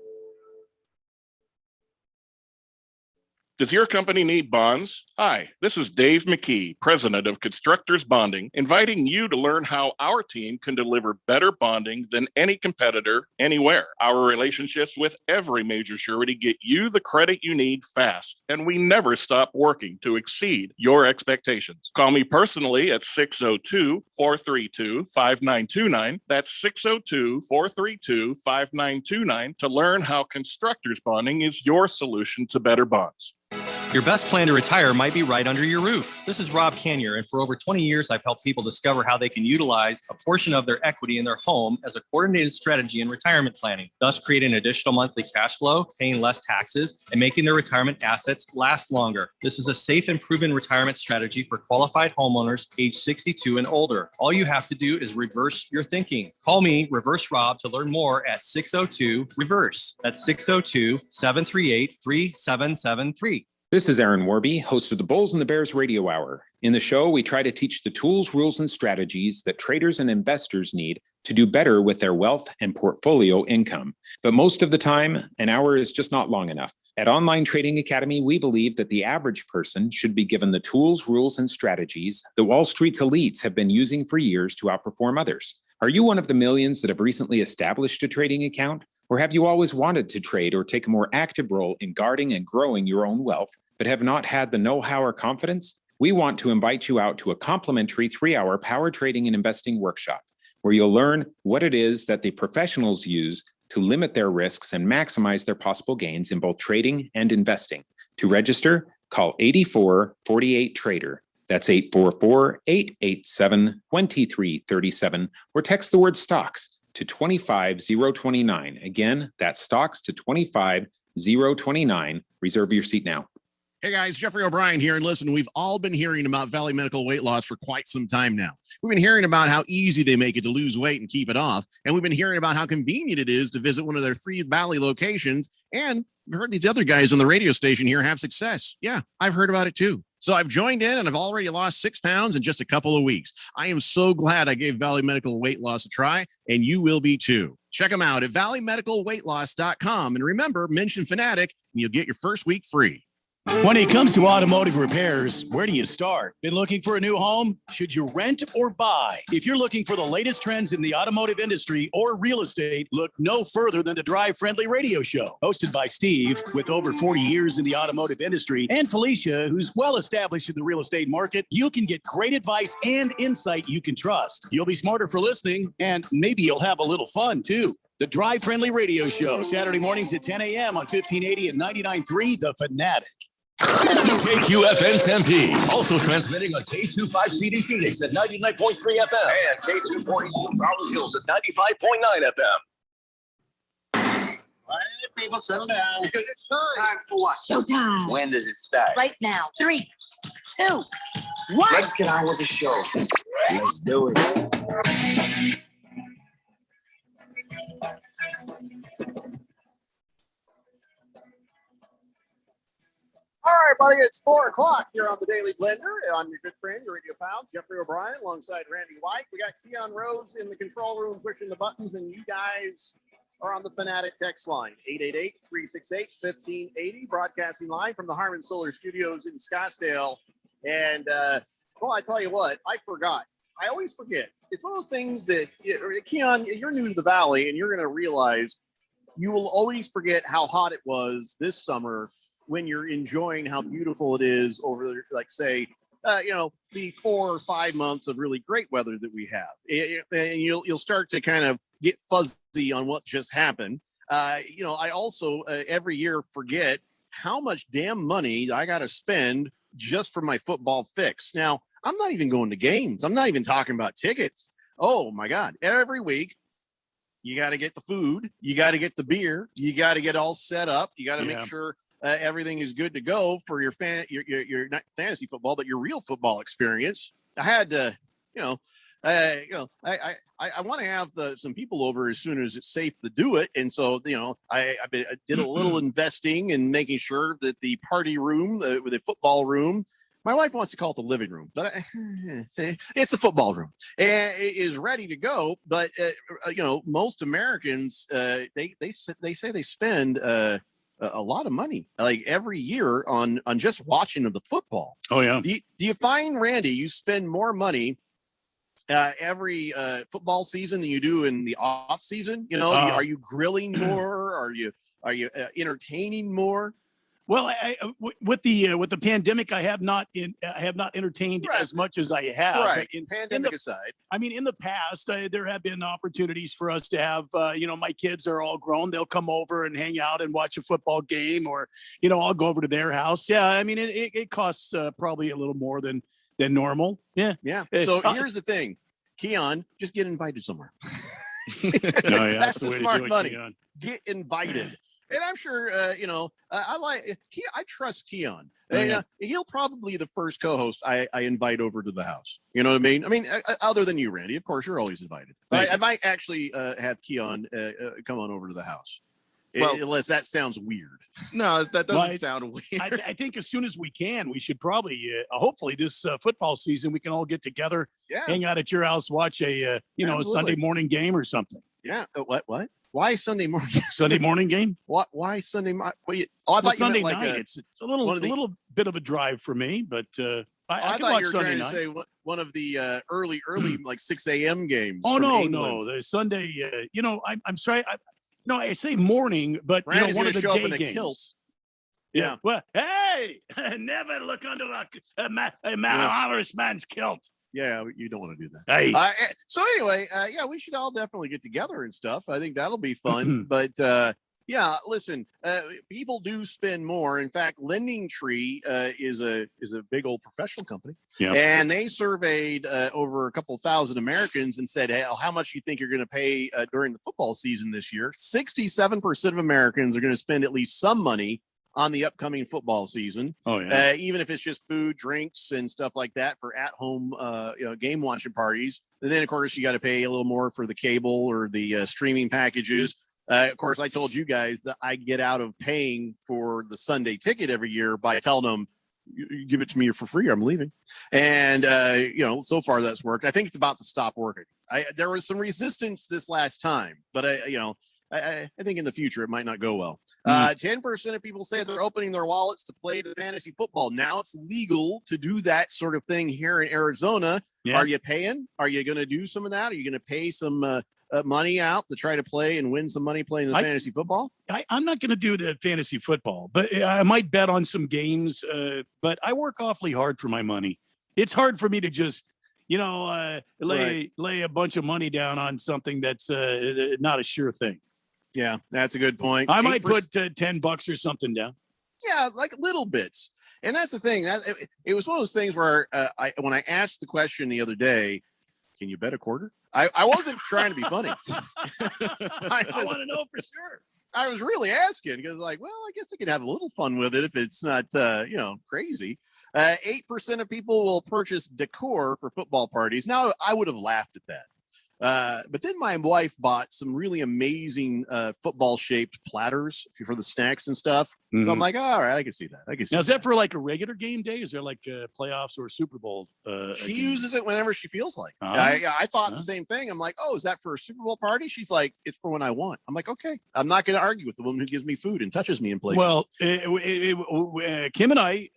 Does your company need bonds? Hi, this is Dave McKee, president of Constructors Bonding, inviting you to learn how our team can deliver better bonding than any competitor anywhere. Our relationships with every major surety get you the credit you need fast, and we never stop working to exceed your expectations. Call me personally at 602-432-5929. That's 602-432-5929 to learn how Constructors Bonding is your solution to better bonds. Your best plan to retire might be right under your roof. This is Rob Canier, and for over 20 years, I've helped people discover how they can utilize a portion of their equity in their home as a coordinated strategy in retirement planning, thus creating additional monthly cash flow, paying less taxes, and making their retirement assets last longer. This is a safe and proven retirement strategy for qualified homeowners age 62 and older. All you have to do is reverse your thinking. Call me, Reverse Rob, to learn more at 602-REVERSE. That's 602-738-3773. This is Aaron Warby, host of the Bulls and the Bears Radio Hour. In the show, we try to teach the tools, rules, and strategies that traders and investors need to do better with their wealth and portfolio income. But most of the time, an hour is just not long enough. At Online Trading Academy, we believe that the average person should be given the tools, rules, and strategies that Wall Street's elites have been using for years to outperform others. Are you one of the millions that have recently established a trading account? Or have you always wanted to trade or take a more active role in guarding and growing your own wealth, but have not had the know-how or confidence? We want to invite you out to a complimentary 3-hour power trading and investing workshop, where you'll learn what it is that the professionals use to limit their risks and maximize their possible gains in both trading and investing. To register, call 8448-TRADER. That's 844-887-2337, or text the word stocks to 25029. Again, that's stocks to 25029. Reserve your seat now. Hey guys, Jeffrey O'Brien here. And listen, we've all been hearing about Valley Medical Weight Loss for quite some time now. We've been hearing about how easy they make it to lose weight and keep it off. And we've been hearing about how convenient it is to visit one of their 3 Valley locations. And we've heard these other guys on the radio station here have success. Yeah, I've heard about it too. So I've joined in and I've already lost 6 pounds in just a couple of weeks. I am so glad I gave Valley Medical Weight Loss a try, and you will be too. Check them out at valleymedicalweightloss.com. And remember, mention Fanatic and you'll get your first week free. When it comes to automotive repairs, where do you start? Been looking for a new home? Should you rent or buy? If you're looking for the latest trends in the automotive industry or real estate, look no further than the Drive Friendly Radio Show. Hosted by Steve, with over 40 years in the automotive industry, and Felicia, who's well established in the real estate market, you can get great advice and insight you can trust. You'll be smarter for listening, and maybe you'll have a little fun too. The Drive Friendly Radio Show, Saturday mornings at 10 a.m. on 1580 and 99.3 The Fanatic. KQFN Tempe, also transmitting on K25CD Phoenix at 99.3 FM and K242 Rolling Hills at 95.9 FM. All right, people, settle down because it's time for what? Showtime. When does it start? Right now. 3, 2, 1. Let's get on with the show. Let's do it. All right, buddy, it's 4 o'clock here on the Daily Blender. I'm your good friend, your radio pal, Jeffrey O'Brien, alongside Randy White. We got Keon Rose in the control room pushing the buttons, and you guys are on the Fanatic text line, 888-368-1580, broadcasting live from the Harman Solar Studios in Scottsdale. And, well, I tell you what, I forgot. I always forget. It's one of those things that, Keon, you're new to the Valley, and you're going to realize you will always forget how hot it was this summer when you're enjoying how beautiful it is over, like, say, the 4 or 5 months of really great weather that we have. And you'll start to kind of get fuzzy on what just happened. I also every year forget how much damn money I got to spend just for my football fix. Now, I'm not even going to games. I'm not even talking about tickets. Oh, my God. Every week, you got to get the food. You got to get the beer. You got to get all set up. You got to make sure everything is good to go for your not fantasy football, but your real football experience. I had to, I want to have some people over as soon as it's safe to do it. And so, I did a little investing in making sure that the party room, the football room, my wife wants to call it the living room, but it's the football room, and it is ready to go. But, most Americans, they say they spend a lot of money, like every year on just watching of the football. Oh, yeah. Do you find, Randy, you spend more money every football season than you do in the off season? Are you grilling more? Are you entertaining more? Well, with the pandemic, I have not entertained as much as I have. Right. Pandemic aside, I mean, in the past, there have been opportunities for us to have. My kids are all grown; they'll come over and hang out and watch a football game, or I'll go over to their house. Yeah, I mean, it costs probably a little more than normal. Yeah, yeah. So here's the thing, Keon, just get invited somewhere. That's the smart money. Keon. Get invited. And I'm sure, I trust Keon. He'll probably be the first co-host I invite over to the house. You know what I mean? I mean, other than you, Randy. Of course, you're always invited. But I might actually have Keon come on over to the house. Well- unless that sounds weird. No, that doesn't Well, sound weird. I think as soon as we can, we should probably, hopefully this football season, we can all get together, Yeah. hang out at your house, watch a, a Absolutely. Sunday morning game or something. Yeah. What? Why Sunday morning? Sunday morning game? Why Sunday? Oh, I Well, thought you Sunday meant like night. It's a little, one of the- little bit of a drive for me, but I I can thought watch you were Sunday trying night. to say one of the early like 6 a.m. games. Oh from no, England. no, the Sunday. I'm sorry. I say morning, but Randy's one gonna of the show day up in a games. kilt. Yeah. Well, hey, never look under a honest man's kilt. Yeah, you don't want to do that. Hey. So anyway, yeah, we should all definitely get together and stuff. I think that'll be fun. But yeah, listen, people do spend more. In fact, Lending Tree is a big old professional company, Yeah. and they surveyed over a couple thousand Americans and said, "Hey, how much do you think you're going to pay during the football season this year?" 67% of Americans are going to spend at least some money on the upcoming football season. Oh yeah. Even if it's just food, drinks, and stuff like that for at-home, game watching parties. And then, of course, you got to pay a little more for the cable or the streaming packages. Of course, I told you guys that I get out of paying for the Sunday ticket every year by telling them, "You give it to me for free, I'm leaving." And so far that's worked. I think it's about to stop working. There was some resistance this last time, but I think in the future it might not go well. 10% of people say they're opening their wallets to play the fantasy football. Now it's legal to do that sort of thing here in Arizona. Yeah. Are you paying? Are you going to do some of that? Are you going to pay some money out to try to play and win some money playing the fantasy football? I'm not going to do the fantasy football, but I might bet on some games. But I work awfully hard for my money. It's hard for me to just, lay a bunch of money down on something that's not a sure thing. Yeah, that's a good point. I might 8%. put $10 or something down. Yeah, like little bits. And that's the thing. It was one of those things where when I asked the question the other day, can you bet a quarter? I wasn't trying to be funny. I want to know for sure. I was really asking because, I guess I could have a little fun with it if it's not, crazy. 8% of people will purchase decor for football parties. Now, I would have laughed at that. But then my wife bought some really amazing football-shaped platters for the snacks and stuff. So I'm like, all right, I can see that. Now, is that for like a regular game day? Is there like playoffs or Super Bowl? She uses it whenever she feels like. Oh. I thought the same thing. I'm like, oh, is that for a Super Bowl party? She's like, it's for when I want. I'm like, okay. I'm not going to argue with the woman who gives me food and touches me in places. Well, Kim and I,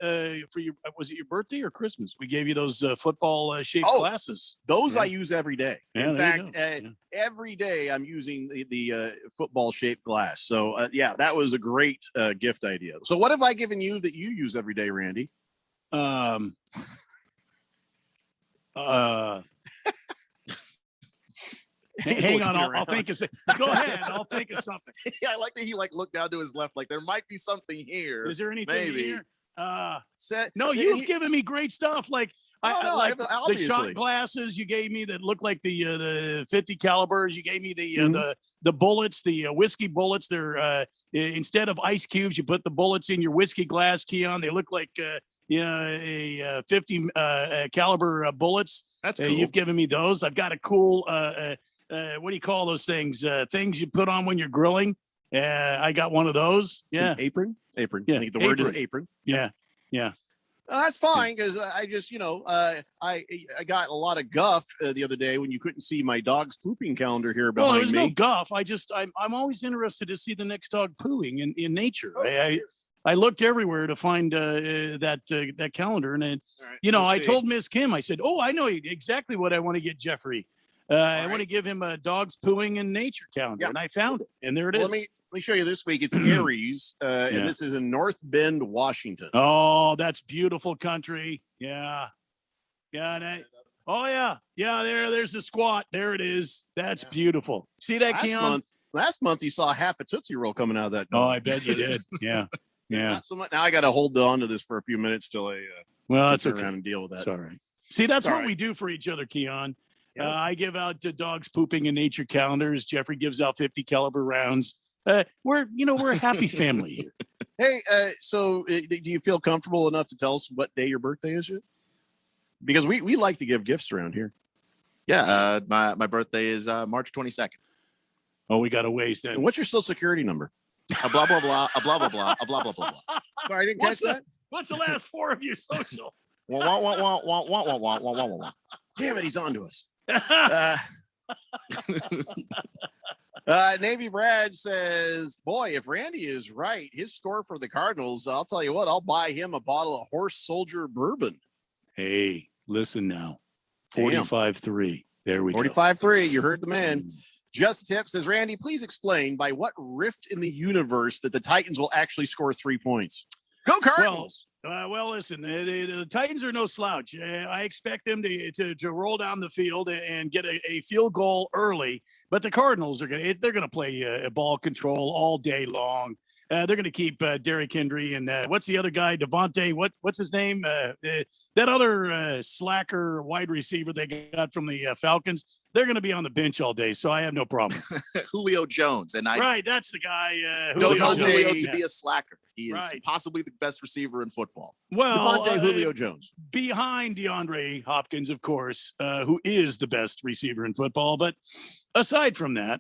was it your birthday or Christmas? We gave you those football shaped glasses. Those Yeah. I use every day. Yeah, In there you fact, every day I'm using the football shaped glass. So that was a great gift idea. So what have I given you that you use every day, Randy? Hang on, I'll think of something. Go ahead, I'll think of something. Yeah, I like that he looked down to his left, like there might be something here. Is there anything Maybe. here? No, you've given me great stuff. Like I like the obviously. shot glasses you gave me that look like the 50 calibers. You gave me the bullets, the whiskey bullets. They're instead of ice cubes, you put the bullets in your whiskey glass, Keon. They look like a 50 caliber bullets. That's cool. You've given me those. I've got a cool what do you call those things? Things you put on when you're grilling. I got one of those. Yeah, Apron. Yeah, I think the word is apron. Yeah. That's fine because I just, I got a lot of guff the other day when you couldn't see my dog's pooping calendar here behind Well, there's me. no guff. I'm always interested to see the next dog pooing in nature. I looked everywhere to find that calendar, and right, I see. told Miss Kim, I said, "Oh, I know exactly what I want to get Jeffrey. I want to give him a dog's pooing in nature calendar," and I found it, and there it is. Let me show you this week. It's Aries, Yeah. and this is in North Bend, Washington. Oh, that's beautiful country. Yeah. There's the squat. There it is. That's beautiful. See that, Keon? Last month you saw half a Tootsie Roll coming out of that dog. Oh, I bet you did. Yeah. Not so much. Now I got to hold on to this for a few minutes till I Well, can that's turn okay. around and deal with that. It's all right. See, that's It's all what right. we do for each other, Keon. Yeah. I give out dogs pooping in nature calendars. Jeffrey gives out 50 caliber rounds. We're a happy family here. Hey, so do you feel comfortable enough to tell us what day your birthday is yet? Because we like to give gifts around here. Yeah, my birthday is March 22nd. Oh, we got a ways then. And what's your social security number? A blah blah blah. A blah blah blah. A blah blah blah blah. Sorry, I didn't catch that. What's the last four of your social? Wah, wah, wah, wah, wah, wah, wah, wah, wah, wah. Damn it, he's on to us. Navy Brad says, boy, if Randy is right, his score for the Cardinals, I'll tell you what, I'll buy him a bottle of Horse Soldier bourbon. Hey, listen now. 45-3. There we go. 45-3. You heard the man. Just Tip says, Randy, please explain by what rift in the universe that the Titans will actually score 3 points. Go Cardinals. Well, listen, the Titans are no slouch. I expect them to roll down the field and get a field goal early, but the Cardinals they're going to play ball control all day long. They're going to keep Derrick Henry and what's the other guy? Devontae. What's his name? That other slacker wide receiver they got from the Falcons. They're going to be on the bench all day, so I have no problem. Julio Jones, and right, that's the guy. Don't know Julio to be a slacker. He is right. Possibly the best receiver in football. Well, Julio Jones behind DeAndre Hopkins, of course, who is the best receiver in football. But aside from that.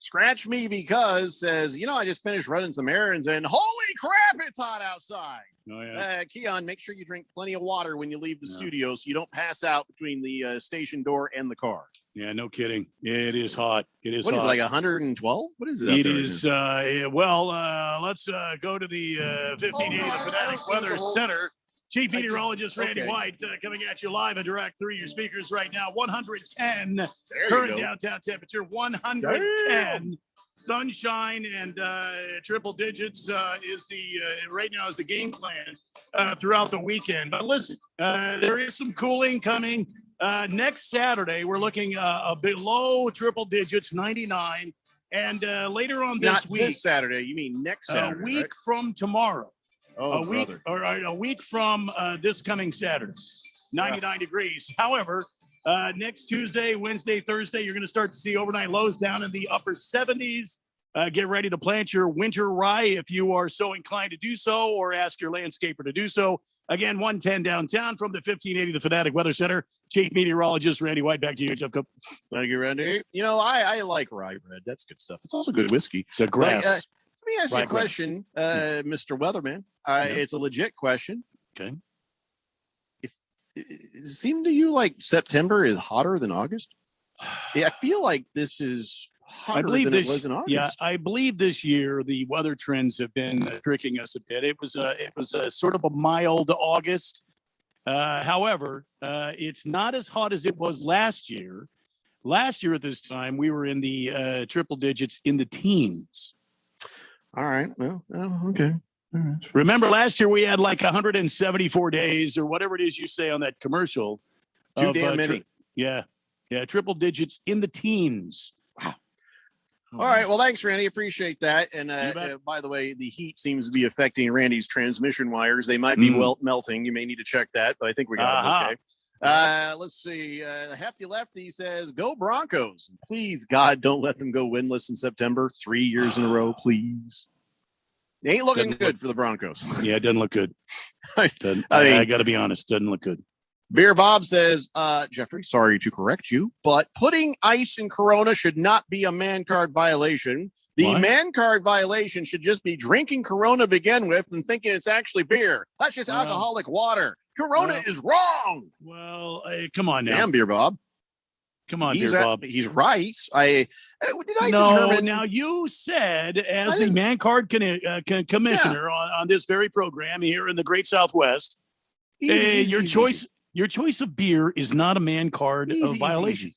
Scratch me because says, I just finished running some errands and holy crap, it's hot outside. Oh, yeah. Keon, make sure you drink plenty of water when you leave the studio so you don't pass out between the station door and the car. Yeah, no kidding. It is hot. It is What hot. is it, like 112? What is it? It is. Let's go to the 1580 the Fanatic Weather Center. Chief Meteorologist Randy White coming at you live and direct through your speakers right now. 110 current downtown temperature, 110. Sunshine and triple digits is right now is the game plan throughout the weekend. But listen, there is some cooling coming next Saturday. We're looking below triple digits, 99, and later on this week. This Saturday, you mean next Saturday? A week from tomorrow. Oh, a week from this coming Saturday, 99 degrees. However, next Tuesday, Wednesday, Thursday, you're going to start to see overnight lows down in the upper 70s. Get ready to plant your winter rye if you are so inclined to do so, or ask your landscaper to do so. Again, 110 downtown from the 1580 the Fanatic Weather Center. Chief Meteorologist Randy White, back to you, Jeff Cook. Thank you, Randy. I like rye bread. That's good stuff. It's also good whiskey. It's a grass. Let me ask you a question, Mr. Weatherman. It's a legit question. Okay. If it seemed to you like September is hotter than August? Yeah, I feel like this is hotter than it was in August. Yeah, I believe this year the weather trends have been tricking us a bit. It was a sort of a mild August. However, it's not as hot as it was last year. Last year at this time, we were in the triple digits in the teens. All right. Well, okay. All right. Remember last year we had like 174 days or whatever it is you say on that commercial. Too damn many. Yeah. Triple digits in the teens. Wow. All right. Well, thanks, Randy. Appreciate that. And by the way, the heat seems to be affecting Randy's transmission wires. They might be melting. You may need to check that, but I think we got it okay. Let's see. Hefty Lefty says, go Broncos. Please, God, don't let them go winless in September. 3 years in a row, please. It ain't looking good for the Broncos. Yeah, it doesn't look good. I got to be honest. Doesn't look good. Beer Bob says, Jeffrey, sorry to correct you, but putting ice in Corona should not be a man card violation. The man card violation should just be drinking Corona to begin with and thinking it's actually beer. That's just alcoholic water. Corona is wrong. Well, come on now. Damn, Beer Bob. Come on, Beer Bob. He's right. Determine? Now you said as the man card commissioner on this very program here in the Great Southwest, your choice of beer is not a man card violation.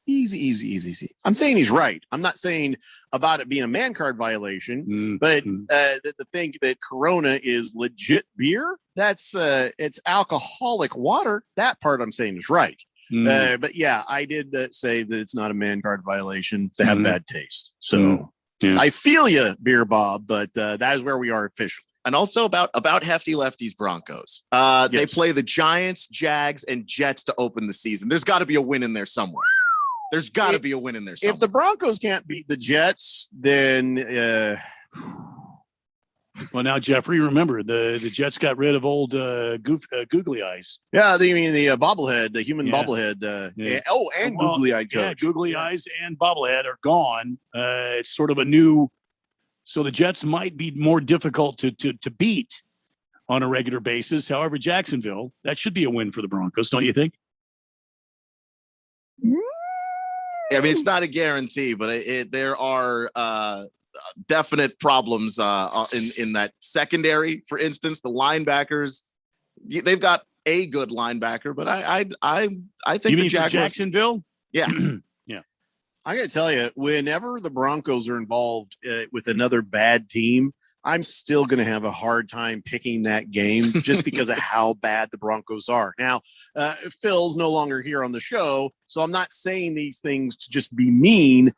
Easy. I'm saying he's right. I'm not saying about it being a man card violation, but the thing that Corona is legit beer, that's it's alcoholic water. That part I'm saying is right. But yeah, I did say that it's not a man card violation to have bad taste. So I feel you, Beer Bob, but that is where we are officially. And also about Hefty Lefty's Broncos. They play the Giants, Jags, and Jets to open the season. There's got to be a win in there somewhere. There's got to be a win in there somewhere. If the Broncos can't beat the Jets, then well, now Jeffrey, remember the Jets got rid of old Googly Eyes. Yeah, you mean the bobblehead, the human bobblehead. And Googly Eyed coach. Yeah, Googly Eyes and bobblehead are gone. It's sort of a new So the Jets might be more difficult to beat on a regular basis. However, Jacksonville, that should be a win for the Broncos, don't you think? I mean, it's not a guarantee, but there are definite problems in that secondary. For instance, the linebackers, they've got a good linebacker, but I think you the mean Jaguars, Jacksonville? Yeah. Yeah. I got to tell you, whenever the Broncos are involved with another bad team, I'm still going to have a hard time picking that game just because of how bad the Broncos are. Now, Phil's no longer here on the show, so I'm not saying these things to just be mean.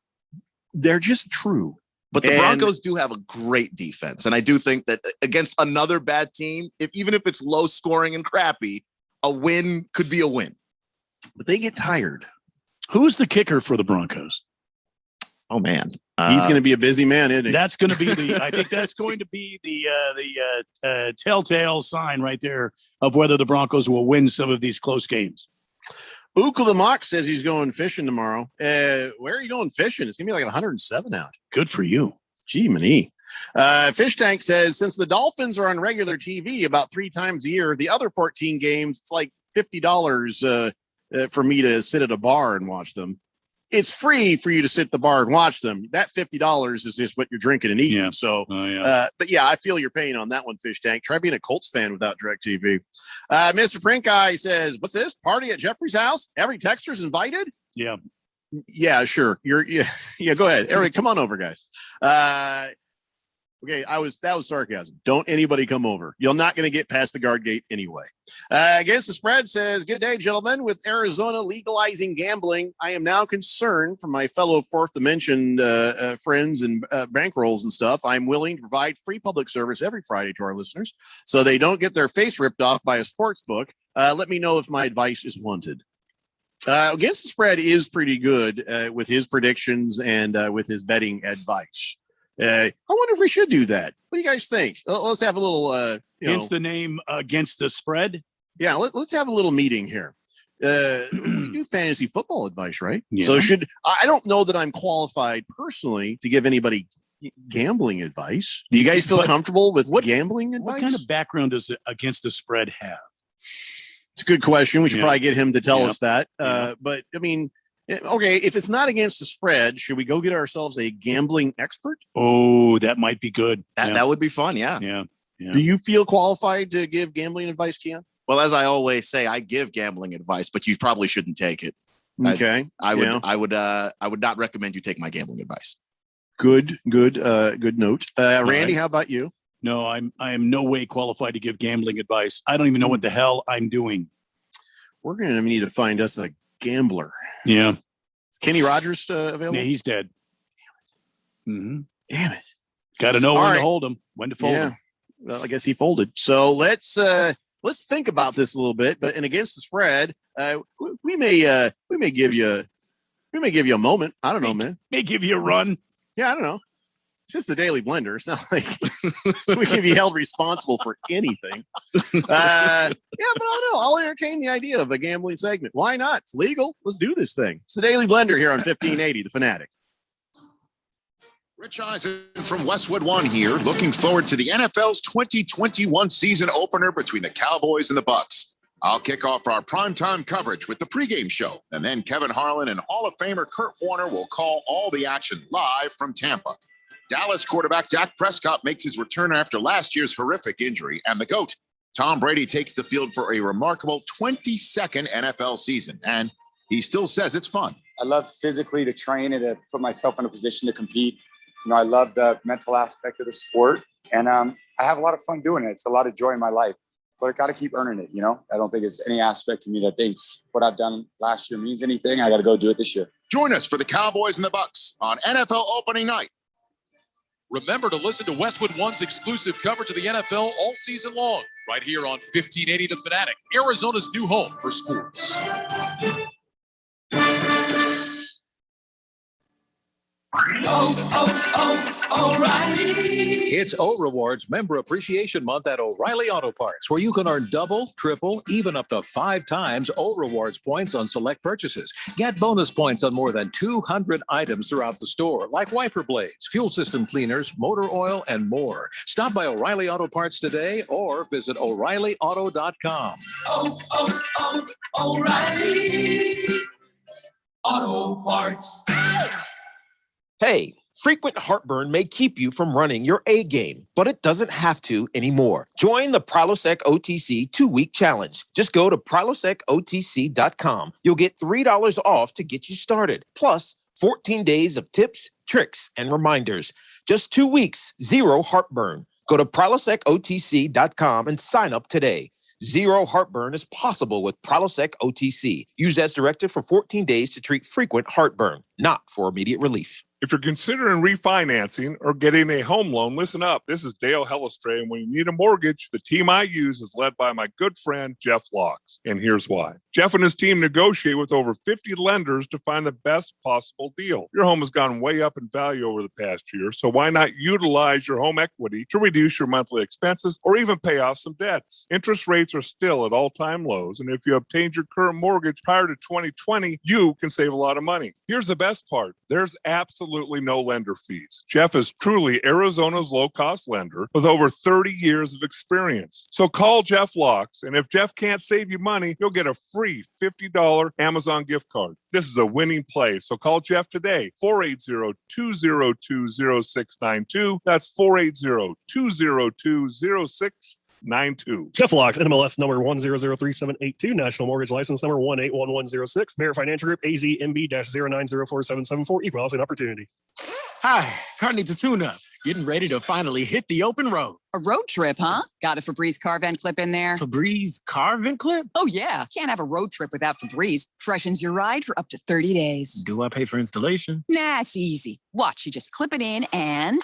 They're just true. But the Broncos do have a great defense. And I do think that against another bad team, even if it's low scoring and crappy, a win could be a win. But they get tired. Who's the kicker for the Broncos? Oh, man. He's going to be a busy man, isn't he? That's going to be I think that's going to be the telltale sign right there of whether the Broncos will win some of these close games. Ukulamak says he's going fishing tomorrow. Where are you going fishing? It's going to be like 107 out. Good for you. Gee, many. Fish Tank says, since the Dolphins are on regular TV about 3 times a year, the other 14 games, it's like $50 for me to sit at a bar and watch them. It's free for you to sit at the bar and watch them. That $50 is just what you're drinking and eating. Yeah. So, but yeah, I feel your pain on that one, Fish Tank. Try being a Colts fan without DirecTV. Mr. Print Guy says, what's this? Party at Jeffrey's house? Every texter's invited? Yeah. Yeah, sure. Yeah, go ahead. Eric, come on over, guys. Okay, that was sarcasm. Don't anybody come over. You're not going to get past the guard gate anyway. Against the Spread says, good day, gentlemen. With Arizona legalizing gambling, I am now concerned for my fellow fourth dimension friends and bankrolls and stuff. I'm willing to provide free public service every Friday to our listeners so they don't get their face ripped off by a sports book. Let me know if my advice is wanted. Against the Spread is pretty good with his predictions and with his betting advice. I wonder if we should do that. What do you guys think? Let's have a little, hence the name Against the Spread. Yeah, let's have a little meeting here. We do fantasy football advice, right? Yeah. So I don't know that I'm qualified personally to give anybody gambling advice. Do you guys feel comfortable with gambling advice? What kind of background does Against the Spread have? It's a good question. We should probably get him to tell us that. But I mean, okay, if it's not Against the Spread, should we go get ourselves a gambling expert? Oh, that might be good. That would be fun. Yeah. Yeah. Do you feel qualified to give gambling advice, Keon? Well, as I always say, I give gambling advice, but you probably shouldn't take it. Okay. I would not recommend you take my gambling advice. Good note. Randy, how about you? No, I am no way qualified to give gambling advice. I don't even know what the hell I'm doing. We're going to need to find us a gambler. Yeah. Is Kenny Rogers available? Yeah, he's dead. Mm-hmm. Damn it. Got to know when to hold him, when to fold him. Well, I guess he folded. So let's think about this a little bit. But Against the Spread, we may give you a moment. I don't know, man. May give you a run. Yeah, I don't know. It's just the Daily Blender. It's not like we can be held responsible for anything. But I don't know. I'll entertain the idea of a gambling segment. Why not? It's legal. Let's do this thing. It's the Daily Blender here on 1580, The Fanatic. Rich Eisen from Westwood One here, looking forward to the NFL's 2021 season opener between the Cowboys and the Bucks. I'll kick off our primetime coverage with the pregame show, and then Kevin Harlan and Hall of Famer Kurt Warner will call all the action live from Tampa. Dallas quarterback Dak Prescott makes his return after last year's horrific injury, and the GOAT, Tom Brady, takes the field for a remarkable 22nd NFL season, and he still says it's fun. I love physically to train and to put myself in a position to compete. You know, I love the mental aspect of the sport, and I have a lot of fun doing it. It's a lot of joy in my life, but I got to keep earning it. You know, I don't think it's any aspect of me that thinks what I've done last year means anything. I got to go do it this year. Join us for the Cowboys and the Bucks on NFL opening night. Remember to listen to Westwood One's exclusive coverage of the NFL all season long, right here on 1580 The Fanatic, Arizona's new home for sports. Oh, oh, It's O Rewards Member Appreciation Month at O'Reilly Auto Parts, where you can earn double, triple, even up to 5 times O Rewards points on select purchases. Get bonus points on more than 200 items throughout the store, like wiper blades, fuel system cleaners, motor oil, and more. Stop by O'Reilly Auto Parts today or visit O'ReillyAuto.com. O'Reilly Auto Parts. Hey, frequent heartburn may keep you from running your A game, but it doesn't have to anymore. Join the Prilosec OTC 2-week challenge. Just go to prilosecotc.com. You'll get $3 off to get you started, plus 14 days of tips, tricks, and reminders. Just 2 weeks, zero heartburn. Go to prilosecotc.com and sign up today. Zero heartburn is possible with Prilosec OTC. Used as directed for 14 days to treat frequent heartburn, not for immediate relief. If you're considering refinancing or getting a home loan, listen up. This is Dale Hellestray, and when you need a mortgage, the team I use is led by my good friend, Jeff Locks. And here's why. Jeff and his team negotiate with over 50 lenders to find the best possible deal. Your home has gone way up in value over the past year, so why not utilize your home equity to reduce your monthly expenses or even pay off some debts? Interest rates are still at all-time lows, and if you obtained your current mortgage prior to 2020, you can save a lot of money. Here's the best part. There's absolutely no lender fees. Jeff is truly Arizona's low-cost lender with over 30 years of experience. So call Jeff Locks, and if Jeff can't save you money, you'll get a free $50 Amazon gift card. This is a winning play, so call Jeff today, 480-202-0692. That's 480-202-0692. Jeff Locks, NMLS number 1003782, National Mortgage License number 181106, Bear Financial Group, AZMB-09047774, Equal Housing Opportunity. Hi, car needs a tune-up. Getting ready to finally hit the open road. A road trip, huh? Got a Febreze car vent clip in there? Febreze car vent clip? Oh, yeah. Can't have a road trip without Febreze. Freshens your ride for up to 30 days. Do I pay for installation? Nah, it's easy. Watch, you just clip it in and...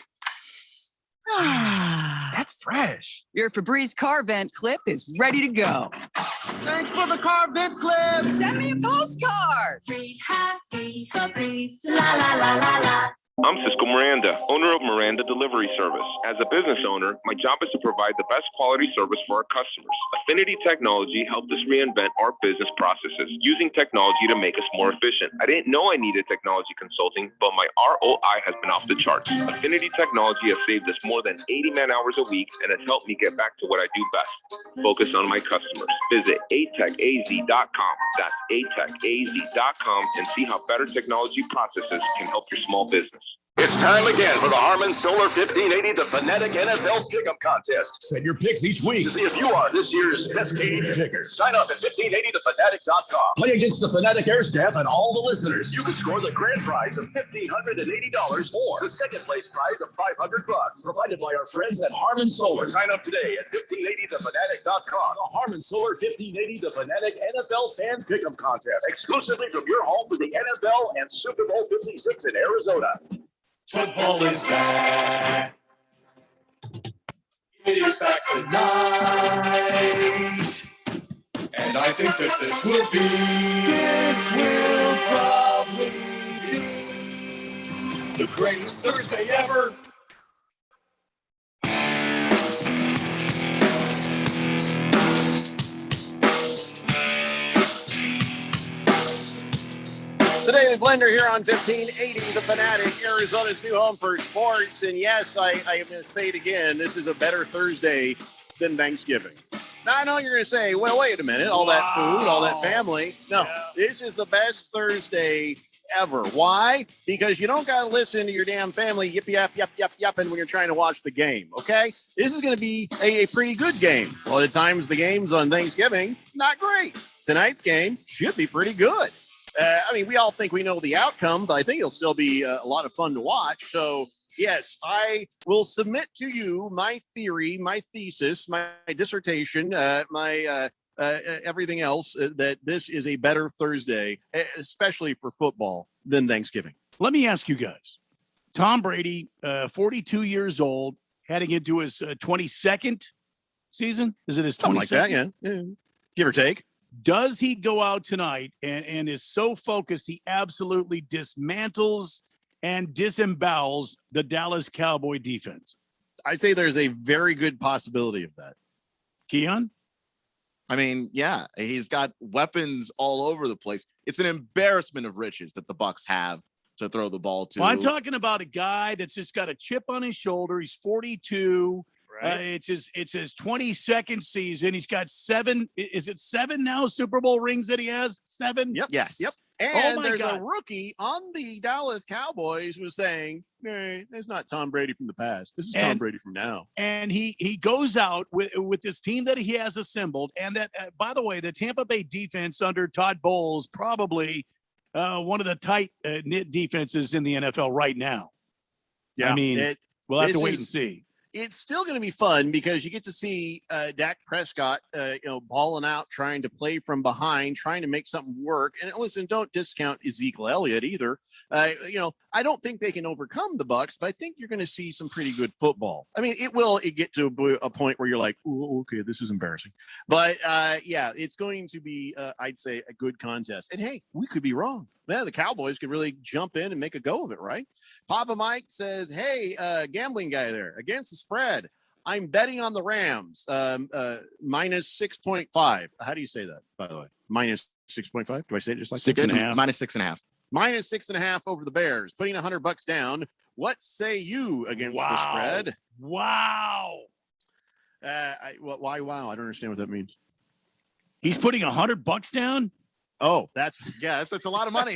That's fresh. Your Febreze car vent clip is ready to go. Thanks for the car vent clip. Send me a postcard. Free happy Febreze. La la la la la. I'm Cisco Miranda, owner of Miranda Delivery Service. As a business owner, my job is to provide the best quality service for our customers. Affinity Technology helped us reinvent our business processes, using technology to make us more efficient. I didn't know I needed technology consulting, but my ROI has been off the charts. Affinity Technology has saved us more than 80 man-hours a week and has helped me get back to what I do best, focus on my customers. Visit atechaz.com. That's atechaz.com and see how better technology processes can help your small business. It's time again for the Harman Solar 1580, the Fanatic NFL Pick'em Contest. Send your picks each week. To see if you are this year's best game picker. Sign up at 1580thefanatic.com. Play against the Fanatic Air Staff and all the listeners. You can score the grand prize of $1,580 or the second place prize of $500. Provided by our friends at Harman Solar. Sign up today at 1580thefanatic.com. The Harman Solar 1580, the Fanatic NFL Fan Pick'em Contest. Exclusively from your home for the NFL and Super Bowl 56 in Arizona. Football is back. It is back tonight. And I think that this will probably be the greatest Thursday ever. Today, the Blender here on 1580, the Fanatic, Arizona's new home for sports. And yes, I am going to say it again. This is a better Thursday than Thanksgiving. Now, I know you're going to say, well, wait a minute. All that food, all that family. No, This is the best Thursday ever. Why? Because you don't got to listen to your damn family yapping when you're trying to watch the game, okay? This is going to be a pretty good game. A lot of times the games on Thanksgiving, not great. Tonight's game should be pretty good. We all think we know the outcome, but I think it'll still be a lot of fun to watch. So, yes, I will submit to you my theory, my thesis, my dissertation, my everything else, that this is a better Thursday, especially for football, than Thanksgiving. Let me ask you guys. Tom Brady, 42 years old, heading into his 22nd season. Is it his 22nd? Something like that, yeah. Give or take. Does he go out tonight and is so focused he absolutely dismantles and disembowels the Dallas Cowboy defense? I'd say there's a very good possibility of that. Keon? I mean, yeah, he's got weapons all over the place. It's an embarrassment of riches that the Bucs have to throw the ball to. Well, I'm talking about a guy that's just got a chip on his shoulder. He's 42. Right. It's his 22nd season. He's got 7. Is it 7 now? Super Bowl rings that he has? 7? Yep. Yes. Yep. And my there's God. a rookie on the Dallas Cowboys was saying, "Hey, that's not Tom Brady from the past. This is Tom Brady from now." And he goes out with this team that he has assembled. And that, by the way, the Tampa Bay defense under Todd Bowles probably one of the tight knit defenses in the NFL right now. Yeah, I mean, we'll have to wait and see. It's still going to be fun because you get to see Dak Prescott, balling out, trying to play from behind, trying to make something work. And listen, don't discount Ezekiel Elliott either. I don't think they can overcome the Bucs, but I think you're going to see some pretty good football. I mean, it get to a point where you're like, "Ooh, okay, this is embarrassing." But yeah, it's going to be, I'd say, a good contest. And hey, we could be wrong. Man, the Cowboys could really jump in and make a go of it, right? Papa Mike says, "Hey, gambling guy there, against the spread, I'm betting on the Rams, minus 6.5. How do you say that, by the way? Minus 6.5? Do I say it just like 6.5? Minus 6.5. Minus 6.5 over the Bears, putting $100 down. What say you against the spread?" Wow. Why? Wow. I don't understand what that means. He's putting $100 down? Oh, that's it's a lot of money.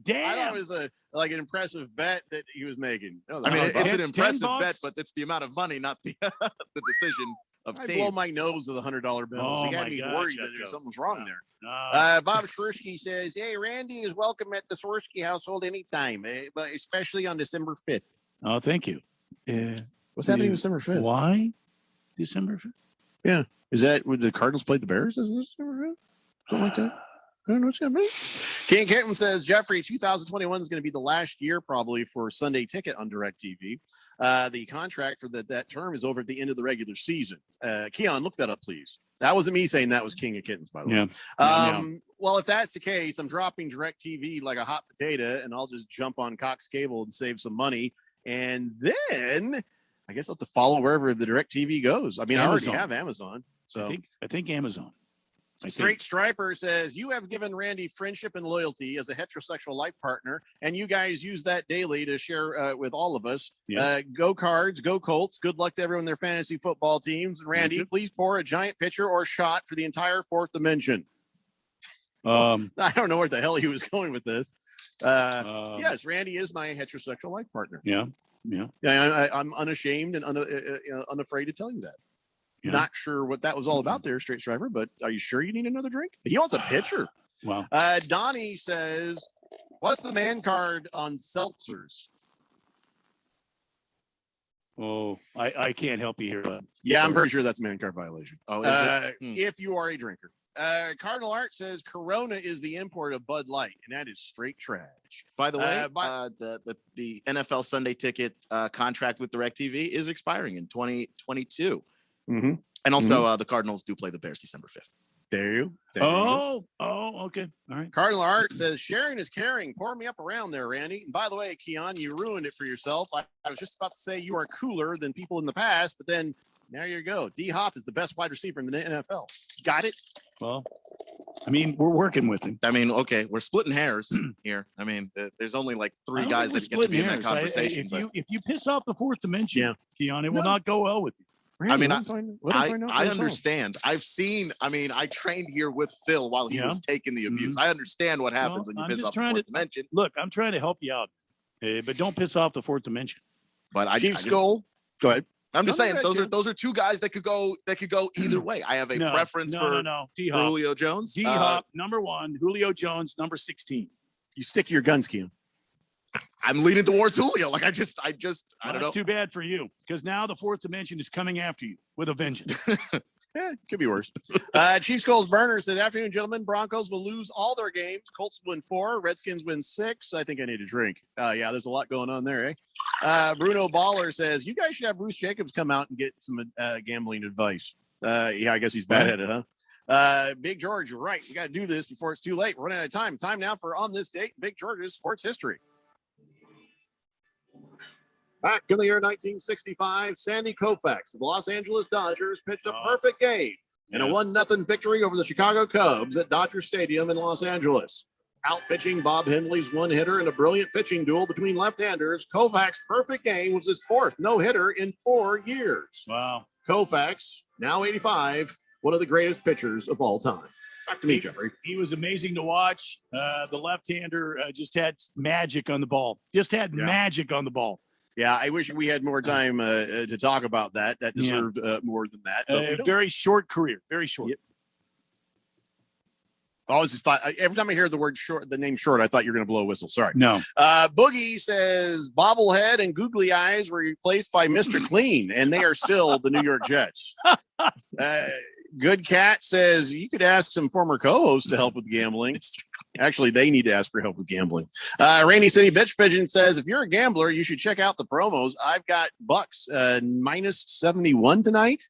Damn. I thought it was an impressive bet that he was making. I mean, it's an impressive $10? bet, but it's the amount of money, not the the decision of I team. blow my nose with $100 bills. Oh, You got my me God, worried that Jeffco. something's wrong there. No. Bob Swirsky says, "Hey, Randy is welcome at the Swirsky household anytime, but especially on December 5th. Oh, thank you. What's happening December 5th? Why? December 5th? Yeah. Is that when the Cardinals played the Bears? Is it December 5th? Something like that? I don't know what's happening. King Kenton says, "Jeffrey, 2021 is going to be the last year probably for Sunday Ticket on DirecTV. The contract for that term is over at the end of the regular season." Keon, look that up, please. That wasn't me saying that, was King of Kittens, by the way. Yeah. Well, if that's the case, I'm dropping DirecTV like a hot potato, and I'll just jump on Cox Cable and save some money. And then I guess I'll have to follow wherever the DirecTV goes. I mean, I already have Amazon. So I think Amazon. Straight Striper says, "You have given Randy friendship and loyalty as a heterosexual life partner, and you guys use that daily to share with all of us. Yeah. Go Cards, go Colts. Good luck to everyone in their fantasy football teams. And Randy, please pour a giant pitcher or shot for the entire fourth dimension." I don't know where the hell he was going with this. Yes, Randy is my heterosexual life partner. Yeah. I'm unashamed and unafraid to tell you that. Yeah. Not sure what that was all about there, Straight Driver, but are you sure you need another drink? He wants a pitcher. Wow. Donnie says, "What's the man card on seltzers?" Oh, I can't help you here. Yeah, I'm pretty sure that's a man card violation. Oh, is it? If you are a drinker. Cardinal Art says Corona is the import of Bud Light, and that is straight trash. By the way, the NFL Sunday Ticket contract with DirecTV is expiring in 2022. Mm-hmm. And also, the Cardinals do play the Bears December 5th. There you go. Okay. All right. Cardinal Art says, "Sharing is caring. Pour me up around there, Randy." And by the way, Keon, you ruined it for yourself. I was just about to say you are cooler than people in the past, but then there you go. D-Hop is the best wide receiver in the NFL. Got it? Well, I mean, we're working with him. I mean, okay, we're splitting hairs here. I mean, there's only like 3 guys that get to be in that conversation. If you piss off the fourth dimension, Keon, it will not go well with you. Randy, I mean, I understand. I've seen. I mean, I trained here with Phil while he was taking the abuse. I understand what happens when you piss off the fourth dimension. Look, I'm trying to help you out, but don't piss off the fourth dimension. But Chief Skull, go ahead. I'm just saying those are 2 guys that could go either way. I have a preference for D-Hop. Julio Jones. D-Hop, number 1. Julio Jones, number 16. You stick to your guns, Keon. I'm leaning towards Julio. Like I don't know. That's too bad for you, because now the fourth dimension is coming after you with a vengeance. Yeah, could be worse. Chief Skulls Burner said, "Afternoon, gentlemen. Broncos will lose all their games. Colts win 4. Redskins win 6. I think I need a drink." Yeah, there's a lot going on there, eh? Bruno Baller says, "You guys should have Bruce Jacobs come out and get some gambling advice." Yeah, I guess he's bad-headed, huh? Big George, you're right. You got to do this before it's too late. We're running out of time. Time now for On This Date, Big George's sports history. Back in the year 1965, Sandy Koufax of the Los Angeles Dodgers pitched a perfect game in a 1-0 victory over the Chicago Cubs at Dodger Stadium in Los Angeles. Out-pitching Bob Henley's one-hitter in a brilliant pitching duel between left-handers, Koufax's perfect game was his fourth no-hitter in 4 years. Wow. Koufax, now 85, one of the greatest pitchers of all time. Back to me, Jeffrey. He was amazing to watch. The left-hander just had magic on the ball. Magic on the ball. Yeah, I wish we had more time to talk about that. That deserved more than that. But Very short career. Very short. Yep. I always just thought every time I hear the word short, the name short, I thought you were going to blow a whistle. Sorry. No. Boogie says bobblehead and googly eyes were replaced by Mr. Clean, and they are still the New York Jets. Good Cat says you could ask some former co-hosts to help with gambling. Actually, they need to ask for help with gambling. Rainy City Bitch Pigeon says if you're a gambler, you should check out the promos. I've got Bucks minus 71 tonight.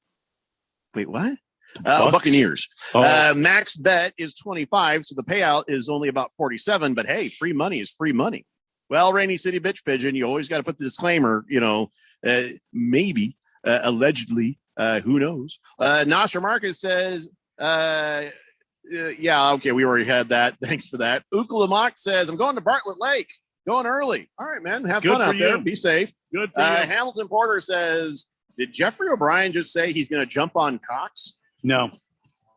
Wait, what? Buccaneers. Max bet is 25, so the payout is only about 47. But hey, free money is free money. Well, Rainy City Bitch Pigeon, you always got to put the disclaimer. Maybe, allegedly, who knows? Nasser Marcus says, yeah, okay, we already had that. Thanks for that. Ukalamak says, I'm going to Bartlett Lake. Going early. All right, man. Have fun out there. Be safe. Good for you. Hamilton Porter says, did Jeffrey O'Brien just say he's going to jump on Cox? No.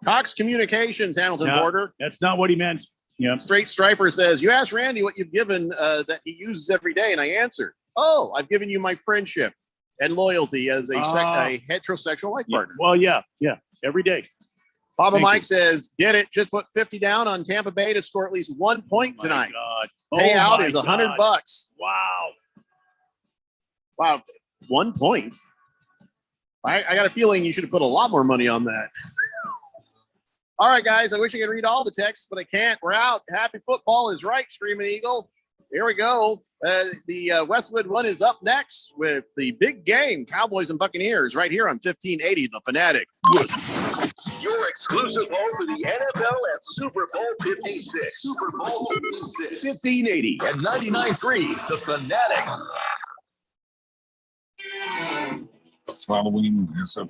Cox Communications, Hamilton Porter. That's not what he meant. Yeah. Straight Striper says, you asked Randy what you've given that he uses every day, and I answered, oh, I've given you my friendship and loyalty as a heterosexual life partner. Well, yeah, every day. Papa Mike says, get it. Just put 50 down on Tampa Bay to score at least 1 point tonight. Payout is $100. Wow. Wow. 1 point. I got a feeling you should have put a lot more money on that. All right, guys. I wish I could read all the texts, but I can't. We're out. Happy football is right, Screaming Eagle. Here we go. The Westwood one is up next with the big game, Cowboys and Buccaneers, right here on 1580, The Fanatic. Your exclusive home for the NFL and Super Bowl 56. Super Bowl 56. 1580 and 99.3, The Fanatic. The following is a